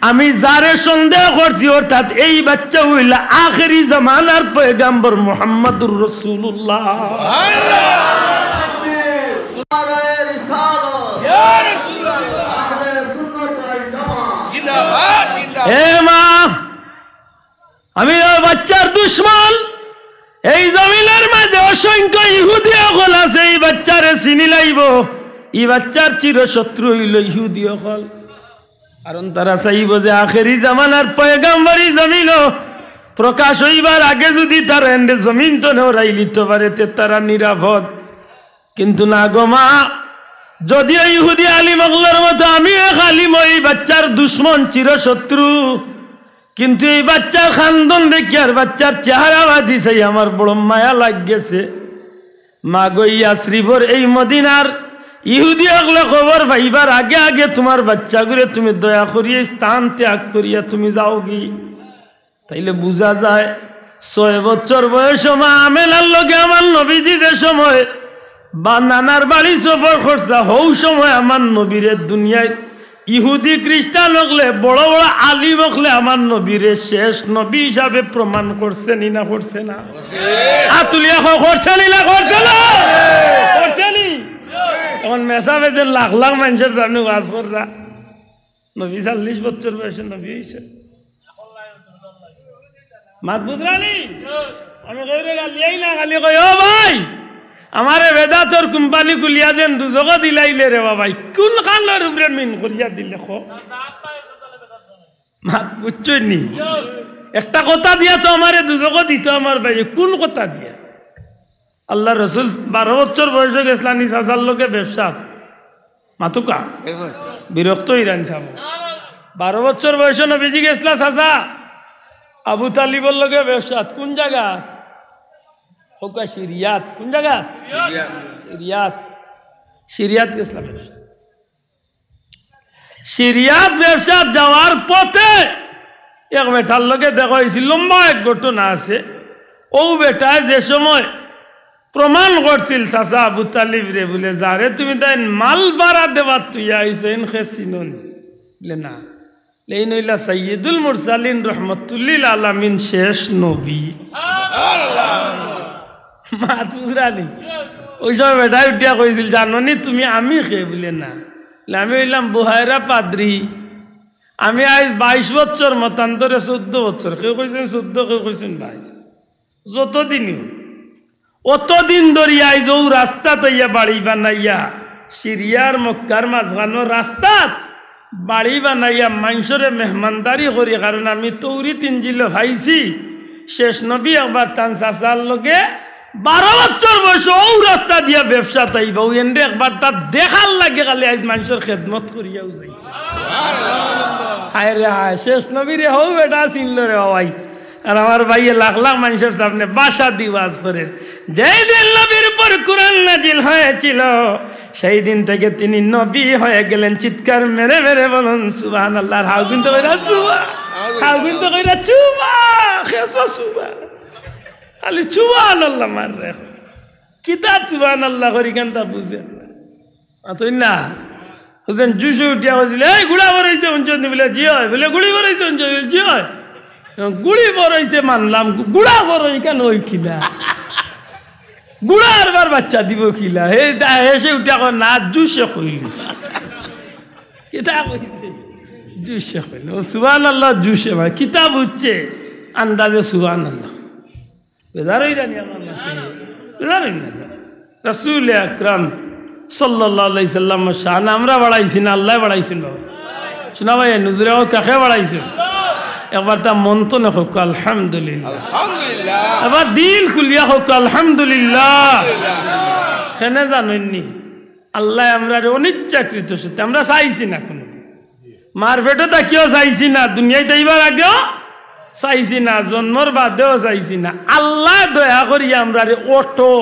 আমি যারে সন্দেহ করছি অর্থাৎ এই বাচ্চা হইলা আখেরি জামানার পয়গম্বর মুহাম্মদুর রাসূলুল্লাহ। আমি ওই বাচ্চার দুশ্মন। এই জমিনের মাঝে অসংখ্য ইহুদি হল আছে, এই বাচ্চারে চিনি লাইব। এই বাচ্চার চিরশত্রু হইল ইহুদি হল, কারণ তারা চাইব যে আখেরি জামানার পয়গম্বরী জমিন প্রকাশ হইবার আগে যদি তারা এন্ডে জমিন তো নেওয়াই লিতে পারে তারা নিরাপদ। কিন্তু না গো মা, যদিও ইহুদি আলিম ওগুলোর মতো আমি এক আলিম, এই বাচ্চার দুশ্মন চিরশত্রু, কিন্তু এই বাচ্চার খান্দন দেখি আর বাচ্চার চেহারা বাঁধি চাই আমার বড় মায়া লাগছে। মা গো ইয়াসরিফর এই মদিনার ইহুদি ওগুলো খবর পাইবার আগে আগে তোমার বাচ্চা করে তুমি দয়া করিয়া স্থান ত্যাগ করিয়া তুমি যাও কি, তাইলে বুঝা যায় 6 বছর বয়স মা আমেনার লগে আমার নবীজি যে সময় বা নানার বাড়ি সফর করছা হৌ সময় আমার নবীরে দুনিয়ায় ইহুদি খ্রিস্টান হকলে বড় বড় আলিম হকলে আমার নবীরে শেষ নবী হিসাবে প্রমাণ করছে নি না করছে না? আতুলিয়া করছে নি না করছে না? করছে নি। এখন মেসাবে যে লাখ লাখ মানুষের সামনে ওয়াজ কররা নবী 40 বছর বয়সে নবী হয়েছে। মাত বুঝরানি আমি কইরে গালিয়াই না, গালি কই ও ভাই আমারে বেদাতর কোম্পানি খুলিয়া দেন, দুজক দিলাইলে রে বাবাই, কোন খানোর উপরে মিন করিয়া দিলে খো মাত বুঝছই নি? একটা কথা দিয়া তো আমারে দুজক দিত আমার ভাই, কোন কথা দিয়া? আল্লাহ রসুল 12 বছর বয়সে গেছিলেন নিশাসার লোকে ব্যবসা মাতুকা বিরক্ত ইরান সাহ। 12 বছর বয়সে নবীজি গেছিলা চাচা আবু তালিবর লোকে ব্যবসা কোন জায়গা? সিরিয়াত। কোন জায়গা? সিরিয়াত। সিরিয়াত গেছিলাম ব্যবসা। সিরিয়াত ব্যবসা যাওয়ার পথে এক বেটার লোকে দেখা হয়েছিল, লম্বা এক ঘটনা আছে। ও বেটায় যে সময় প্রমাণ করছিল চাচা আবু তালিব রে বলে, যারে তুমি তাই মাল ভাড়া দেবার তুই আইসেন খেসিনুন বলে না, এই নইলা সাইয়্যিদুল মুরসালিন রহমতুল্লিল আলামিন শেষ নবী। মাতুরানি ওই সময় বেটাই উঠিয়া কইছিল, জাননি তুমি আমি খে বলে না, আমি হইলাম বুহাইরা পাদ্রি, আমি আজ 22 বছর মতান্তরে 14 বছর, কেউ কইছেন 14, কেউ কইছেন 22, যতদিনই অতদিন ধরিয়া আইজ ও রাস্তা তৈয়া বাড়ি বানাইয়া সিরিয়ার মক্কার মাঝখানো রাস্তাত বাড়ি বানাইয়া মানুষরে মেহমানদারি করি, কারণ আমি তৌরি 3 জিলো ভাইছি শেষ নবী একবার তান চাচার লোকে 12 বছর বয়স ও রাস্তা দিয়া ব্যবসা তাইব এন্ডে একবার তার দেখার লাগে খালি আজ মানুষের খেদমত করিয়াও যাই। হায় রে হায়, শেষ নবী রে হও বেটা চিনল রে ভাই। আর আমার ভাইয়ে লাখ লাখ মানুষের সামনে বাসা দিওয়াজ করে, যেই দিন নবীর উপর কুরআন নাজিল হয়েছিল সেই দিন থেকে তিনি নবী হয়ে গেলেন। চিৎকার মেরে মেরে বলুন সুবহানাল্লাহ। হাউ কিন্তু কইরা সুবা, হাউ কিন্তু কইরা চুবা, খেসা সুবা, খালি সুবহানাল্লাহ মার রে কিতা সুবহানাল্লাহ করি কান্তা বুঝে আতই না। হুসেন জুসু উঠিয়া বলছিল, এই গুড়া বড়াইছে অঞ্চল বলে জি হয়, বলে গুড়ি বড়াইছে অঞ্চল জি হয়, গুড়ি বড়াইছে মানলাম, গুড়া বড়াই কেন ওই খিলা গুড়ার বার বাচ্চা দিব খিলা এসে উঠে না জুসে কইলিস কিতা কইছে জুসে কইল সুবহানাল্লাহ জুসে ভাই কিতাব হচ্ছে আন্দাজে সুবহানাল্লাহ বেজার হই জানি আমার বেজার হই না। রাসূল আকরাম সাল্লাল্লাহু আলাইহি সাল্লাম শান আমরা বাড়াইছি না আল্লাহ বাড়াইছেন বাবা শোনা ভাই নুজুরে কাকে বাড়াইছেন একবার তা মন তো না হোক আলহামদুলিল্লাহ, এবার দিল খুলিয়া হোক আলহামদুলিল্লাহ। কেনে জানেননি আল্লাহ আমরা অনিচ্ছাকৃত সত্যি আমরা চাইছি না, কোনো মার পেটে তাকিয়েও চাইছি না, দুনিয়ায় তাইবার আগেও চাইছি না, জন্মর বাদেও চাইছি না। আল্লাহ দয়া করি আমরা অটো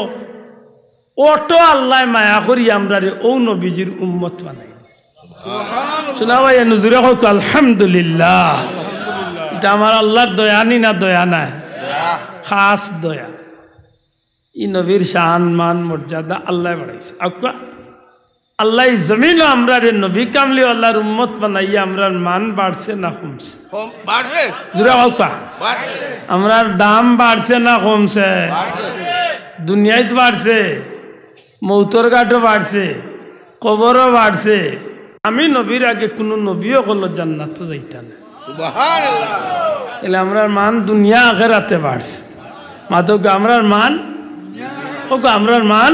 অটো আল্লাহ মায়া করি আমরা ও নবীজির উম্মত বানাই। শোনা ভাই নুজুরে হোক আলহামদুলিল্লাহ। এটা আমার আল্লাহর দয়া নি না দয়া নাই, খাস দয়া। ই নবীর শান মান মর্যাদা আল্লাহ বাড়াইছে। আল্লাহ জমিন আমরা রে নবী কামলি আল্লাহর উম্মত বানাইয়া আমরার মান বাড়ছে না কমছে? জোরে বাবা আমরার দাম বাড়ছে না কমছে? দুনিয়ায় বাড়ছে, মৌতর ঘাটও বাড়ছে, কবরও বাড়ছে। আমি নবীর আগে কোনো নবীও করলো জান্নাত যাইতা না। আমরার মান দুনিয়া আখেরাতে বাড়ছে। মাতক আমরার মান আমরার মান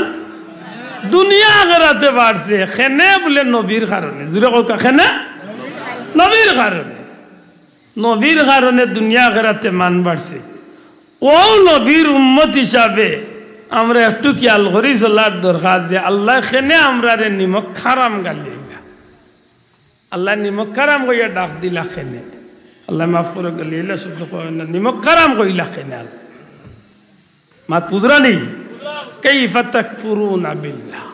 দুনিয়া আখেরাতে বাড়ছে। খেনে বলে নবীর কারণে, জুড়ে কোকা খেনে নবীর কারণে, নবীর কারণে দুনিয়া আখেরাতে মান বাড়ছে। ও নবীর উম্মত হিসাবে আমরা একটু খেয়াল করি চলার দরকার যে আল্লাহ খেনে আমরা রে নিমক খারাম গালিয়া, আল্লাহ নিমক খারাম কইয়া ডাক দিলা খেনে, আল্লাহ মাফ করে গালিয়া শব্দ কয় না, নিমক খারাম কইলা খেনে। মাত পুজরানি কাইফা তাকফুরুনা বিল্লাহ,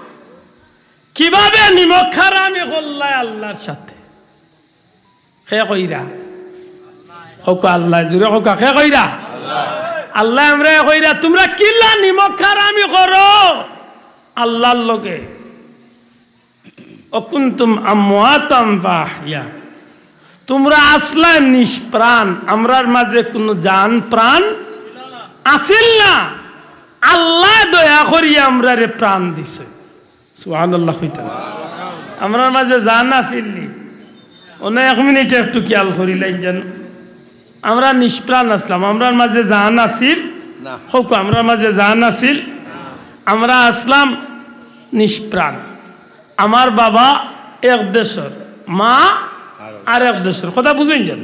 কিভাবে নিমক খারামি করলাই আল্লাহর সাথে? খে কইরা হোক আল্লাহ জুড়ে হোক খে কইরা আল্লাহ আমরা কইরা তোমরা কিল্লা নিমক খারামি করো আল্লাহর লোকে। অকুনতুম আমওয়াতাম ফাহিয়া, তোমরা আসলা নিষ্প্রাণ, আমরার মাঝে কোনো জান প্রাণ আসিল না, আল্লাহ দয়া করিয়া আমরারে প্রাণ দিছে। সুবহানাল্লাহ কইতা আমরার মাঝে জান আসিলনি, অনেক 1 মিনিট একটু খেয়াল করিলাই যেন আমরা নিষ্প্রাণ আসলাম, আমরার মাঝে জান আসিল না, হোক আমরার মাঝে জান আসিল, আমরা আসলাম নিষ্প্রাণ। আমার বাবা এক দেশের, মা আর এক দেশের, কথা বুঝেন যেন,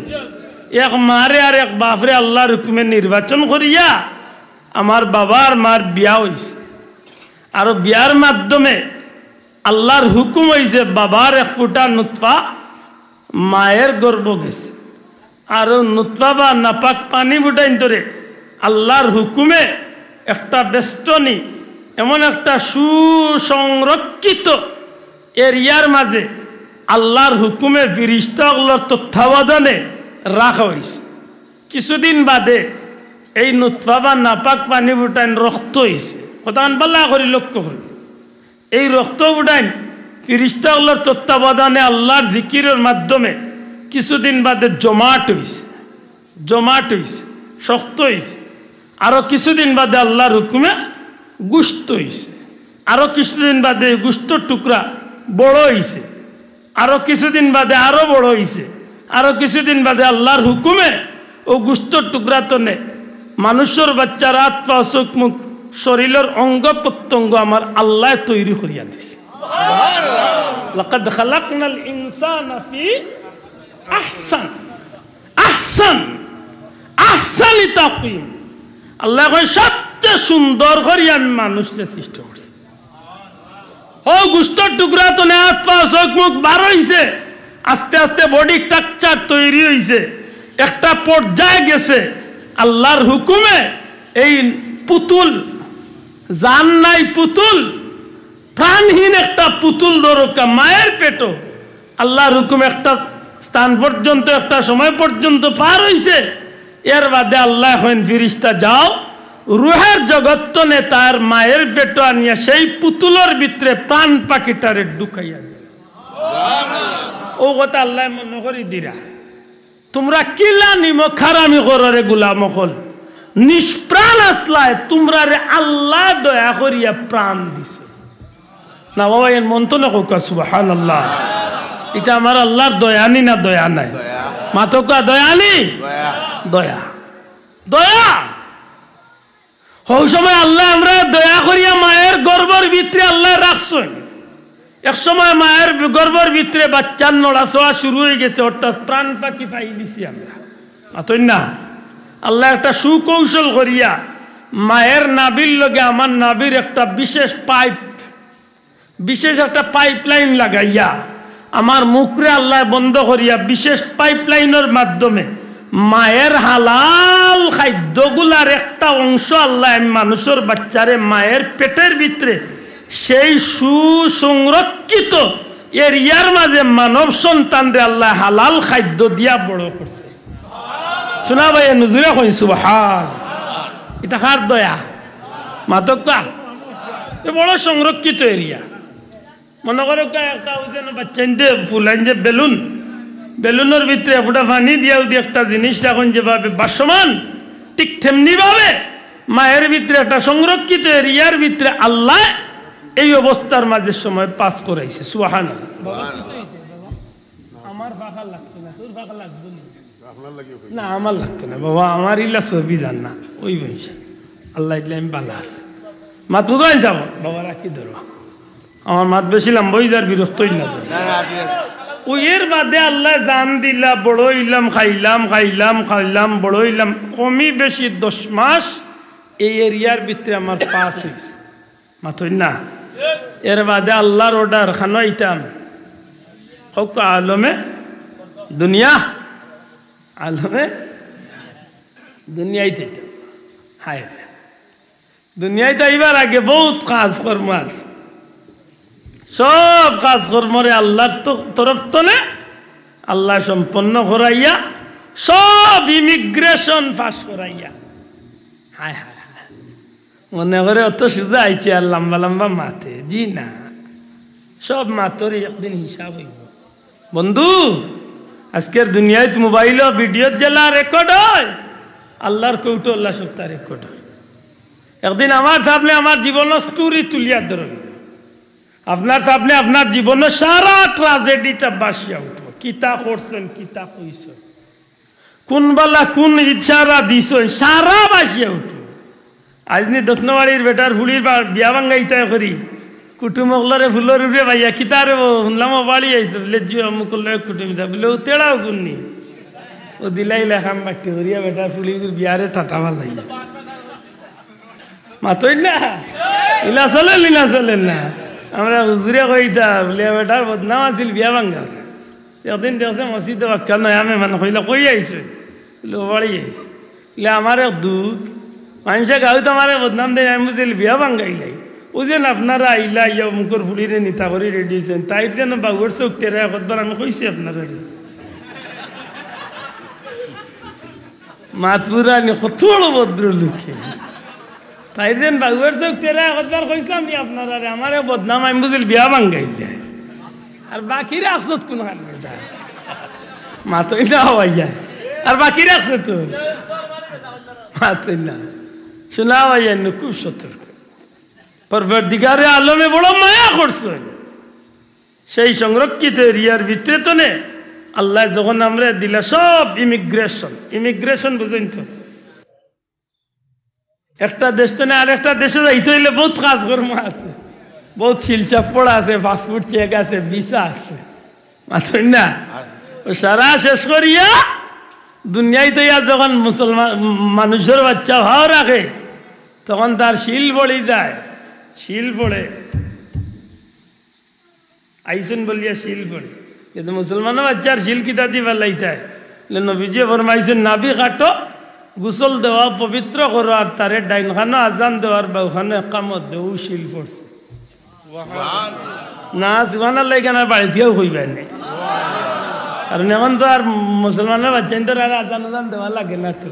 এক মারে আর এক বাপরে আল্লাহর হুকুমে নির্বাচন করিয়া আমার বাবার মার বিয়া হয়েছে, আর বিয়ার মাধ্যমে আল্লাহর হুকুম হয়েছে বাবার 1 ফুটা নুতফা মায়ের গর্ভ গেছে, আর নুতফা বা নাপাক পানি ফুটাইন ধরে আল্লাহর হুকুমে একটা বেষ্টনী, এমন একটা সুসংরক্ষিত এরিয়ার মাঝে আল্লাহর হুকুমে ফিরিস্তাগুলোর তত্ত্বাবধানে রাখা হয়েছে। কিছুদিন বাদে এই নুতফা বা নাপাক পানি ফুটাইন রক্ত হয়েছে, কথা পাল্লা করি লক্ষ্য করি, এই রক্ত ফুটাইন ফিরিস্তাগুলোর তত্ত্বাবধানে আল্লাহর জিকিরের মাধ্যমে কিছুদিন বাদে জমাট হয়েছে, শক্ত হয়েছে, আরো কিছুদিন বাদে আল্লাহর হুকুমে গুস্ত হয়েছে, আরো কিছুদিন বাদে গুস্তর টুকরা বড় হয়েছে, আরো কিছুদিন বাদে আরো বড় হয়েছে, আরো কিছুদিন বাদে আল্লাহর হুকুমে ও গুস্তর টুকরা তনে মানুষের বাচ্চার হাত পা চোখ মুখ শরীরের অঙ্গ প্রত্যঙ্গ আমার আল্লাহ তৈরি করিয়া দিছে। লাকাদ খালাকনাল ইনসানা ফি আহসানি তাকওয়িম, আল্লাহ কয় সবচেয়ে সুন্দর করিয়া আমি মানুষকে সৃষ্টি করছি। ও গুস্তর টুকরা তো হাত পা চোখ মুখ বার হইছে, আস্তে আস্তে বডি স্ট্রাকচার তৈরি হইছে, একটা পর্যায়ে গেছে আল্লাহর হুকুমে এই পুতুল, জান নাই পুতুল, প্রাণহীন একটা পুতুল দরকার মায়ের পেটো, আল্লাহর হুকুমে একটা স্থান পর্যন্ত একটা সময় পর্যন্ত পার হইছে। এর বাদে আল্লাহ হইন ফিরিস্তা যাও রুহের জগৎ নে তার মায়ের পেটো আনিয়া সেই পুতুলের ভিতরে প্রাণ পাখিটারে ঢুকাইয়া দেয়। ও কথা আল্লাহ মনে করি দিরা, তোমরা কিলা নিমো খারামি কররে গুলাম হল, নিষ্প্রাণ আসলায় তোমরা রে আল্লাহ দয়া করিয়া প্রাণ দিছে না। বাবা এর মন তো না কোকা সুবহানাল্লাহ, এটা আমার আল্লাহর দয়ানি না দয়া নাই? মাতকা দয়ানি, দয়া দয়া। ওই সময় আল্লাহ আমরা দয়া করিয়া মায়ের গর্ভের ভিতরে আল্লাহ রাখছেন। এক সময় মায়ের গর্ভের ভিতরে বাচ্চার নড়াচড়া শুরু হয়ে গেছে, অর্থাৎ প্রাণ পাখি পাই দিছি আমরা, মাতই না? আল্লাহ একটা সুকৌশল করিয়া মায়ের নাভির লগে আমার নাভির একটা বিশেষ একটা পাইপলাইন লাগাইয়া আমার মুখরে আল্লাহ বন্ধ করিয়া বিশেষ পাইপলাইনের মাধ্যমে মায়ের হালাল খাদ্যগুলার একটা অংশ আল্লাহ মানুষের বাচ্চারে মায়ের পেটের ভিতরে সেই সুসংরক্ষিত এরিয়ার মাঝে মানব সন্তানরে আল্লাহ হালাল খাদ্য দিয়া বড় করছে। শোনা ভাই নজরে কই সুবহান, এটা কার দয়া? মাতকা এ বড় সংরক্ষিত এরিয়া। মনে করো একটা বাচ্চা ফুলাইন যে বেলুনের ভিতরে ফুটা পানি দিয়া যদি একটা জিনিস রাখুন যেভাবে বাসমান, ঠিক তেমনি ভাবে মায়ের ভিতরে একটা সংরক্ষিত এরিয়ার ভিতরে আল্লাহ এই অবস্থার মাঝে সময় পাস করাইছে। সুবহানাল্লাহ। আমার ফাঁকা লাগতো না, তোর ফাঁকা লাগতো না? আমার লাগতো না বাবা, আমার ইলা ছবি জান না ওই বয়সে আল্লাহ ইল্লা আমি বালা আছে। মাত বুঝাই যাব বাবা, রাখি ধরো আমার মাত বেশিলাম বই যার বিরক্তই না। ওই এর বাদে আল্লাহ দান দিলা, বড় হইলাম, খাইলাম বড় হইলাম, কমই বেশি 10 মাস এই এরিয়ার ভিতরে আমার পাস হয়েছে, মাতই না? এর বাদে আল্লাহর অর্ডার খানো আইতাম আলমে দুনিয়াইতে হায় দুনিয়ায় তাইবার আগে বহুত কাজ কর্ম আছে, সব কাজ কর্মরে আল্লাহর তরফ তলে আল্লাহ সম্পন্ন করাইয়া সব ইমিগ্রেশন পাস করাইয়া হায় হায় মনে করে অত সোজা আইছে আর লম্বা লম্বা মাথে, জি না, সব মাতর একদিন হিসাব হইব। বন্ধু, আজকের দুনিয়ায় মোবাইল ভিডিও জেলা রেকর্ড হয়, আল্লাহর কৌটো আল্লাহ সপ্তাহ রেকর্ড হয়। একদিন আমার সামনে আমার জীবনের স্টোরি তুলিয়া ধরবে, আপনার সামনে আপনার জীবনের সারা ট্রাজেডিটা বাসিয়া উঠব। কিতা করছেন, কিতা কইছেন, কোন বেলা কোন ইচ্ছারা দিছেন, সারা বাসিয়া উঠব। আজনি দক্ষিণবাড়ির বেটার ফুলির বিয়া ভাঙ্গাইতে করি কুটুম অগলরে ফুলর উড়ে ভাইয়া কিতারে শুনলাম বাড়ি আইছে বলে জিও অমুক কুটুম যা বলে ও তেড়াও গুননি ও দিলাই লেখাম বাকি করিয়া বেটার ফুলির বিয়ারে ঠাটা ভাল লাগে মাতই না ইলা চলেন না। আমরা হুজুরে কইতা বলে বেটার বদনাম আছিল বিয়া ভাঙ্গা। একদিন দেখছে মসজিদে বাক্কা নয় আমি মানে কইলা কই আইছে বলে ও বাড়ি আইছে বলে আমার এক দুঃখ মানুষে গাঁও তো আমার বদনাম দেয় আমি বুঝলি বিয়া ভাঙ্গাইলাই ও যেন আপনারা আইলা ইয়া মুখর ফুলিরে নিতা করে রেডি হয়েছেন তাই যেন বাবুর চোখ টেরা একবার আমি কইছি আপনারা মাতপুরা নি কত বড় ভদ্র লোকে তাই যেন বাবুর চোখ টেরা একবার কইছিলাম আপনারা আমার বদনাম আমি বুঝলি বিয়া ভাঙ্গাই যায় আর বাকি রাখছত কোন মাতই না হওয়াই যায় আর বাকি রাখছে তো মাতই না শোনা হওয়াই যায় খুব সতর্ক। পরবর্তীকারে আলমে বড় মায়া করছেন সেই সংরক্ষিত এরিয়ার ভিতরে তো নে আল্লাহ যখন আমরা দিলা সব ইমিগ্রেশন বুঝেন তো একটা দেশ তো না আর একটা দেশে যাইতে হইলে বহুত কাজকর্ম আছে, বহুত শিলচাপ পড়া আছে, পাসপোর্ট চেক আছে, ভিসা আছে, মাত্র না ও সারা শেষ করিয়া দুনিয়ায় তো ইয়া যখন মুসলমান মানুষের বাচ্চা ভাও রাখে তখন তার শিল পড়ে যায়, শিল পড়ে আইসন বলিয়া শিল পড়ে কিন্তু মুসলমানও বাচ্চার শিল কিতা দি বেলাইতায় নবীজি ফরমাইছেন নাভি কাটো গোসল দেওয়া পবিত্র করো আর তারে ডাইন খানো আজান দেওয়ার বাউখানো একামত দেও শিল পড়ছে না সুবহানাল্লাহ কেন বাড়ি থেকেও কইবেন না কারণ এখন তো আর মুসলমানের বাচ্চা তো আর আজান দেওয়া লাগে না তো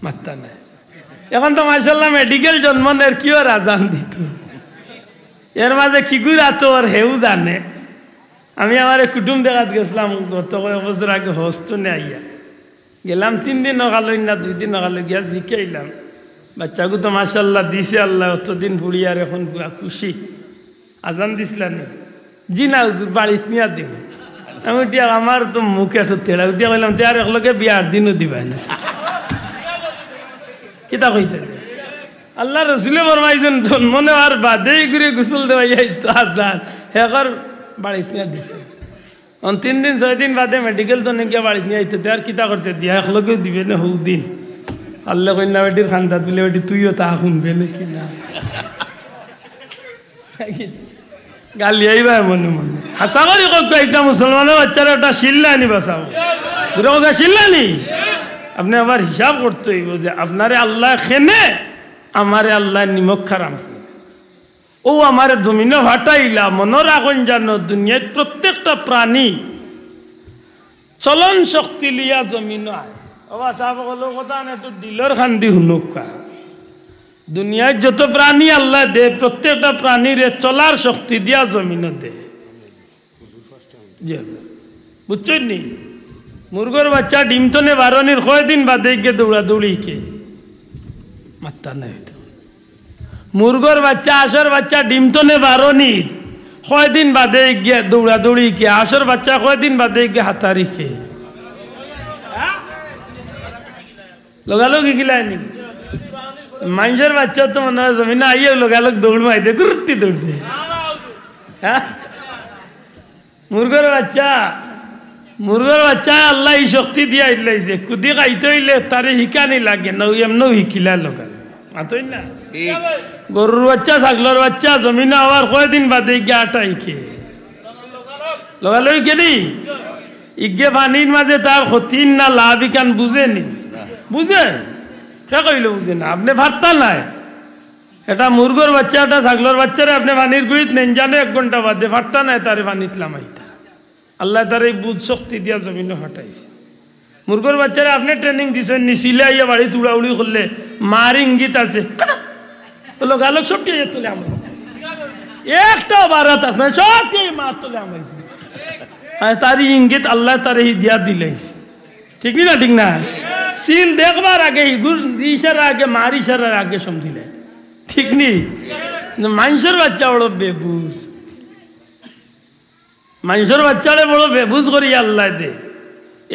মাত্তা নাই। এখন তো মাশাআল্লাহ মেডিকেল জন্মনের কিও আজান দিত এর মাঝে কি গুড়াতো আর হেউ জানে। আমি আমার কুটুম দেখাত গেছিলাম গত কয়েক বছর আগে হস্তনে আইয়া গেলাম 3 দিন ওখালো না 2 দিন ওখালো গিয়া জিকাইলাম বাচ্চাগু তো মাশাআল্লাহ দিছে আল্লাহ অতদিন ফুড়ি আর এখন খুশি আজান দিছিলেন জি না বাড়িতে নিয়ে দিব আমি উঠিয়া আমার তো মুখে একটু তেড়া উঠিয়া বললাম তে আর একলগে বিয়ার দিনও দিবা কিতা কইতে আল্লাহ রসুলে ফরমাইছেন মনে আর বাদেই ঘুরে গোসল দেওয়া তো আজান হেকর বাড়িতে নিয়ে দিতে 3 দিন 6 দিন বাদে মেডিকেল তো নাকি বাড়িতে নিয়ে আইতে আর কিতা করতে দিয়া একলগে দিবে না হৌ দিন আল্লাহ কন্যা বেটির খান্দাত বলে বেটি তুইও তা শুনবে নাকি না গালি আইবা মনে মনে হাসা করি একটা মুসলমানের বাচ্চারা ওটা শিল্লা আনি বাসাও ওটা শিল্লা নি আপনি আবার হিসাব করতে হইব যে আপনারে আল্লাহ খেনে আমারে আল্লাহ নিমক খারাম ও আমারে জমিনে ভাটাইলা মনে রাখুন জানো দুনিয়ায় প্রত্যেকটা প্রাণী চলন শক্তি লিয়া জমিন আয় বাবা সাহেব বলো কথা না একটু দিলর খান্দি শুনুক দুনিয়ায় যত প্রাণী আল্লাহ দে প্রত্যেকটা প্রাণীর চলার শক্তি দিয়া জমিন দে বুঝছেন নি মুরগর বাচ্চা ডিম তো নে বারণীর কয়দিন বাদে গিয়ে দৌড়া দৌড়ি কে মাত্তা নাই তো মুরগর বাচ্চা আসর বাচ্চা ডিম তো নে বারণীর কয়দিন বাদে গিয়ে দৌড়া দৌড়ি কে আসর বাচ্চা কয়দিন বাদে গিয়ে হাতারি কে লোগালোগি গিলায়নি মানুষের বাচ্চা তো মনে হয় জমিনে আইয়ে লোগালোক দৌড় মাইতে গুরুত্তি দৌড়তে হ্যাঁ মুরগর বাচ্চা আল্লাহ এই শক্তি দিয়া ইলাইছে কুদি খাইতে হইলে তারে হিকানি লাগে না এমনও হিকিলা লোকা মাতই না গরুর বাচ্চা ছাগলের বাচ্চা জমিনে আবার কয়দিন বাদে গিয়ে আটা ইকে লোগালোই কেনি ইগে পানির মাঝে তার ক্ষতির না লাভ ইকান বুঝেনি বুঝে কে কইল বুঝে না আপনি ভারতা নাই এটা মুরগর বাচ্চা এটা ছাগলের বাচ্চারে আপনি পানির গুড়িত নেন জানে 1 ঘন্টা বাদে ভারতা নাই তারে পানিত লামাইতা আল্লাহ তার এই বুধ শক্তি দিয়া জমিনে হটাইছে। মুরগর বাচ্চারে আপনি ট্রেনিং দিচ্ছেন নিচিলে আইয়া বাড়ি উড়াউড়ি করলে মার ইঙ্গিত আছে লোক আলোক সব কে তুলে আমরা একটাও বারাত আছে সব কি মাছ তোলে আমাইছে তারই ইঙ্গিত আল্লাহ তারে দিয়া দিলেছে ঠিক না ঠিক না সিন দেখবার আগে ইশারা আগে মার ইশারার আগে সমঝিলে ঠিক নি মানুষের বাচ্চা বড় বেবুজ মানুষের বাচ্চারে বড় বেবুজ করি আল্লাহ দে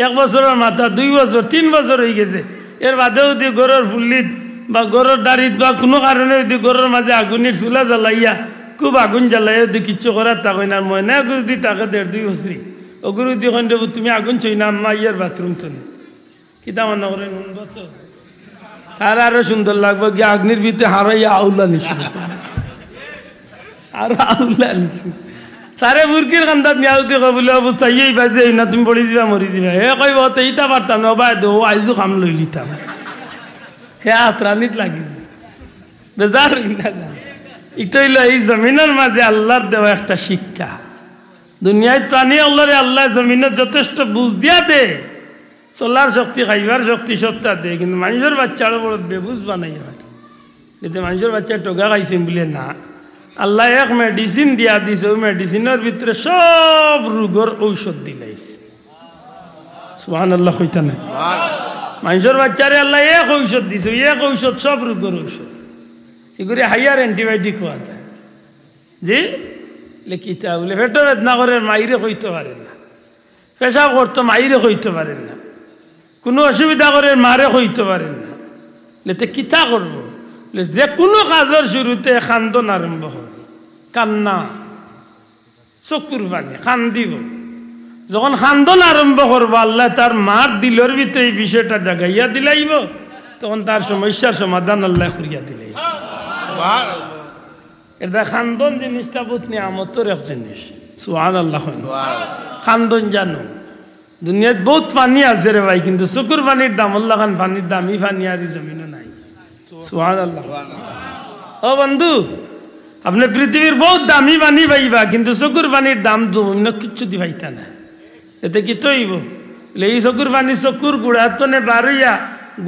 1 বছরের মাথা 2 বছর 3 বছর হয়ে গেছে এর বাদেও যদি গরুর ফুল্লিত বা গরুর দাড়িত বা কোনো কারণে যদি গরুর মাঝে আগুনের চুলা জ্বালাইয়া খুব আগুন জ্বালাইয়া যদি কিচ্ছু করার তা কই না ময়না যদি তাকে 1.5 বছর ওগুরু দি কইন দেব তুমি আগুন ছই না আম্মা ইয়ার বাথরুম চলে কিতা মনে করেন শুনবো তো তার আরো সুন্দর লাগবে কি আগ্নির ভিতরে হারাইয়া আউলা নিশু আর আউলা নিশু তারে বুরকির কান্দাত নিয়াউতি কবুলে অবু চাইয়েই বাজে না তুমি পড়ি যাবা মরি যাবা হে কইব তো ইটা পারতাম না বাই দো আইজু কাম লই লিতাম হে আত্রানিত লাগি বেজার না এটা হইল এই জমিনের মাঝে আল্লাহর দেওয়া একটা শিক্ষা দুনিয়ায় প্রাণী আল্লাহরে আল্লাহ জমিনের যথেষ্ট বুঝ দিয়া দে চলার শক্তি খাইবার শক্তি সত্তা দে কিন্তু মানুষের বাচ্চা আরো বড় বেবুজ বানাই কিন্তু মানুষের বাচ্চা টোকা খাইছেন বলে না আল্লাহ এক মেডিসিন দিয়া দিছে ওই মেডিসিনের ভিতরে সব রোগের ঔষধ দিলাইছে সুবহানাল্লাহ কইতা না মানুষের বাচ্চারে আল্লাহ এক ঔষধ দিছে এক ঔষধ সব রোগের ঔষধ এগুলি হাইয়ার অ্যান্টিবায়োটিক হওয়া যায় জি লিখিতা বলে পেটো বেদনা করে মাইরে কইতে পারেন না পেশাব করতো মাইরে কইতে পারেন না কোনো অসুবিধা করে মারে কইতে পারেন না লেতে কিতা করবো যে কোনো কাজের শুরুতে খান্দন আরম্ভ হবে কান্না চকুর পানি কান্দিব যখন খান্দন আরম্ভ করবো আল্লাহ তার মার দিলের ভিতরে এই বিষয়টা জাগাইয়া দিলাইব তখন তার সমস্যার সমাধান আল্লাহ করিয়া দিলাই এটা খান্দন জিনিসটা বহুত নিয়ামতের এক জিনিস সুবহানাল্লাহ খান্দন জানো দুনিয়াত বহুত পানি আছে রে ভাই কিন্তু চকুর পানির দাম আল্লাহ খান পানির দাম ই পানি আর জমিনও নাই সুবহানাল্লাহ ও বন্ধু আপনি পৃথিবীর বহুত দামি পানি পাইবা কিন্তু চকুর পানির দাম জমিন কিচ্ছু দি পাইতা না এতে কি তৈব এই চকুর পানি চকুর গুড়াতনে বারইয়া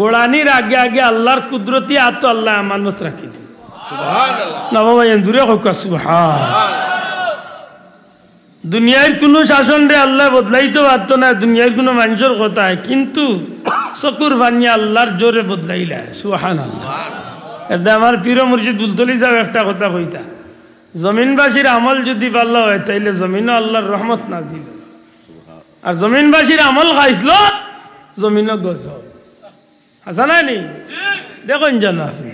গোড়ানির আগে আগে আল্লাহর কুদরতি আতো আল্লাহ আমানত রাখি দিন না বাবা দূরে হোক দুনিয়ার কোনো শাসন রে আল্লাহ বদলাইতে পারতো না দুনিয়ার কোনো মানুষের কথায় কিন্তু চকুর পানি আল্লাহর জোরে বদলাইলা সুবহানাল্লাহ এটা আমার পীর মুর্শিদ বুলতলি যাও একটা কথা কইতা জমিনবাসীর আমল যদি ভালো হয় তাইলে জমিনও আল্লাহর রহমত নাজিল আর জমিনবাসীর আমল খাইছিল জমিনও গজব হাসা নাই নি দেখুন জানো আপনি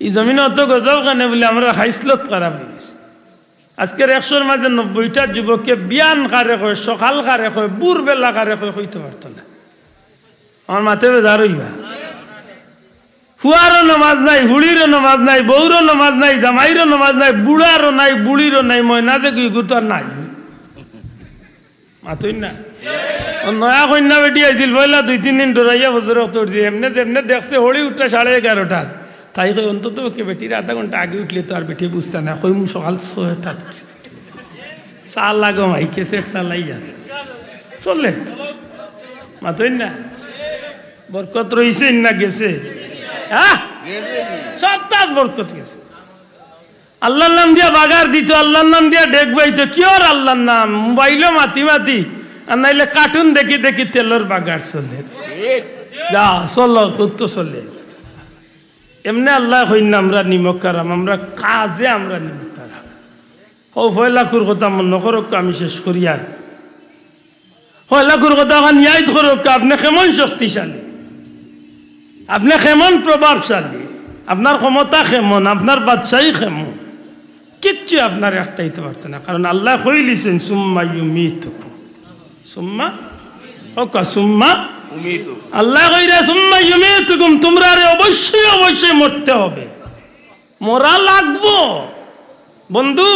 এই জমিনে অত গজব কেন বলে আমরা খাইসলত খারাপ হয়ে গেছে আজকের 100-র মাঝে 90টা যুবককে বিয়ান কারে কয় সকাল কারে কয় বুরবেলা কারে কয় কইতে পারতো না আমার মাথায় বেজার হইবা ফুয়ারও নামাজ নাই হুড়িরও নামাজ নাই বউরও নামাজ নাই জামাইরও নামাজ নাই বুড়ারও নাই বুড়িরও নাই ময়না দেখি গুতার নাই মাথুই না নয়া কন্যা বেটি আইছিল পয়লা 2-3 দিন ডরাইয়া বছরে উঠছি এমনি যেমনি দেখছে হড়ি উঠে 11:30 তাই কই অন্তত ওকে বেটির আধা ঘন্টা আগে উঠলে তো আর বেটি বুঝতে না কই সকাল 6টা চাল লাগো মাইকে সেট চালাই আছে চলে মাথুই না বরকত রইছে না গেছে হ্যাঁ সত্তাস বরকত গেছে আল্লাহর নাম দিয়া বাগার দিত আল্লাহর নাম দিয়া ডেক বাইতো কি আর আল্লাহর নাম মোবাইলও মাতি মাতি আর নাইলে কার্টুন দেখি দেখি তেলের বাগার চলে যা চলো কত চলে এমনি আল্লাহ হইন আমরা নিমক কারাম আমরা কাজে আমরা নিমক কারাম ও ফয়লাকুর কথা মনে করো আমি শেষ করি আর ফয়লাকুর কথা এখন ইয়াদ করো আপনি কেমন শক্তিশালী আপনি কেমন প্রভাবশালী আপনার ক্ষমতা কেমন আপনার বাদশাহী কেমন কিচ্ছু আপনার একটাইতে পারতো না কারণ আল্লাহ কইলিছেন সুম্মা ইউমিতুকুম সুম্মা ওকা সুম্মা আল্লাহ কইরা সুম্মা ইউমিতুকুম তোমরা অবশ্যই অবশ্যই মরতে হবে মরা লাগবো বন্ধু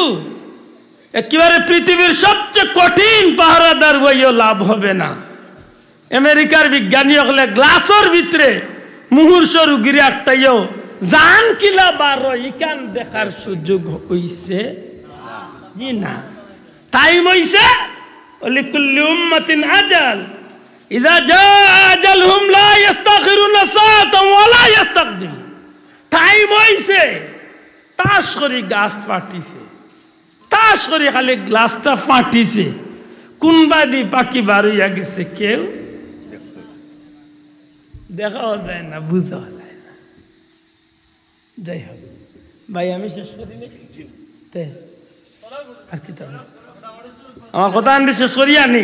একেবারে পৃথিবীর সবচেয়ে কঠিন পাহারাদার হইও লাভ হবে না আমেরিকার বিজ্ঞানী হলে গ্লাসের ভিতরে মুহূর্ত রুগীর একটাইও জান কিলা বারো ইকান দেখার সুযোগ হইছে জি না টাইম হইছে লিকুল্লি উম্মাতিন আজাল ইযা জা আজালহুম লা ইস্তাখিরুনা সাআতান ওয়া লা ইস্তাকদিমুন টাইম হইছে তাস করি গাছ ফাটিছে ঠাস করে খালি গ্লাসটা ফাটিছে, কোনবা দি পাখি বার হইয়া গেছে কেউ দেখাও যায় না, বুঝাও যায় না। যাই হোক ভাই, আমি শেষ করি আর কি আমার কথা আনতে শেষ করি আনি।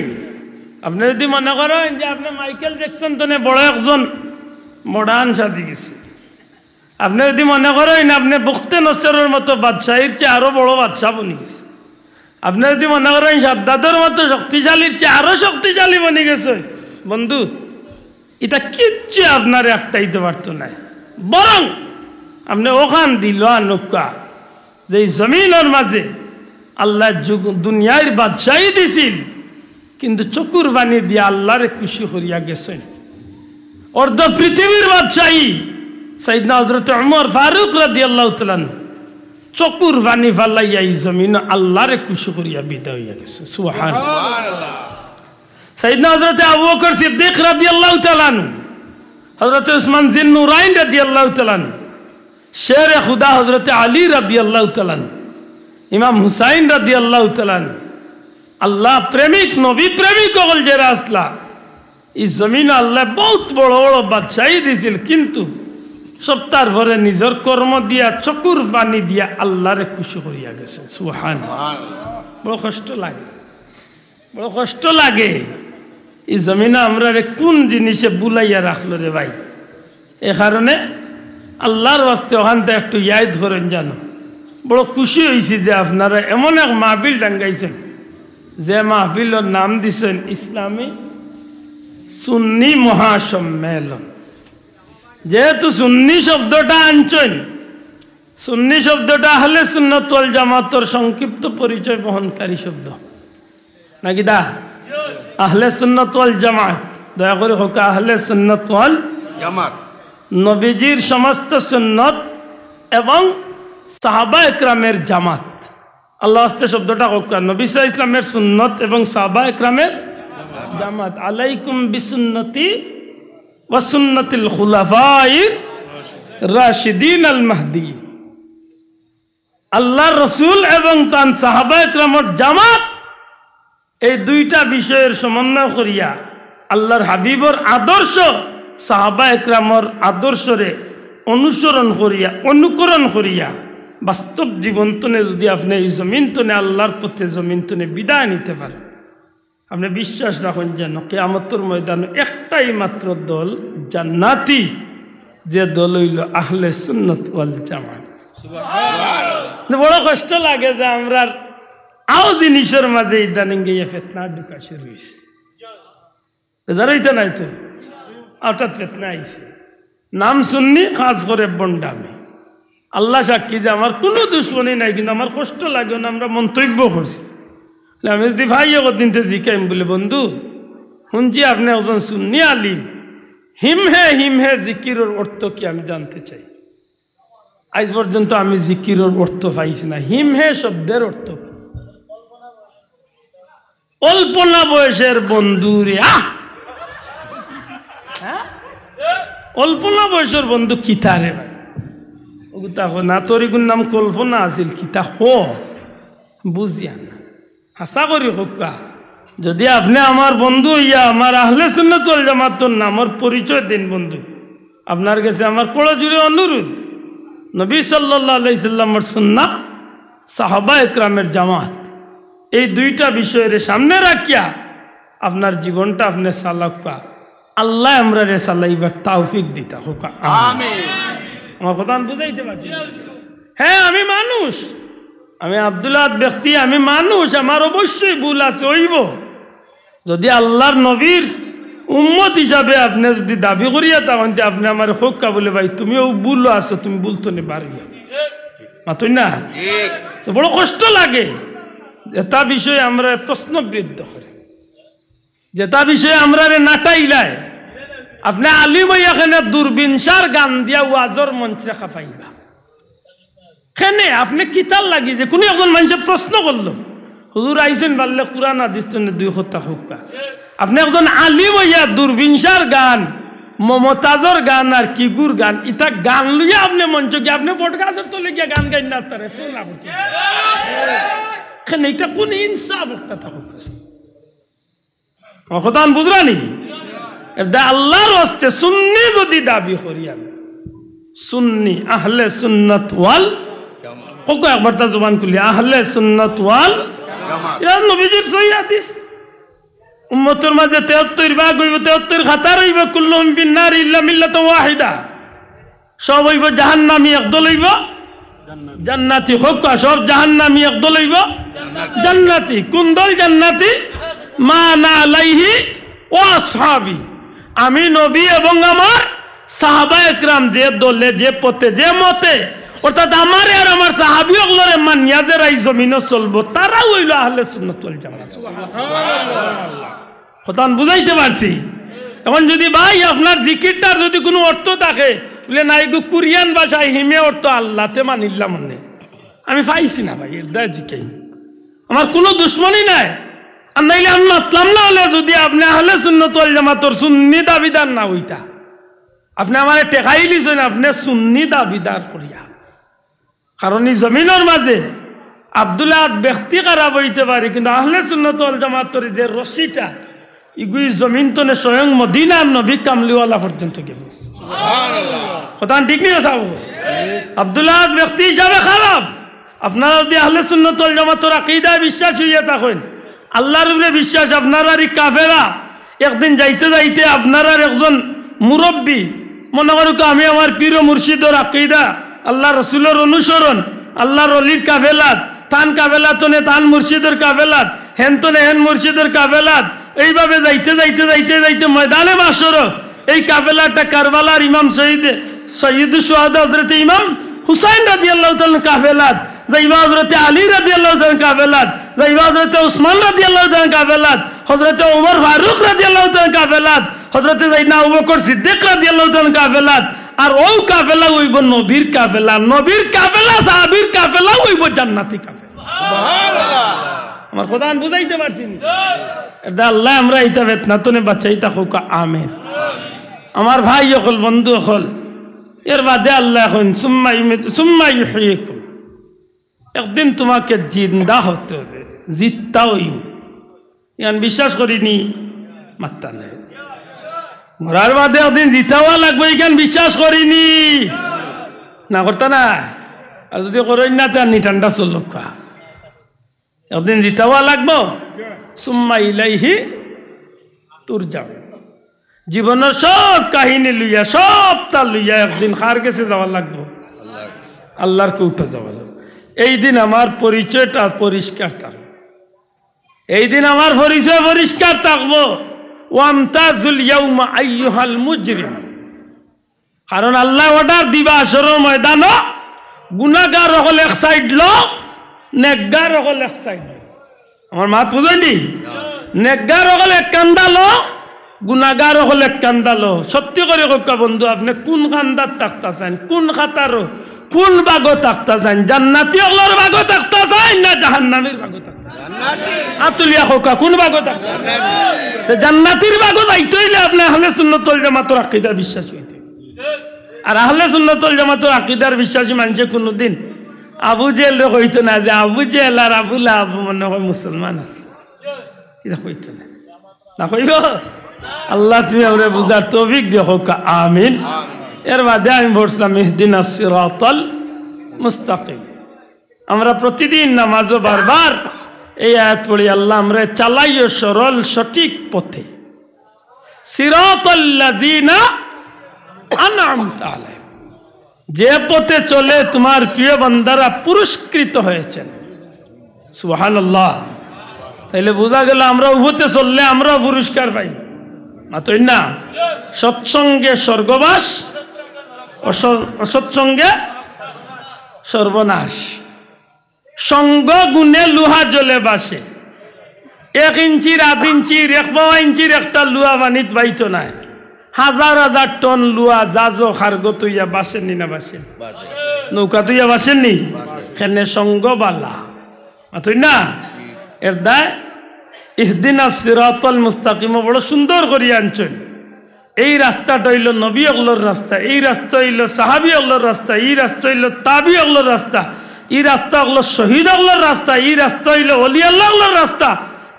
আপনি যদি মনে করেন যে আপনি মাইকেল জ্যাকসন তো বড় একজন মডার্ন সাজি গেছে, আপনি যদি মনে করেন আপনি বখতে নসরের মতো বাদশাহীর চেয়ে আরো বড় বাদশাহ বনি গেছে, আপনি যদি মনে করেন সাদ্দাতের মতো শক্তিশালীর চেয়ে আরো শক্তিশালী বনি গেছে, বন্ধু এটা কিচ্ছু আপনার একটাইতে পারতো না। বরং আপনি ওখান দিল নৌকা যে জমিনের মাঝে আল্লাহ দুনিয়ার বাদশাহী দিছিল, কিন্তু চকুর বাণী দিয়ে আল্লাহরে খুশি করিয়া গেছেন। অর্ধ পৃথিবীর বাদশাহী সাইয়েদনা হযরত ওমর ফারুক রাদিয়াল্লাহু তাআলা চকুর বাণী ফালাইয়া এই জমিন আল্লাহরে খুশি করিয়া বিদায় হইয়া গেছে। সুবহানাল্লাহ। সাইয়েদনা হযরত আবু বকর সিদ্দিক রাদিয়াল্লাহু তাআলা, হযরত উসমান জিন্নুরাইন রাদিয়াল্লাহু তাআলা, শেরে খুদা হযরত আলী রাদিয়াল্লাহু তাআলা, ইমাম হুসাইন রাদিয়াল্লাহু তাআলা, আল্লাহ প্রেমিক নবী প্রেমিক হল যারা আসলা এই জমিন আল্লাহ বহুত বড় বড় বাদশাহী দিছিল, কিন্তু সপ্তাহ ভরে নিজের কর্ম দিয়া চকুর পানি দিয়া আল্লাহরে খুশি করিয়া গেছে। সুবহানাল্লাহ। বড় কষ্ট লাগে, বড় কষ্ট লাগে। এই জমিনে আমরা কোন জিনিসে বুলাইয়া রাখলো রে ভাই। এ কারণে আল্লাহর ওয়াস্তে ওখান থেকে একটু ইয়াদ করেন জানো। বড় খুশি হয়েছি যে আপনারা এমন এক মাহফিল ডাঙ্গাইছেন, যে মাহফিলের নাম দিছেন ইসলামী সুন্নি মহাসম্মেলন। যেহেতু সুন্নি শব্দটা আনছেন, সুন্নি শব্দটা আহলে সুন্নাত ওয়াল জামাতের সংক্ষিপ্ত পরিচয় বহনকারী শব্দ নাকি দা? আহলে সুন্নাত ওয়াল জামাত, দয়া করে হোক আহলে সুন্নাত ওয়াল জামাত, নবীজির সমস্ত সুন্নত এবং সাহাবা একরামের জামাত। আল্লাহ আস্তে শব্দটা হোক নবী সাল্লাল্লাহু আলাইহি ইসলামের সুন্নত এবং সাহাবা একরামের জামাত। আলাইকুম বিসুন্নতি ওয়া সুন্নাতিল খুলাফায়ে রাশিদিন আল মাহদি। আল্লাহর রাসূল এবং তার সাহাবা একরামের জামাত, এই দুইটা বিষয়ের সমন্বয় করিয়া আল্লাহর হাবিবর আদর্শ সাহাবা একরামের আদর্শরে অনুসরণ করিয়া অনুকরণ করিয়া বাস্তব জীবন তনে যদি আপনি এই জমিন তনে আল্লাহর পথে জমিন তনে বিদায় নিতে পারেন, আপনি বিশ্বাস রাখুন যেন কিয়ামতের ময়দানে একটাই মাত্র দল জান্নাতি, যে দল হইল আহলে সুন্নাত ওয়াল জামাত। সুবহানাল্লাহ। বড় কষ্ট লাগে যে আমরা আও জিনিসের মাঝে ইদানিং গিয়ে ফিতনা ঢুকা শুরু হয়েছে। জানাইতে নাই তো হঠাৎ ফিতনা আইছে, নাম শুননি কাজ করে বন্ডামি। আল্লাহ সাক্ষী যে আমার কোনো দুশ্মনী নাই, কিন্তু আমার কষ্ট লাগে না আমরা মন্তব্য করছি। আমি যদি ভাই দিনতে জিকাইম বলে, বন্ধু শুনছি আপনি একজন সুন্নি আলিম, হিম হে জিকিরের অর্থ কি আমি জানতে চাই। আজ পর্যন্ত আমি জিকিরের অর্থ পাইছি না। হিম হে শব্দের অর্থ অল্পনা বয়সের বন্ধু রে। অল্পনা বয়সের বন্ধু কিতা রে ভাই, ওগুতা না তোর এগুর নাম কল্পনা আছিল, কিতা হো বুঝিয়া না। হাসা করি হোকা, যদি আপনি আমার বন্ধু হইয়া আমার আহলে সুন্নাত ওয়াল জামাতের নামর পরিচয় দিন বন্ধু, আপনার কাছে আমার কোড়া জুড়ে অনুরোধ, নবী সাল্লাল্লাহু আলাইহি সাল্লামের সুন্নাত, সাহাবা একরামের জামাত, এই দুইটা বিষয়ের সামনে রাখিয়া আপনার জীবনটা আপনি চালাকা। আল্লাহ আমরা রে চালাইবার তৌফিক দিতা হোক, আমিন। আমার কথা আমি বুঝাইতে পারছি? হ্যাঁ, আমি মানুষ, আমি আব্দুল্লাহ ব্যক্তি, আমি মানুষ, আমার অবশ্যই ভুল আছে হইব। যদি আল্লাহর নবীর উম্মত হিসাবে আপনি যদি দাবি করিয়া তখন আপনি আমার হোক্কা বলে, ভাই তুমিও ভুল আছো, তুমি ভুলতো নি পারিয়া মাতই না। বড় কষ্ট লাগে এটা বিষয়ে আমরা প্রশ্নবিদ্ধ করি, যেটা বিষয়ে আমরা নাটাইলাই। আপনি আলিম হইয়া এখানে দূরবিনসার গান দিয়া ওয়াজর মঞ্চ রাখা পাইবা কেনে? আপনি কিতাল লাগি যে কোনো একজন মানুষের প্রশ্ন করলো, হুজুর আইসেন বাল্লে কুরআন হাদিস তনে দুই কথা হোক। আপনি একজন আলিম হইয়া দূরবিনসার গান, মমতাজর গান আর কিগুর গান, ইটা গান লইয়া আপনি মঞ্চ গিয়ে আপনি বট গাছের তলে গিয়া গান গাই না তারে এখানে এটা কোন ইনসাফ একটা থাকুক কথা বুঝরানি আল্লাহর হস্তে সুন্নি যদি দাবি করিয়ান সুন্নি আহলে সুন্নাত ওয়াল কোকো একবার তা জবান খুলি আহলে সুন্নাত ওয়াল ইয়া নবীজির সহিহ হাদিস উম্মতের মাঝে 73 ভাগ হইব 73 খাতার হইব কুল্লুহুম ফিন্নার ইল্লা মিল্লাতুন ওয়াহিদা সব হইব জাহান্নামী একদল হইব জান্নাতি কোকো সব জাহান্নামী একদল হইব জান্নাতি কোন দল জান্নাতি মা না আলাইহি ওয়া আসহাবি আমি নবী এবং আমার সাহাবা একরাম যে দলে যে পথে যে মতে অর্থাৎ আমারে আর আমার সাহাবী ওগুলোরে মানিয়া যারা এই জমিনে চলবো তারা হইল আহলে সুন্নাত ওয়াল জামাত সুবহানাল্লাহ কথা বুঝাইতে পারছি এখন যদি ভাই আপনার জিকিরটার যদি কোনো অর্থ থাকে বলে না এগো কোরিয়ান ভাষায় হিমে অর্থ আল্লাহতে মানিলাম মনে আমি পাইছি না ভাই এটা জিকাই আমার কোনো দুশ্মনী নাই আর নাইলে আমি মাতলাম না হলে যদি আপনি আহলে সুন্নাত ওয়াল জামাতের সুন্নি দাবিদার না হইতা আপনি আমারে টেকাই লিছেন আপনি সুন্নি দাবিদার করিয়া কারণ এই জমিনের মাঝে আব্দুল্লাহ ব্যক্তি খারাপ হইতে পারে কিন্তু আহলে সুন্নাত ওয়াল জামাতের যে রশিটা ইগুই জমিন তনে স্বয়ং মদিনার নবী কামলিওয়ালা পর্যন্ত গেছে সুবহানাল্লাহ কথা ঠিক নিয়ে যাও আব্দুল্লাহ ব্যক্তি হিসাবে খারাপ আপনারা যদি আহলে সুন্নাত ওয়াল জামাতের আকীদায় বিশ্বাস হইয়া থাকেন আল্লাহর উপরে বিশ্বাস আপনার আর কাফেরা একদিন যাইতে যাইতে আপনার আর একজন মুরব্বী মনে করুক আমি আমার পীর ও মুর্শিদের আকীদা আল্লাহ রসুলের অনুসরণ আল্লাহর অলির কাফেলাত তান কাফেলাতনে তান মুর্শিদের কাফেলাত হেনতনে হেন মুর্শিদের কাফেলাত এইভাবে যাইতে যাইতে যাইতে যাইতে ময়দানে মাশর এই কাফেলাটা কারবালার ইমাম সৈয়দ শুহাদা হযরত ইমাম হুসাইন রাদিয়াল্লাহু তাআলা কাফেলাত যাইবা হযরত আলী রাদিয়াল্লাহু তাআলা কাফেলাত যাইবা হযরত উসমান রাদিয়াল্লাহু তাআলা কাফেলাত হযরত ওমর ফারুক রাদিয়াল্লাহু তাআলা কাফেলাত হযরত সাইয়েদনা আবু বকর সিদ্দিক রাদিয়াল্লাহু তাআলা কাফেলাত আর ও কাফেলা হইব নবীর কাফেলা সাহাবীর কাফেলা হইব জান্নাতি কাফেলা সুবহানাল্লাহ আমার কথা বুঝাইতে পারছি এটা আল্লাহ আমরা এটা বেতনাতনে বাঁচাইতা হোক আমিন আমার ভাই হল বন্ধু হল এর বাদে আল্লাহ এখন সুম্মা ইউহয়িকুম একদিন তোমাকে জিন্দা হতে হবে জিততা হইব ইয়ান বিশ্বাস করিনি মাত্তা নাই মরার বাদে একদিন জিতাওয়া লাগবে এখান বিশ্বাস করিনি না করতা না আর যদি করেন না তার ঠান্ডা চলল একদিন জিতাওয়া লাগবো সুম্মা ইলাইহি তুরজাউন জীবনের সব কাহিনী লইয়া সব তা লইয়া একদিন কার কাছে যাওয়া লাগবো আল্লাহর কৌটা যাওয়া লাগবে এই দিন আমার পরিচয়টা পরিষ্কার থাকবে এই দিন আমার পরিচয় পরিষ্কার থাকবো ওয়ামতাজুল ইয়াউমা আইয়ুহাল মুজরিম কারণ আল্লাহ অর্ডার দিবা আসরের ময়দান গুনাহগার হল এক সাইড লো নেকগার হল এক সাইড আমার মাত বুঝেনি নেকগার হল এক কান্দা লো গুনাহগার হল এক কান্দা লো সত্যি করে কা বন্ধু আপনি কোন কান্দার তাকতা চান কোন খাতার কোন বাগো তাকতা চান জান্নাতি হলর বাগো তাকতা চান না জাহান্নামীর বাগো তাকতা জান্নাতি আতুলিয়া হোকা কোন বাগো তাকতা জান্নাতি জান্নাতির বাগো যাইতে হইলে আপনি আহলে সুন্নাত ওয়াল জামাতের আকীদা বিশ্বাস হইতে আর আহলে সুন্নাত ওয়াল জামাতের আকীদার বিশ্বাসী মানুষে কোনদিন আবু জেহেল কইতো না যে আবু জেহেল আর আবু লাহাব মনে হয় মুসলমান আছে এটা কইতো না না কইব আল্লাহ তুমি আমরা বুঝার তৌফিক দিও হোক আমিন এর বাদে আমি বলছিলাম ইহদিনাস সিরাতাল মুস্তাকিম আমরা প্রতিদিন নামাজও বারবার এই আয়াত পড়ি আল্লাহ আমরা চালাইও সরল সঠিক পথে সিরাতাল্লাযিনা আনআমতা আলাইহিম যে পথে চলে তোমার প্রিয় বান্দারা পুরস্কৃত হয়েছেন সুবহানাল্লাহ তাইলে বোঝা গেল আমরা উভতে চললে আমরা পুরস্কার পাই মাতই না সৎসঙ্গে স্বর্গবাস অসৎসঙ্গে সর্বনাশ সঙ্গ গুণে লোহা জ্বলে বাসে 1 ইঞ্চির 1/2 ইঞ্চির 1 ইঞ্চির একটা লুহা বানিত বাইতো নাই হাজার হাজার টন লুহা জাজো খারগো তুইয়া বাসেননি না বাসেন নৌকা তুইয়া বাসেননি খেনে সঙ্গ বালা মাতই না এর দায় ইহদিনাস সিরাতাল মুস্তাকিম বড় সুন্দর করিয়া আনছেন এই রাস্তাটা হইল নবী আল্লাহর রাস্তা এই রাস্তা হইল সাহাবী আল্লাহর রাস্তা এই রাস্তা হইল তাবি আল্লাহর রাস্তা এই রাস্তা হলো শহীদ হলোর রাস্তা, এই রাস্তা হইল ওলি আল্লাহ হলোর রাস্তা,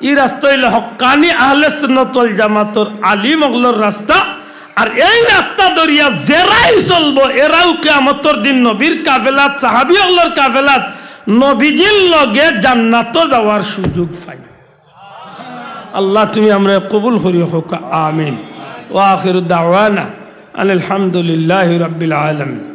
এই রাস্তা হইল হক্কানি আহলে সুন্নাত ওয়াল জামাতের আলিম হলোর রাস্তা। আর এই রাস্তা দরিয়া জেরাই চলবো, এরাও কিয়ামতের দিন নবীর কাফেলাত সাহাবী হলোর কাফেলাত নবীজির লগে জান্নাত যাওয়ার সুযোগ পাই। আল্লাহ তুমি আমরা কবুল করিও হোক, আমিন। ওয়া আখিরু দাওয়ানা আলহামদুলিল্লাহি রাব্বিল আলামিন।